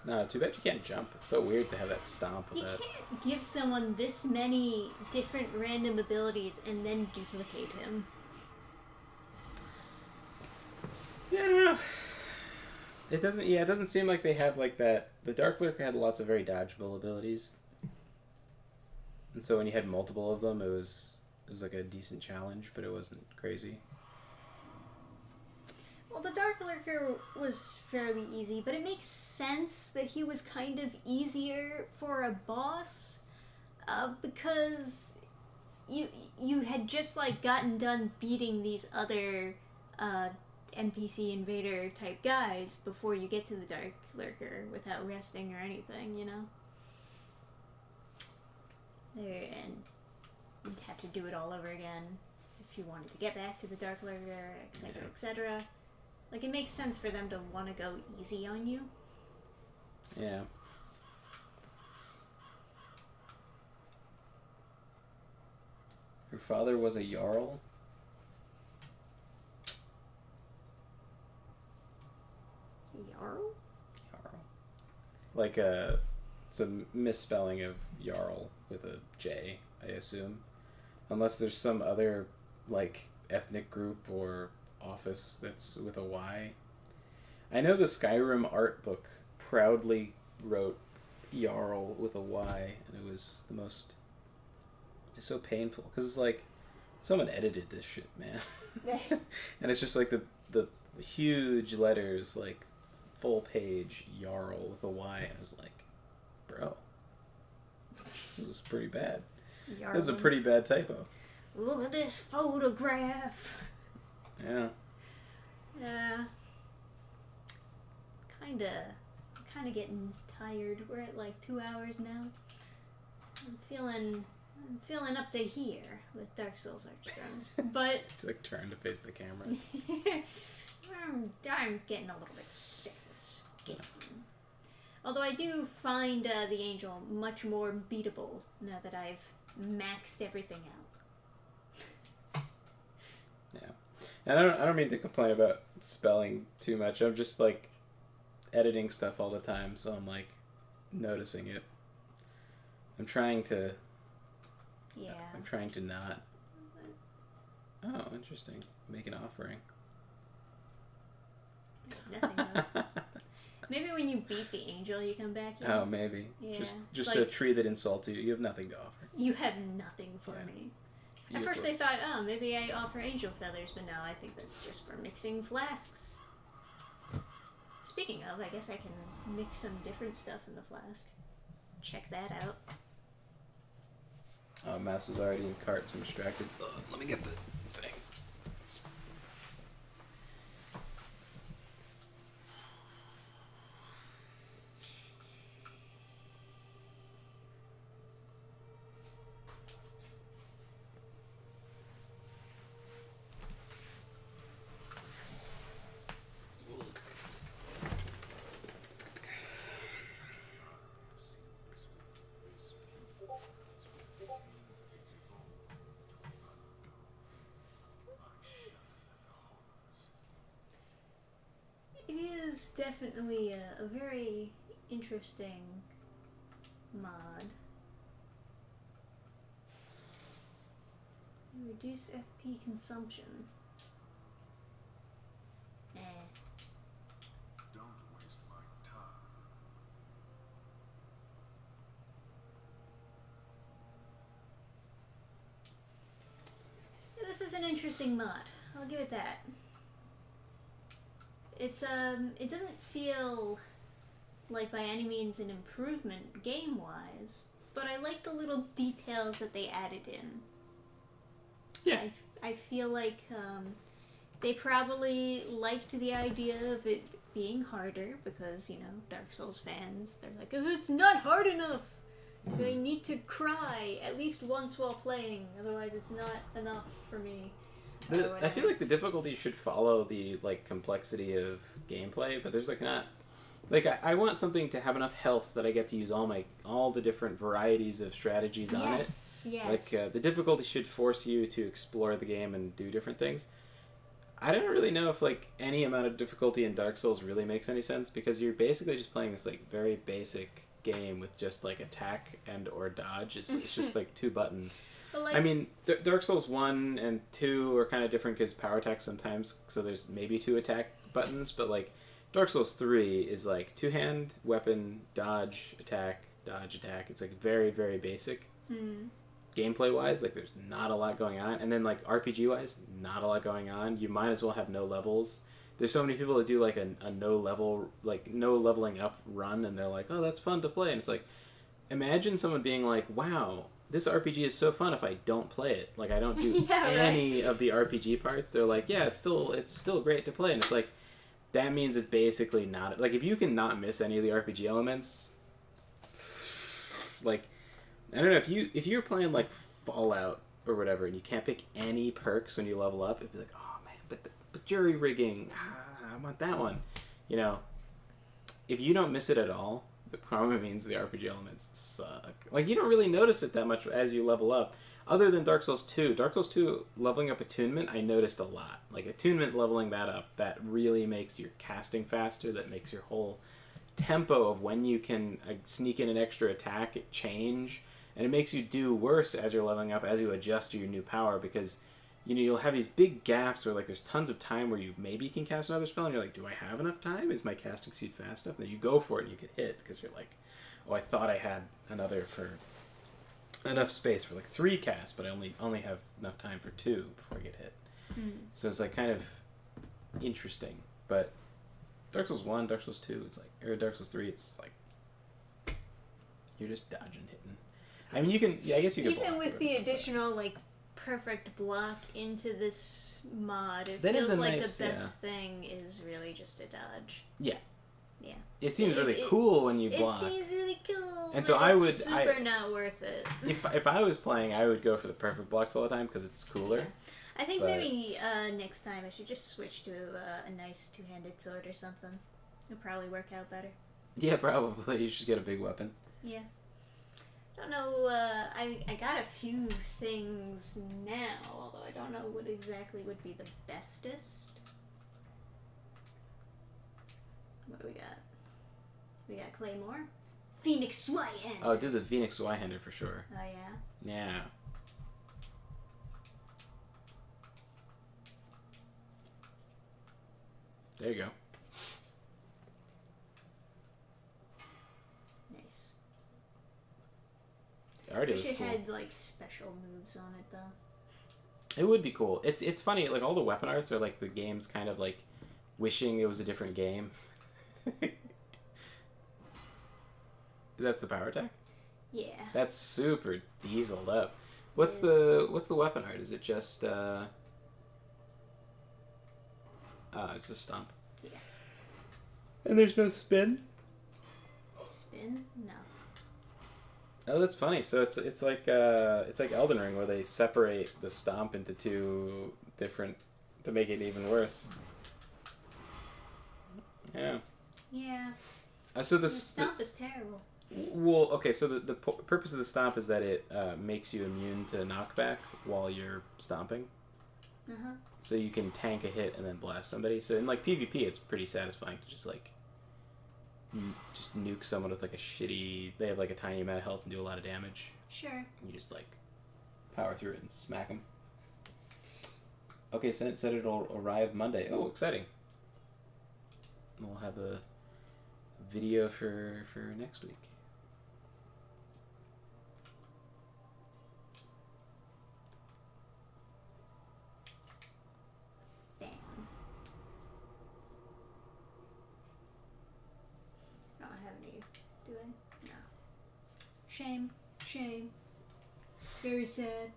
No, too bad you can't jump. It's so weird to have that stomp with You that. can't give someone this many different random abilities and then duplicate him. Yeah, I don't know. It doesn't. Yeah, it doesn't seem like they have like that. The Dark Lurker had lots of very dodgeable abilities, and so when you had multiple of them, it was like a decent challenge, but it wasn't crazy. Well, the Dark Lurker was fairly easy, but it makes sense that he was kind of easier for a boss, because you had just like gotten done beating these other NPC invader type guys before you get to the Dark Lurker without resting or anything, you know? And you'd have to do it all over again if you wanted to get back to the Dark Lurker, etc., Yeah. etc. Like, it makes sense for them to want to go easy on you. Yeah. Your father was a Jarl? Jarl? Jarl. Like it's a misspelling of Jarl with a J, I assume. Unless there's some other, like, ethnic group or office that's with a Y. I know the Skyrim art book proudly wrote Jarl with a Y, and it was the most... It's so painful, because it's like, someone edited this shit, man. And it's just like the huge letters, like, full page Jarl with a Y, and I was like, bro, this is pretty bad. That's a pretty bad typo. Look at this photograph. Yeah. Yeah. Kinda getting tired. We're at like 2 hours now. I'm feeling up to here with Dark Souls Archthones. But Just like turn to face the camera. I'm getting a little bit sick of this game. Although I do find the Angel much more beatable now that I've maxed everything out. Yeah. And I don't mean to complain about spelling too much. I'm just like editing stuff all the time, so I'm like noticing it. I'm trying to not. Oh, interesting. Make an offering. Nothing. Maybe when you beat the Angel, you come back in. Oh, maybe. Yeah. Just Like, a tree that insults you. You have nothing to offer. you have nothing for Yeah. me. At first I Useless. thought, oh, maybe I offer angel feathers, but now I think that's just for mixing flasks. Speaking of, I guess I can mix some different stuff in the flask. Check that out. Oh, mouse is already in cart, so I'm distracted. Let me get the thing. It is definitely a very interesting mod. Reduce FP consumption. Don't waste my time. This is an interesting mod. I'll give it that. It's it doesn't feel like by any means an improvement game-wise, but I like the little details that they added in. Yeah. I feel like they probably liked the idea of it being harder because, you know, Dark Souls fans, they're like, oh, it's not hard enough! They need to cry at least once while playing, otherwise it's not enough for me. I feel like the difficulty should follow the like complexity of gameplay, but there's like not like I want something to have enough health that I get to use all the different varieties of strategies on it. Yes. Like the difficulty should force you to explore the game and do different things. I don't really know if like any amount of difficulty in Dark Souls really makes any sense because you're basically just playing this like very basic game with just like attack and or dodge. It's just like 2 buttons. But, like, I mean, Dark Souls 1 and 2 are kind of different because power attack sometimes, so there's maybe 2 attack buttons, but like Dark Souls 3 is like 2-hand, weapon, dodge, attack. It's like very, very basic. Gameplay wise, like there's not a lot going on, and then like RPG wise, not a lot going on. You might as well have no levels. There's so many people that do like a no leveling up run, and they're like, oh, that's fun to play, and it's like, imagine someone being like, wow, this RPG is so fun if I don't play it. Like I don't do any of the RPG parts. They're like, yeah, it's still great to play, and it's like, that means it's basically not like if you can not miss any of the RPG elements, like. I don't know, if you're playing like Fallout or whatever and you can't pick any perks when you level up, it'd be like, oh man, but jury rigging, I want that one. You know, if you don't miss it at all, it probably means the RPG elements suck. Like you don't really notice it that much as you level up, other than Dark Souls 2. Dark Souls 2 leveling up attunement, I noticed a lot. Like attunement leveling that up, that really makes your casting faster. That makes your whole tempo of when you can sneak in an extra attack change. And it makes you do worse as you're leveling up, as you adjust to your new power, because, you know, you'll have these big gaps where, like, there's tons of time where you maybe can cast another spell, and you're like, do I have enough time? Is my casting speed fast enough? And then you go for it, and you get hit, because you're like, oh, I thought I had enough space for, like, 3 casts, but I only have enough time for 2 before I get hit. So it's, like, kind of interesting. But Dark Souls 1, Dark Souls 2, it's like, or Dark Souls 3, it's like, you're just dodging, hitting. I mean, I guess you can even block with or the whatever. additional like perfect block into this mod, it That is feels a like nice- the best thing is really just a dodge. Yeah. Yeah. It seems really It- cool when you It block. seems really cool. And so but I it's would- super not worth it. If I was playing, I would go for the perfect blocks all the time because it's cooler. I think but- maybe next time I should just switch to a nice two-handed sword or something. It'll probably work out better. Yeah, probably. You should get a big weapon. Yeah. I don't know, I got a few things now, although I don't know what exactly would be the bestest. What do we got? We got Claymore. Phoenix Whitehand. Oh, do the Phoenix Zweihander for sure. Oh, yeah? Yeah. There you go. Nice. It already Wish looks it cool. had, like, special moves on it, though. It would be cool. It's funny, like all the weapon arts are like the game's kind of like wishing it was a different game. That's the power attack? Yeah. That's super dieseled up. What's the weapon art? Is it just it's just stomp. Yeah. And there's no spin? Spin? No. Oh, that's funny. So it's like Elden Ring where they separate the stomp into two different to make it even worse. Yeah. Yeah. So The stomp is terrible. well, okay. So the purpose of the stomp is that it makes you immune to knockback while you're stomping. Uh-huh. So you can tank a hit and then blast somebody. So in like PvP, it's pretty satisfying to just like just nuke someone with like a shitty. They have like a tiny amount of health and do a lot of damage. Sure. And you just like power through it and smack them. Okay, so it said it'll arrive Monday. Oh, exciting! And we'll have a video for next week. Damn. I don't have any, do I? No. Shame. Shame. Very sad.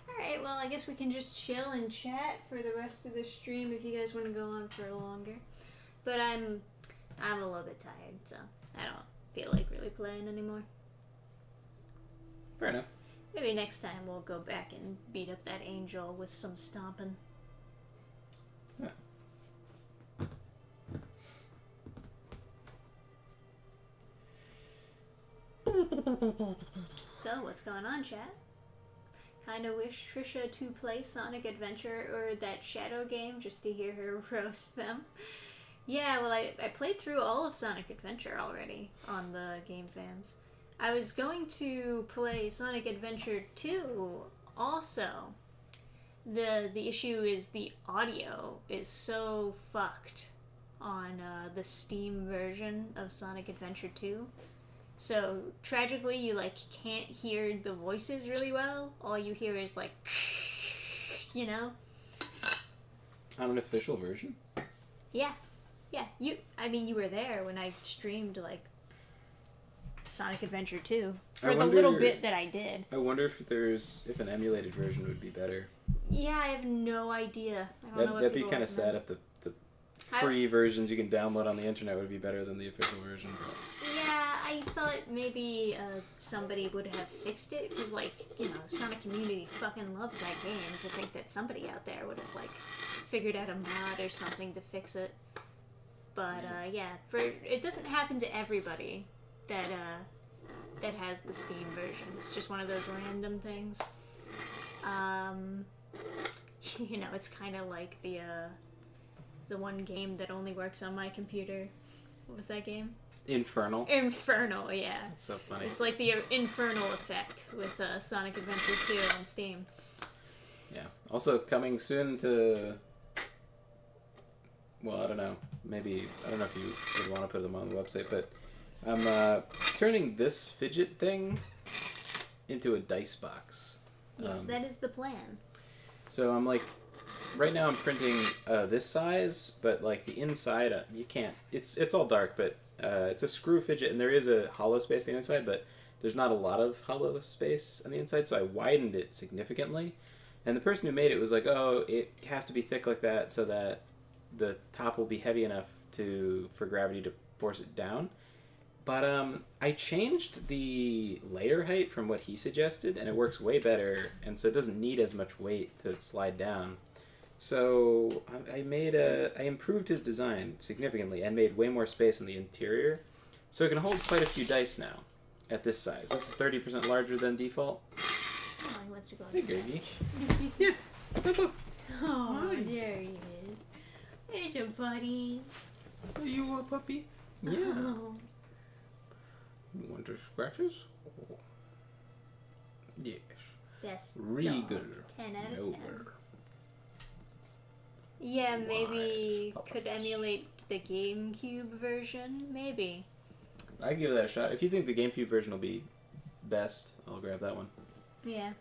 Alright, well, I guess we can just chill and chat for the rest of the stream if you guys want to go on for longer. But I'm a little bit tired, so I don't feel like really playing anymore. Fair enough. Maybe next time we'll go back and beat up that angel with some stomping. Yeah. So, what's going on, chat? Kinda wish Trisha to play Sonic Adventure or that Shadow game just to hear her roast them. Yeah, well, I played through all of Sonic Adventure already on the Game Fans. I was going to play Sonic Adventure 2 also. The issue is the audio is so fucked on the Steam version of Sonic Adventure 2. So tragically, you like can't hear the voices really well. All you hear is like, you know. On an official version? Yeah. You were there when I streamed like Sonic Adventure 2 for the little bit that I did. I wonder if an emulated version would be better. Yeah, I have no idea. I don't know what That'd be people kind of sad recommend. if the free versions you can download on the internet would be better than the official version. Yeah, I thought maybe somebody would have fixed it because, like, you know, the Sonic community fucking loves that game. To think that somebody out there would have like figured out a mod or something to fix it. But yeah, it doesn't happen to everybody that has the Steam version. It's just one of those random things. You know, it's kind of like the one game that only works on my computer. What was that game? Infernal. Infernal, yeah. That's so funny. It's like the Infernal effect with Sonic Adventure 2 on Steam. Yeah. Also coming soon to. Well, I don't know. Maybe I don't know if you would want to put them on the website, but I'm turning this fidget thing into a dice box. Yes, that is the plan. So I'm like, right now I'm printing this size, but like the inside, you can't. It's all dark, but it's a screw fidget, and there is a hollow space on the inside, but there's not a lot of hollow space on the inside, so I widened it significantly. And the person who made it was like, oh, it has to be thick like that so that the top will be heavy enough for gravity to force it down. But I changed the layer height from what he suggested, and it works way better, and so it doesn't need as much weight to slide down. So I improved his design significantly and made way more space in the interior, so it can hold quite a few dice now at this size. This is 30% larger than default. Oh, he wants to go on Hey, the Greggy. bench. Yeah. Look, look. Oh, Hi. there he is. There's your buddy. Are you a puppy? Yeah. Oh. You want your scratches? Yes. Best Regal. dog. 10 out of 10. Nowhere. Yeah, maybe Wise could puppies. emulate the GameCube version. Maybe. I give that a shot. If you think the GameCube version will be best, I'll grab that one. Yeah.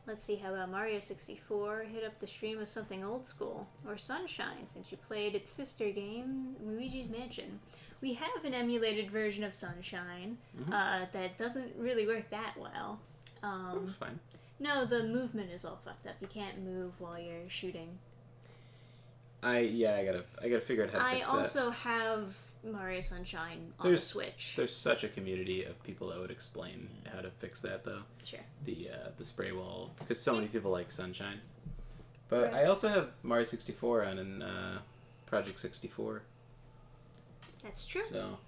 Let's see, how about Mario 64? Hit up the stream with something old school. Or Sunshine, since you played its sister game, Luigi's Mansion. We have an emulated version of Sunshine that doesn't really work that well. That's fine. No, the movement is all fucked up. You can't move while you're shooting. I gotta figure out how to I fix that. also have Mario Sunshine on the Switch. There's such a community of people that would explain how to fix that, though. Sure. The spray wall, because so many people like Sunshine. But Right. I also have Mario 64 on in Project 64. That's true. So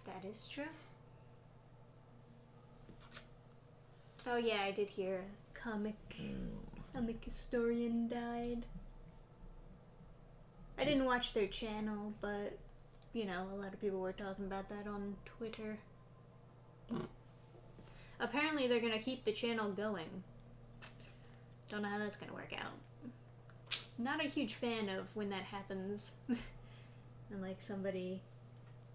That is true. Oh yeah, I did hear a comic historian died. I didn't watch their channel, but you know, a lot of people were talking about that on Twitter. Apparently they're gonna keep the channel going. Don't know how that's gonna work out. Not a huge fan of when that happens. And like somebody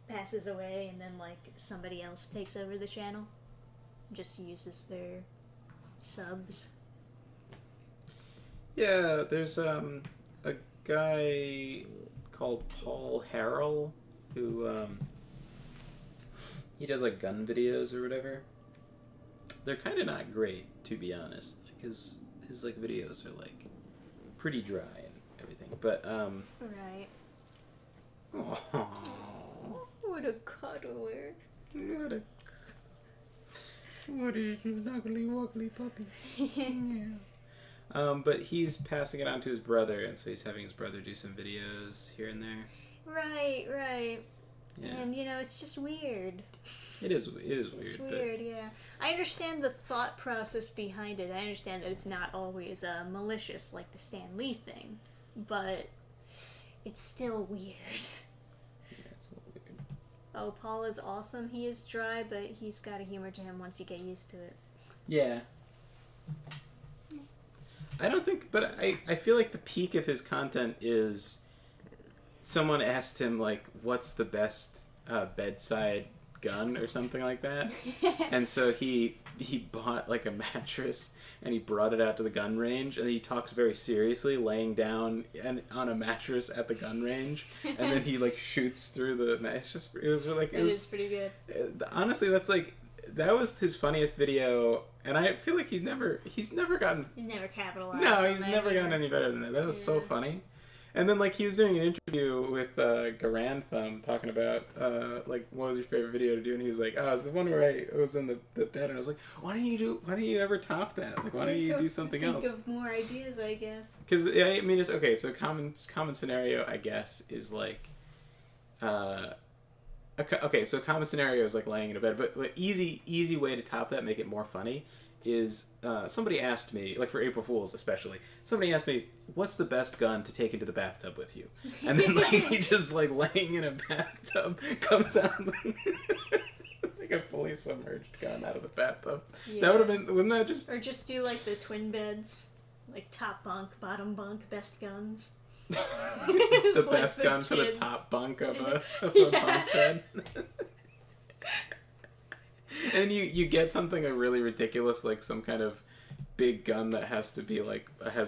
passes away and then like somebody else takes over the channel. Just uses their subs. yeah, there's a guy called Paul Harrell who he does like gun videos or whatever. They're kind of not great, to be honest. Like his like videos are like pretty dry and everything. But Right. oh, What a cuddler. what a ugly wuggly puppy. Yeah. But he's passing it on to his brother, and so he's having his brother do some videos here and there. Right. Yeah. And you know, it's just weird. It is weird. It's but- weird, yeah. I understand the thought process behind it. I understand that it's not always malicious like the Stan Lee thing, but it's still weird. Yeah, it's a little weird. Oh, Paul is awesome. He is dry, but he's got a humor to him once you get used to it. Yeah. I don't think, but I feel like the peak of his content is someone asked him, like, what's the best bedside gun or something like that. And so he bought, like, a mattress and he brought it out to the gun range and he talks very seriously laying down and on a mattress at the gun range. And then he, like, shoots through the mattress. It was pretty good. Honestly, that was his funniest video, and I feel like he's never gotten. He never capitalized. No, on he's that never either. gotten any better than that. That was so Yeah. funny. And then like he was doing an interview with Dannphan talking about like what was your favorite video to do, and he was like, oh, it's the one where I was in the bed, and I was like, why don't you ever top that? Like why don't you do something else? Think of more ideas, I guess. Because I mean, it's okay. So common scenario, I guess, is like, okay. So common scenario is like laying in a bed, but easy way to top that, make it more funny, is somebody asked me, like for April Fools especially, somebody asked me, what's the best gun to take into the bathtub with you? And then like he just like laying in a bathtub comes out like a fully submerged gun out of the bathtub. Yeah. That would have been, wouldn't that just Or just do like the twin beds, like top bunk, bottom bunk, best guns. the like best the gun for the kids. top bunk of a Yeah. bunk bed. And you get something really ridiculous, like some kind of big gun that has to be like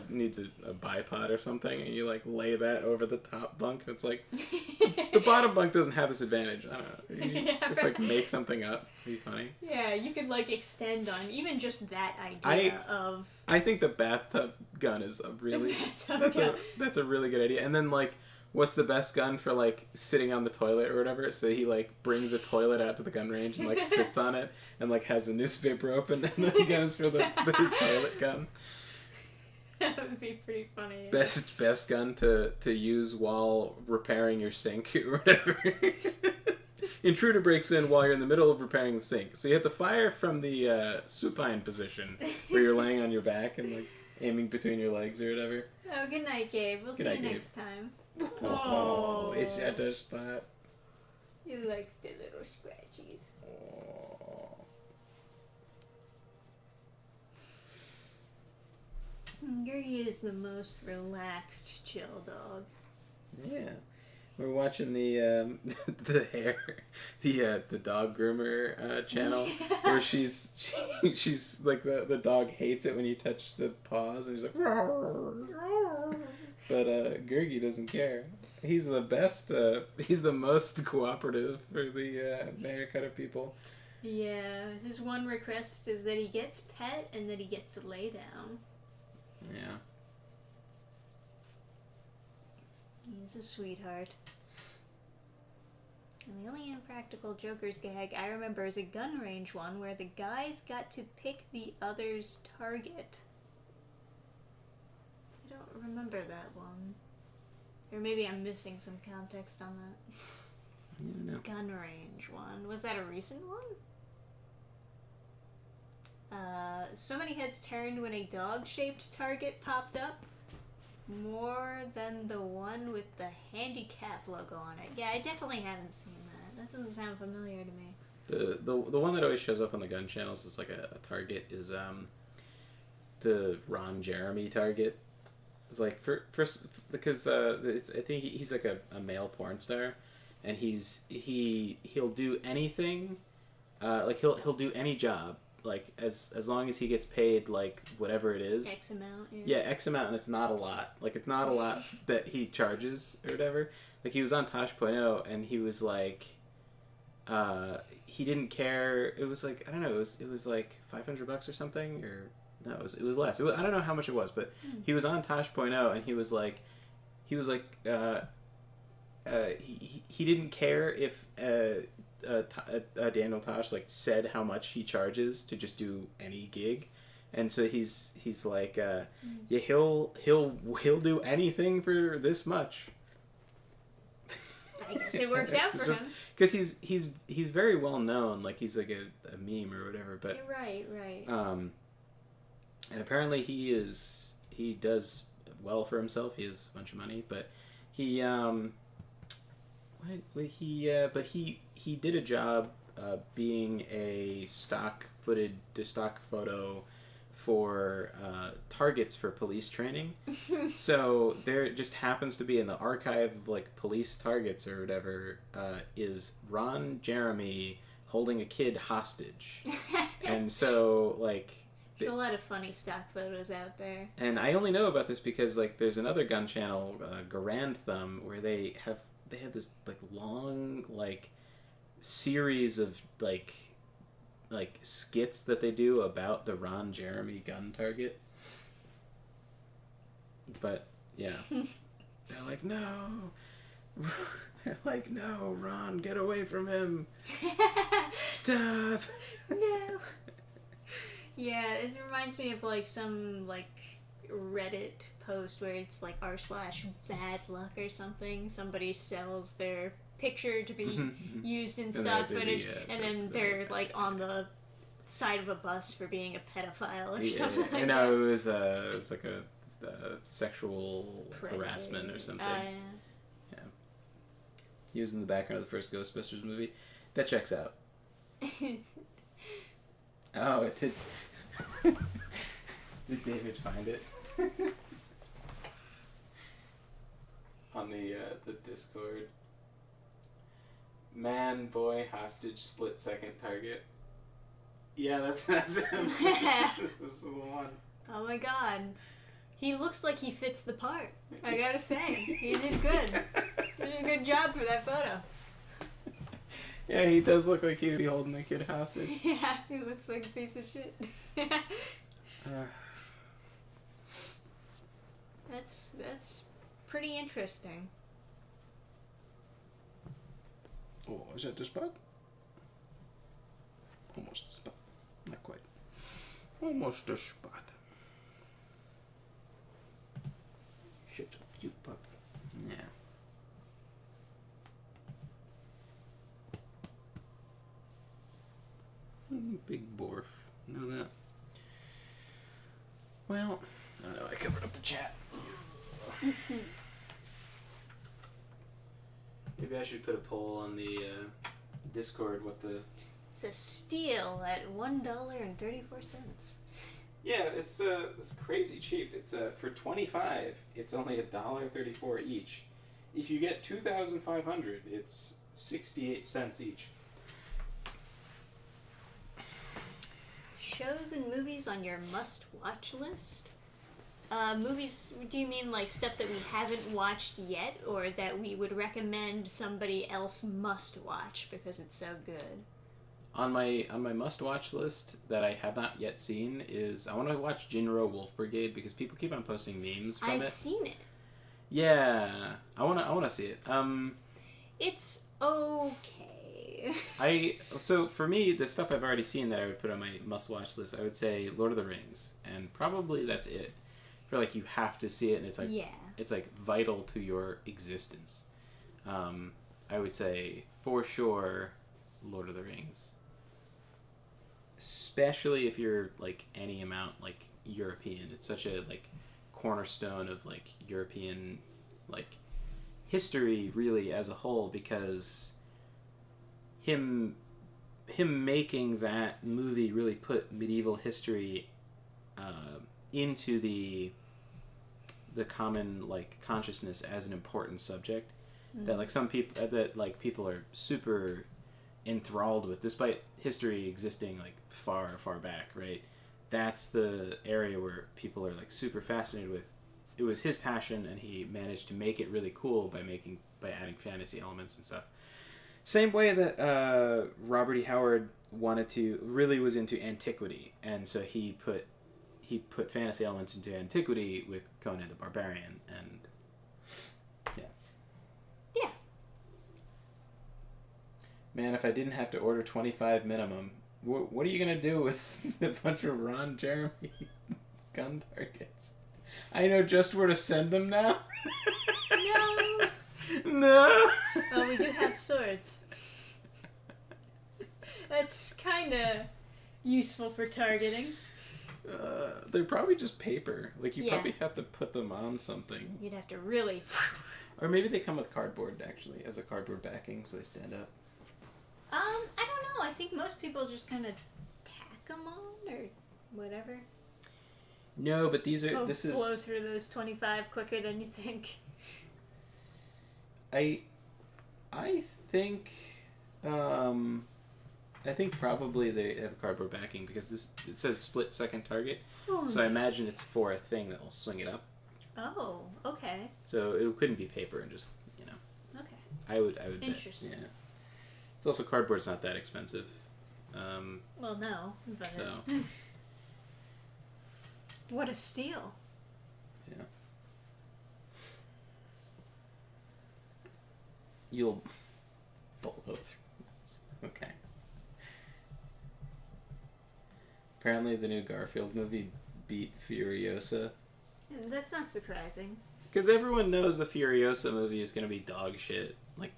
needs a bipod or something, and you like lay that over the top bunk. It's like the bottom bunk doesn't have this advantage. I don't know. You just like make something up. It'd be funny. Yeah, you could like extend on even just that idea of. I think the bathtub gun is a really that's a really good idea. And then like, what's the best gun for like sitting on the toilet or whatever? So he like brings a toilet out to the gun range and like sits on it and like has a newspaper open and then goes for his toilet gun. That would be pretty funny. Best gun to use while repairing your sink or whatever. Intruder breaks in while you're in the middle of repairing the sink. So you have to fire from the supine position where you're laying on your back and like aiming between your legs or whatever. Oh, good night, Gabe. We'll see you next time. Oh, it's at the spot. He likes the little scratchies. Oh. Gary is the most relaxed, chill dog. Yeah. We're watching the dog groomer channel where she's like the dog hates it when you touch the paws and he's like but Gurgi doesn't care. He's the best. He's the most cooperative for the haircutter people. Yeah, his one request is that he gets pet and that he gets to lay down. Yeah. He's a sweetheart. And the only impractical Joker's gag I remember is a gun range one where the guys got to pick the other's target. I don't remember that one. Or maybe I'm missing some context on that. I don't know. Gun range one. Was that a recent one? So many heads turned when a dog-shaped target popped up. More than the one with the handicap logo on it. Yeah, I definitely haven't seen that. That doesn't sound familiar to me. The one that always shows up on the gun channels is like a target is the Ron Jeremy target. It's like first because I think he's like a male porn star, and he'll do anything, like he'll do any job. Like as long as he gets paid like whatever it is. X amount. Yeah, X amount, and it's not a lot. Like it's not a lot that he charges or whatever. Like he was on Tosh.0 and he was like, he didn't care. It was like I don't know. It was like $500 or something, or no, it was less. I don't know how much it was, but he was on Tosh.0 and he was like, he didn't care if Daniel Tosh like said how much he charges to just do any gig, and so he's like yeah, he'll do anything for this much. I guess it works out for him because he's very well known, like he's like a meme or whatever. But right. And apparently he does well for himself. He has a bunch of money, but he did a job being a stock photo for targets for police training. So there just happens to be in the archive of like police targets or whatever is Ron Jeremy holding a kid hostage. And so like there's a lot of funny stock photos out there. And I only know about this because like there's another gun channel, Dannphan, where they have this like long like series of like skits that they do about the Ron Jeremy gun target. But yeah, they're like no, Ron, get away from him. Stop. No. Yeah, it reminds me of like some like Reddit post where it's like r/bad luck or something. Somebody sells their picture to be used in stock footage, and then they're like on the side of a bus for being a pedophile or something like that. I know it was like a sexual harassment or something. Yeah. He was in the background of the first Ghostbusters movie. That checks out. Oh, it did. Did David find it? On the Discord. Man, boy, hostage, split second target. Yeah, that's him. This is the one. Oh my god. He looks like he fits the part. I gotta say. He did good. He did a good job for that photo. Yeah, he does look like he would be holding the kid hostage. Yeah, he looks like a piece of shit. That's pretty interesting. Oh, is that the spot? Almost the spot. Not quite. Almost the spot. Shut up, you puppy. Yeah. Big borf. Know that? Well, I know I covered up the chat. Maybe I should put a poll on the Discord what the... It's a steal at $1.34. Yeah, it's crazy cheap. It's for $25, it's only $1.34 each. If you get 2,500, it's 68 cents each. Shows and movies on your must-watch list? Movies, do you mean like stuff that we haven't watched yet, or that we would recommend somebody else must watch because it's so good? On my must-watch list that I have not yet seen is I want to watch Jinro Wolf Brigade because people keep on posting memes from it. I've seen it. Yeah, I wanna see it. It's okay. So for me, the stuff I've already seen that I would put on my must-watch list, I would say Lord of the Rings, and probably that's it. I feel like you have to see it, and it's like vital to your existence. I would say for sure Lord of the Rings, especially if you're like any amount like European. It's such a like cornerstone of like European like history really as a whole, because him making that movie really put medieval history into the common like consciousness as an important subject that like some people people are super enthralled with, despite history existing like far back, right? That's the area where people are like super fascinated with. It was his passion, and he managed to make it really cool by adding fantasy elements and stuff. Same way that Robert E. Howard really was into antiquity, and so he put fantasy elements into antiquity with Conan the Barbarian, and yeah. Man, if I didn't have to order 25 minimum, what are you gonna do with a bunch of Ron Jeremy gun targets? I know just where to send them now. No. No. Well, we do have swords. That's kind of useful for targeting. They're probably just paper. Like, you Yeah. probably have to put them on something. You'd have to really... Or maybe they come with cardboard, actually, as a cardboard backing, so they stand up. I don't know. I think most people just kind of tack them on or whatever. No, but this Blow is... through those 25 quicker than you think. I think... I think probably they have a cardboard backing because it says split second target. Oh. So I imagine it's for a thing that will swing it up. Oh, okay. So it couldn't be paper and just, Okay. I would Interesting. bet. Yeah. It's also cardboard's not that expensive. Well, no, but So. what a steal. Yeah. You'll blow through this. Okay. Apparently the new Garfield movie beat Furiosa. That's not surprising. Because everyone knows the Furiosa movie is going to be dog shit. Like,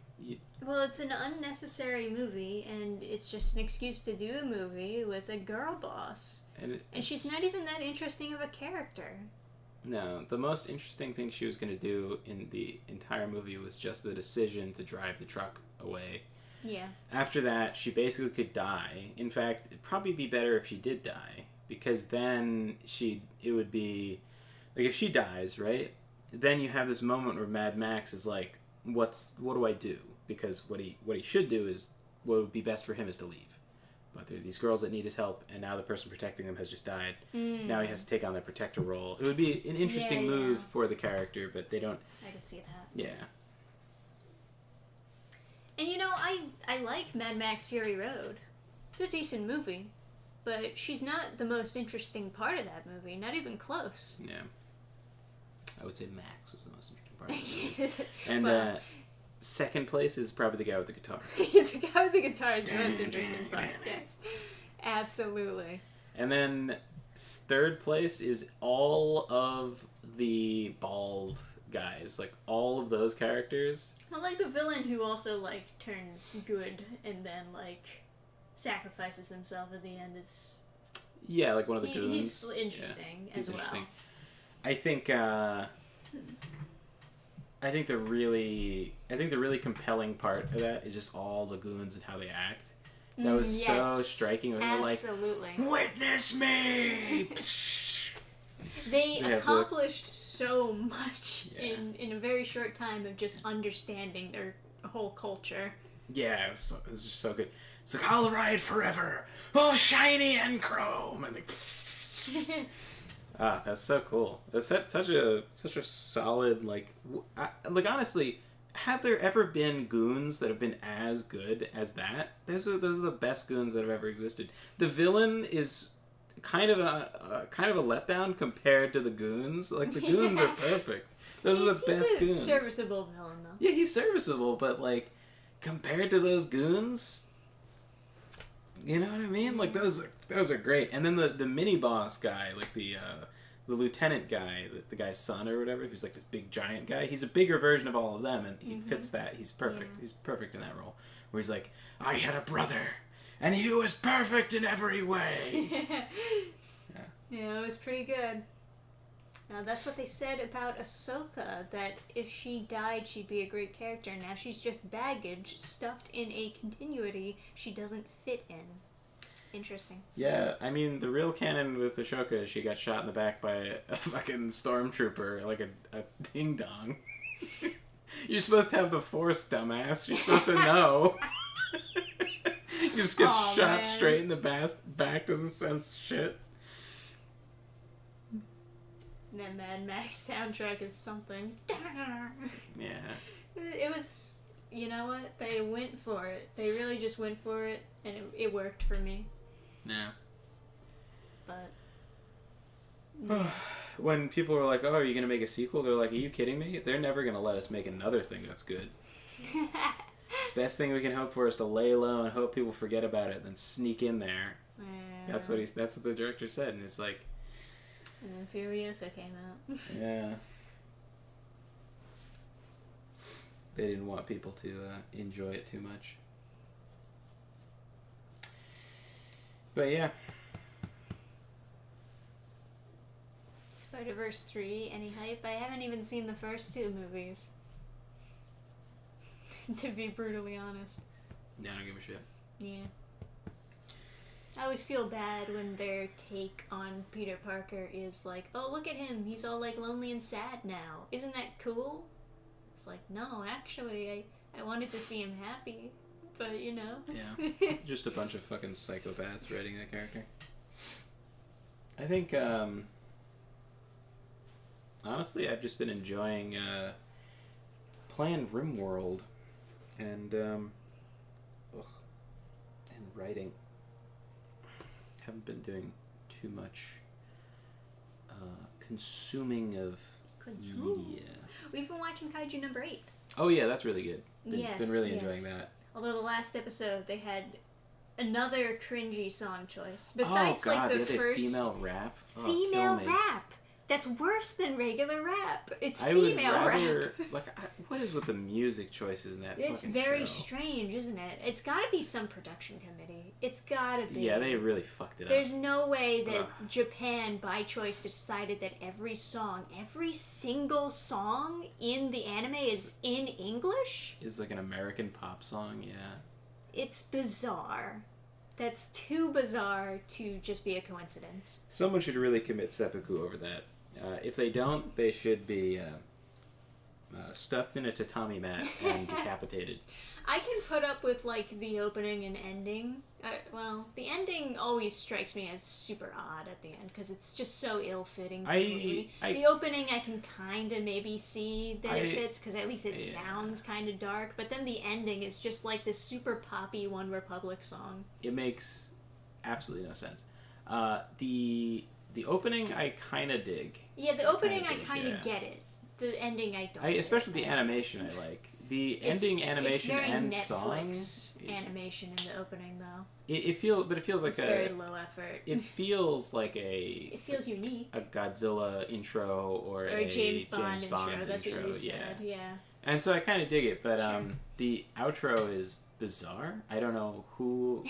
Well, it's an unnecessary movie, and it's just an excuse to do a movie with a girl boss. And she's not even that interesting of a character. No, the most interesting thing she was going to do in the entire movie was just the decision to drive the truck away. Yeah. After that, she basically could die. In fact, it'd probably be better if she did die, because then it would be like, if she dies, right? Then you have this moment where Mad Max is like, what do I do? Because what he should do is, what would be best for him is to leave. but there are these girls that need his help, and now the person protecting them has just died. Now he has to take on the protector role. It would be an interesting move for the character, but they don't. I could see that. Yeah. And you know, I like Mad Max Fury Road. It's a decent movie, but she's not the most interesting part of that movie. Not even close. Yeah. I would say Max is the most interesting part of the movie. And Well- second place is probably the guy with the guitar. The guy with the guitar is the most interesting part. Yes, absolutely. And then third place is all of the bald guys, like all of those characters. I like the villain who also like turns good and then like sacrifices himself at the end. Is Yeah, like one of the goons. he's interesting Yeah, he's as well. interesting. I think the really compelling part of that is just all the goons and how they act. That was so Yes. striking when they're like, Absolutely. "Witness me!" They Yeah, accomplished so much Yeah. in a very short time of just understanding their whole culture. Yeah, it was just so good. It's like, "I'll ride forever, all shiny and chrome," and like, that's so cool. That's such a solid like honestly. Have there ever been goons that have been as good as that? Those are the best goons that have ever existed. The villain is kind of a letdown compared to the goons. Like the goons are perfect. Those are the best He's a goons. serviceable villain though. Yeah, he's serviceable, but like compared to those goons, you know what I mean? Like those are great. And then the mini boss guy, like the lieutenant guy, the guy's son or whatever, who's like this big giant guy. He's a bigger version of all of them, and he fits that. He's perfect. Yeah. He's perfect in that role. Where he's like, "I had a brother, and he was perfect in every way." Yeah, it was pretty good. Now that's what they said about Ahsoka, that if she died, she'd be a great character. Now she's just baggage stuffed in a continuity she doesn't fit in. Interesting. Yeah, I mean, the real canon with Ashoka is she got shot in the back by a fucking stormtrooper, like a ding-dong. You're supposed to have the Force, dumbass. You're supposed to know. You just get Aw, shot man. straight in the back, doesn't sense shit. And that Mad Max soundtrack is something. Yeah. It was, you know what? They went for it. They really just went for it, and it worked for me. Yeah. But When people were like, "Oh, are you gonna make a sequel?" They're like, "Are you kidding me? They're never gonna let us make another thing that's good. Best thing we can hope for is to lay low and hope people forget about it, then sneak in there." That's what the director said, and it's like, And then Furiosa came out. yeah. They didn't want people to enjoy it too much. But yeah. Spider-Verse 3, any hype? I haven't even seen the first two movies. To be brutally honest. Yeah, I don't give a shit. Yeah. I always feel bad when their take on Peter Parker is like, "Oh, look at him, he's all like lonely and sad now. Isn't that cool?" It's like, no, actually, I wanted to see him happy. But, you know. Yeah. Just a bunch of fucking psychopaths writing that character. I think, honestly, I've just been enjoying playing RimWorld and writing. Haven't been doing too much consuming of media. We've been watching Kaiju number 8. Oh yeah, that's really good. Yes, Been really yes. enjoying that. Although the last episode, they had another cringy song choice. Besides, oh god, like, the they had first... female rap. Oh, female kill me. rap! That's worse than regular rap. It's I would female rather rap. what is with the music choices in that It's fucking very show? strange, isn't it? It's gotta be some production committee. It's gotta be. Yeah, they really fucked it There's up. no way that Ugh. Japan, by choice, decided that every single song in the anime is in English? It's like an American pop song, yeah. It's bizarre. That's too bizarre to just be a coincidence. Someone should really commit seppuku over that. If they don't, they should be stuffed in a tatami mat and decapitated. I can put up with like the opening and ending. Well, the ending always strikes me as super odd at the end because it's just so ill-fitting. The opening I can kind of maybe see that it fits because at least it sounds kind of dark. But then the ending is just like this super poppy One Republic song. It makes absolutely no sense. The opening I kind of dig. Yeah, the opening I kind of get it. The ending I don't. Especially the animation I like. The ending animation and Netflix songs. Animation in the opening though. It feels like it's very low effort. It feels like a. It feels unique. A Godzilla intro or a James Bond intro. That's what you said. Yeah. And so I kind of dig it, but the outro is bizarre. I don't know who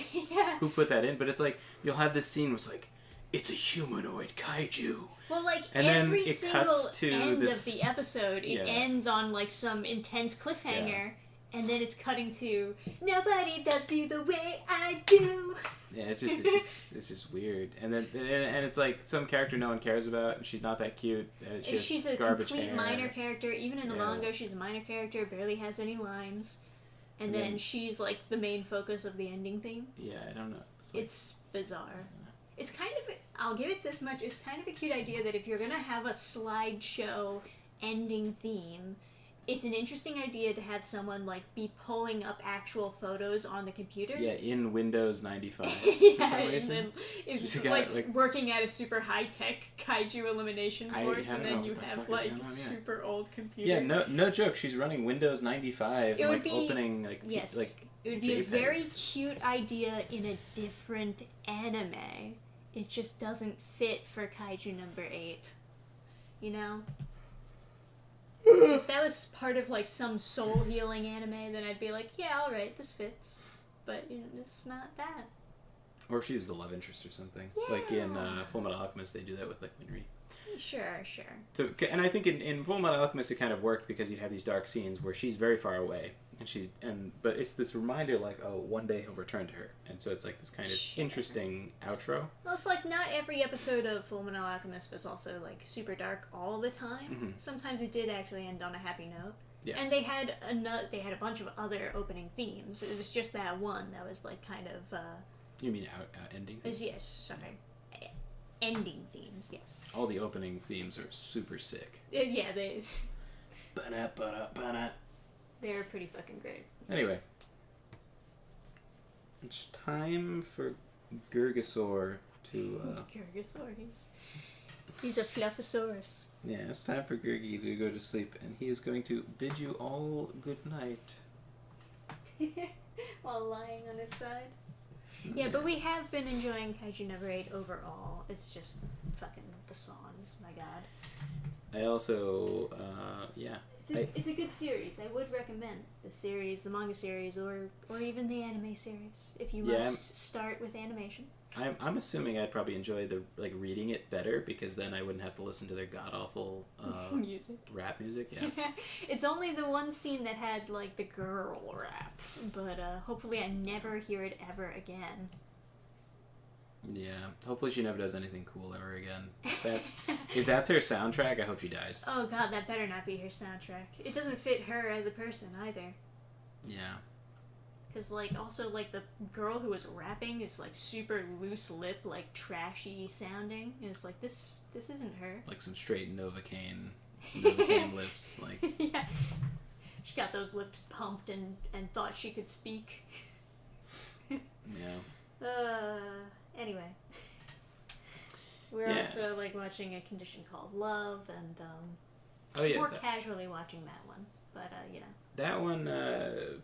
put that in, but it's like you'll have this scene where it's like it's a humanoid kaiju. Well, like, and every then it single cuts to end this, of the episode, it ends on, like, some intense cliffhanger, and then it's cutting to, nobody loves you the way I do. Yeah, it's just weird. And then, and it's like some character no one cares about, and she's not that cute. She's a garbage complete hair. minor character. Even in the manga, she's a minor character, barely has any lines. And then she's, like, the main focus of the ending theme. Yeah, I don't know. It's bizarre. It's kind of, I'll give it this much, it's kind of a cute idea that if you're going to have a slideshow ending theme, it's an interesting idea to have someone, like, be pulling up actual photos on the computer. Yeah, in Windows 95 yeah, for some reason. And then it's like working at a super high-tech kaiju elimination force, and then you have, like, super old computer. Yeah, no joke, she's running Windows 95 and, like, opening, like, yes, like it would be JPEGs. A very cute idea in a different anime. It just doesn't fit for Kaiju number 8. You know? If that was part of, like, some soul-healing anime, then I'd be like, yeah, alright, this fits. But, you know, it's not that. Or she was the love interest or something. Yeah. Like in Full Metal Alchemist, they do that with, like, Winry. Sure. And I think in Full Metal Alchemist, it kind of worked because you'd have these dark scenes where she's very far away. But it's this reminder, like, oh, one day he'll return to her, and so it's like this kind of interesting outro. Well, it's like not every episode of Full Metal Alchemist was also like super dark all the time. Mm-hmm. Sometimes it did actually end on a happy note. Yeah. And they had a bunch of other opening themes. It was just that one that was like kind of. You mean ending themes? Yes, sorry. Ending themes, yes. All the opening themes are super sick. Yeah, they. Ba-da-ba-da-ba-da. They're pretty fucking great. Anyway, it's time for Gurgasaur to. Gurgasaur, he's a fluffosaurus. Yeah, it's time for Gurgi to go to sleep, and he is going to bid you all good night. While lying on his side. Yeah, but we have been enjoying Kaiju number 8 overall. It's just fucking the songs, my god. I also, It's a good series. I would recommend the series, the manga series, or even the anime series, if you must start with animation. I'm assuming I'd probably enjoy reading it better, because then I wouldn't have to listen to their god-awful music. Rap music, yeah. It's only the one scene that had, like, the girl rap, but hopefully I never hear it ever again. Yeah, hopefully she never does anything cool ever again. If that's her soundtrack, I hope she dies. Oh god, that better not be her soundtrack. It doesn't fit her as a person either. Yeah. Because, like, also, like, the girl who was rapping is, like, super loose lip, like, trashy sounding. And it's like, this isn't her. Like some straight Novocaine lips, like... Yeah. She got those lips pumped and thought she could speak. Yeah. Anyway. We're also, like, watching A Condition Called Love, and, more casually watching that one. But, you know. That one, the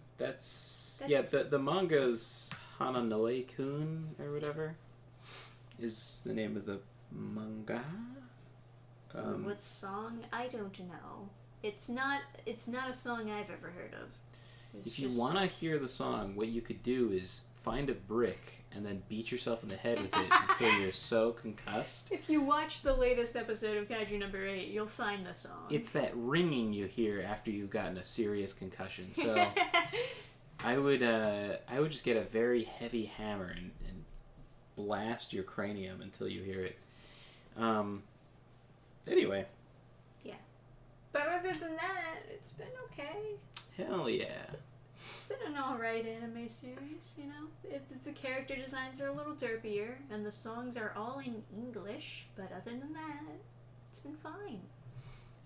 manga's Hananoe-kun, or whatever, is the name of the manga. What song? I don't know. It's not a song I've ever heard of. If you want to hear the song, what you could do is find a brick and then beat yourself in the head with it until you're so concussed. If you watch the latest episode of Kaiju number 8, you'll find the song. It's that ringing you hear after you've gotten a serious concussion. So I would just get a very heavy hammer and blast your cranium until you hear it. Anyway. Yeah. But other than that, it's been okay. Hell yeah. It's been an alright anime series, you know? The character designs are a little derpier, and the songs are all in English, but other than that, it's been fine.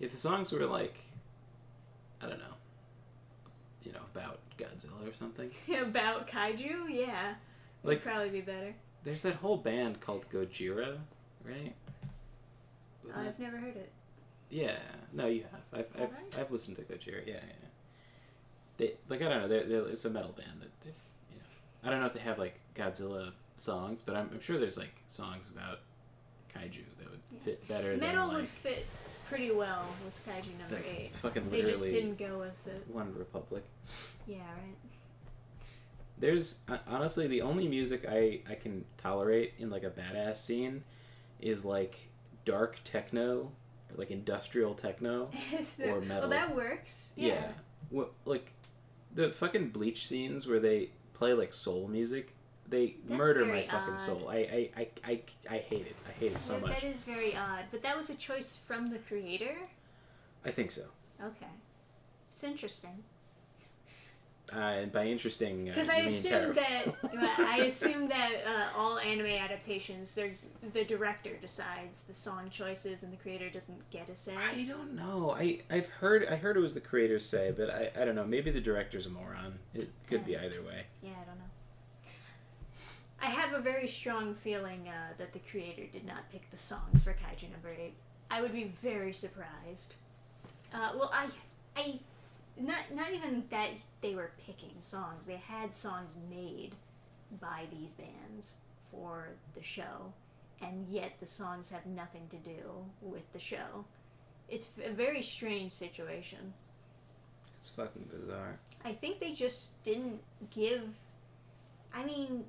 If the songs were like, I don't know, about Godzilla or something. About kaiju, yeah. It would probably be better. There's that whole band called Gojira, right? I've never heard it. Yeah, no, you have. I've listened to Gojira. Yeah. They I don't know. They're it's a metal band that I don't know if they have like Godzilla songs, but I'm sure there's like songs about kaiju that would fit better. Metal than, would fit pretty well with kaiju number 8. Fucking they literally just didn't go with it. One Republic. Yeah, right. There's honestly the only music I can tolerate in like a badass scene is like dark techno, or like industrial techno, or metal. Well, that works. Yeah. Well, like the fucking Bleach scenes where they play like soul music, they murder my fucking soul. I hate it. I hate it so much. That is very odd, but that was a choice from the creator? I think so. Okay. It's interesting. And by interesting, because I assume that all anime adaptations, the director decides the song choices, and the creator doesn't get a say. I don't know. I heard it was the creator's say, but I don't know. Maybe the director's a moron. It could be either way. Yeah, I don't know. I have a very strong feeling that the creator did not pick the songs for Kaiju number 8. I would be very surprised. Well, I not even that they were picking songs. They had songs made by these bands for the show, and yet the songs have nothing to do with the show. It's a very strange situation. It's fucking bizarre. I think they just didn't give... I mean,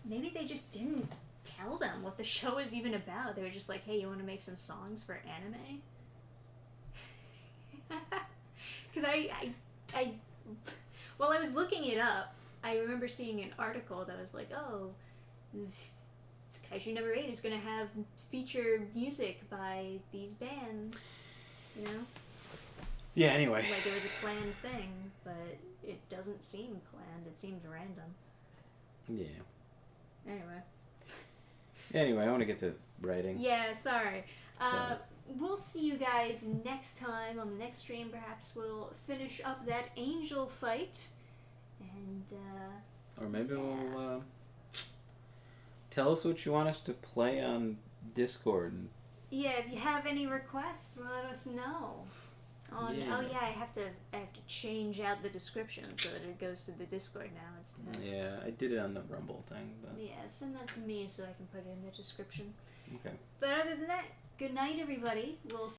maybe they just didn't tell them what the show is even about. They were just like, hey, you want to make some songs for anime? Because while I was looking it up, I remember seeing an article that was like, oh, Kaiju number 8 is going to have feature music by these bands, you know? Yeah, anyway. Like it was a planned thing, but it doesn't seem planned. It seems random. Yeah. Anyway, I want to get to writing. Yeah, sorry. We'll see you guys next time on the next stream. Perhaps we'll finish up that angel fight. And, or maybe we'll, tell us what you want us to play on Discord. Yeah, if you have any requests, let us know. Oh yeah, I have to change out the description so that it goes to the Discord now instead. Yeah, I did it on the Rumble thing, but yeah, send that to me so I can put it in the description. Okay. But other than that, good night, everybody. We'll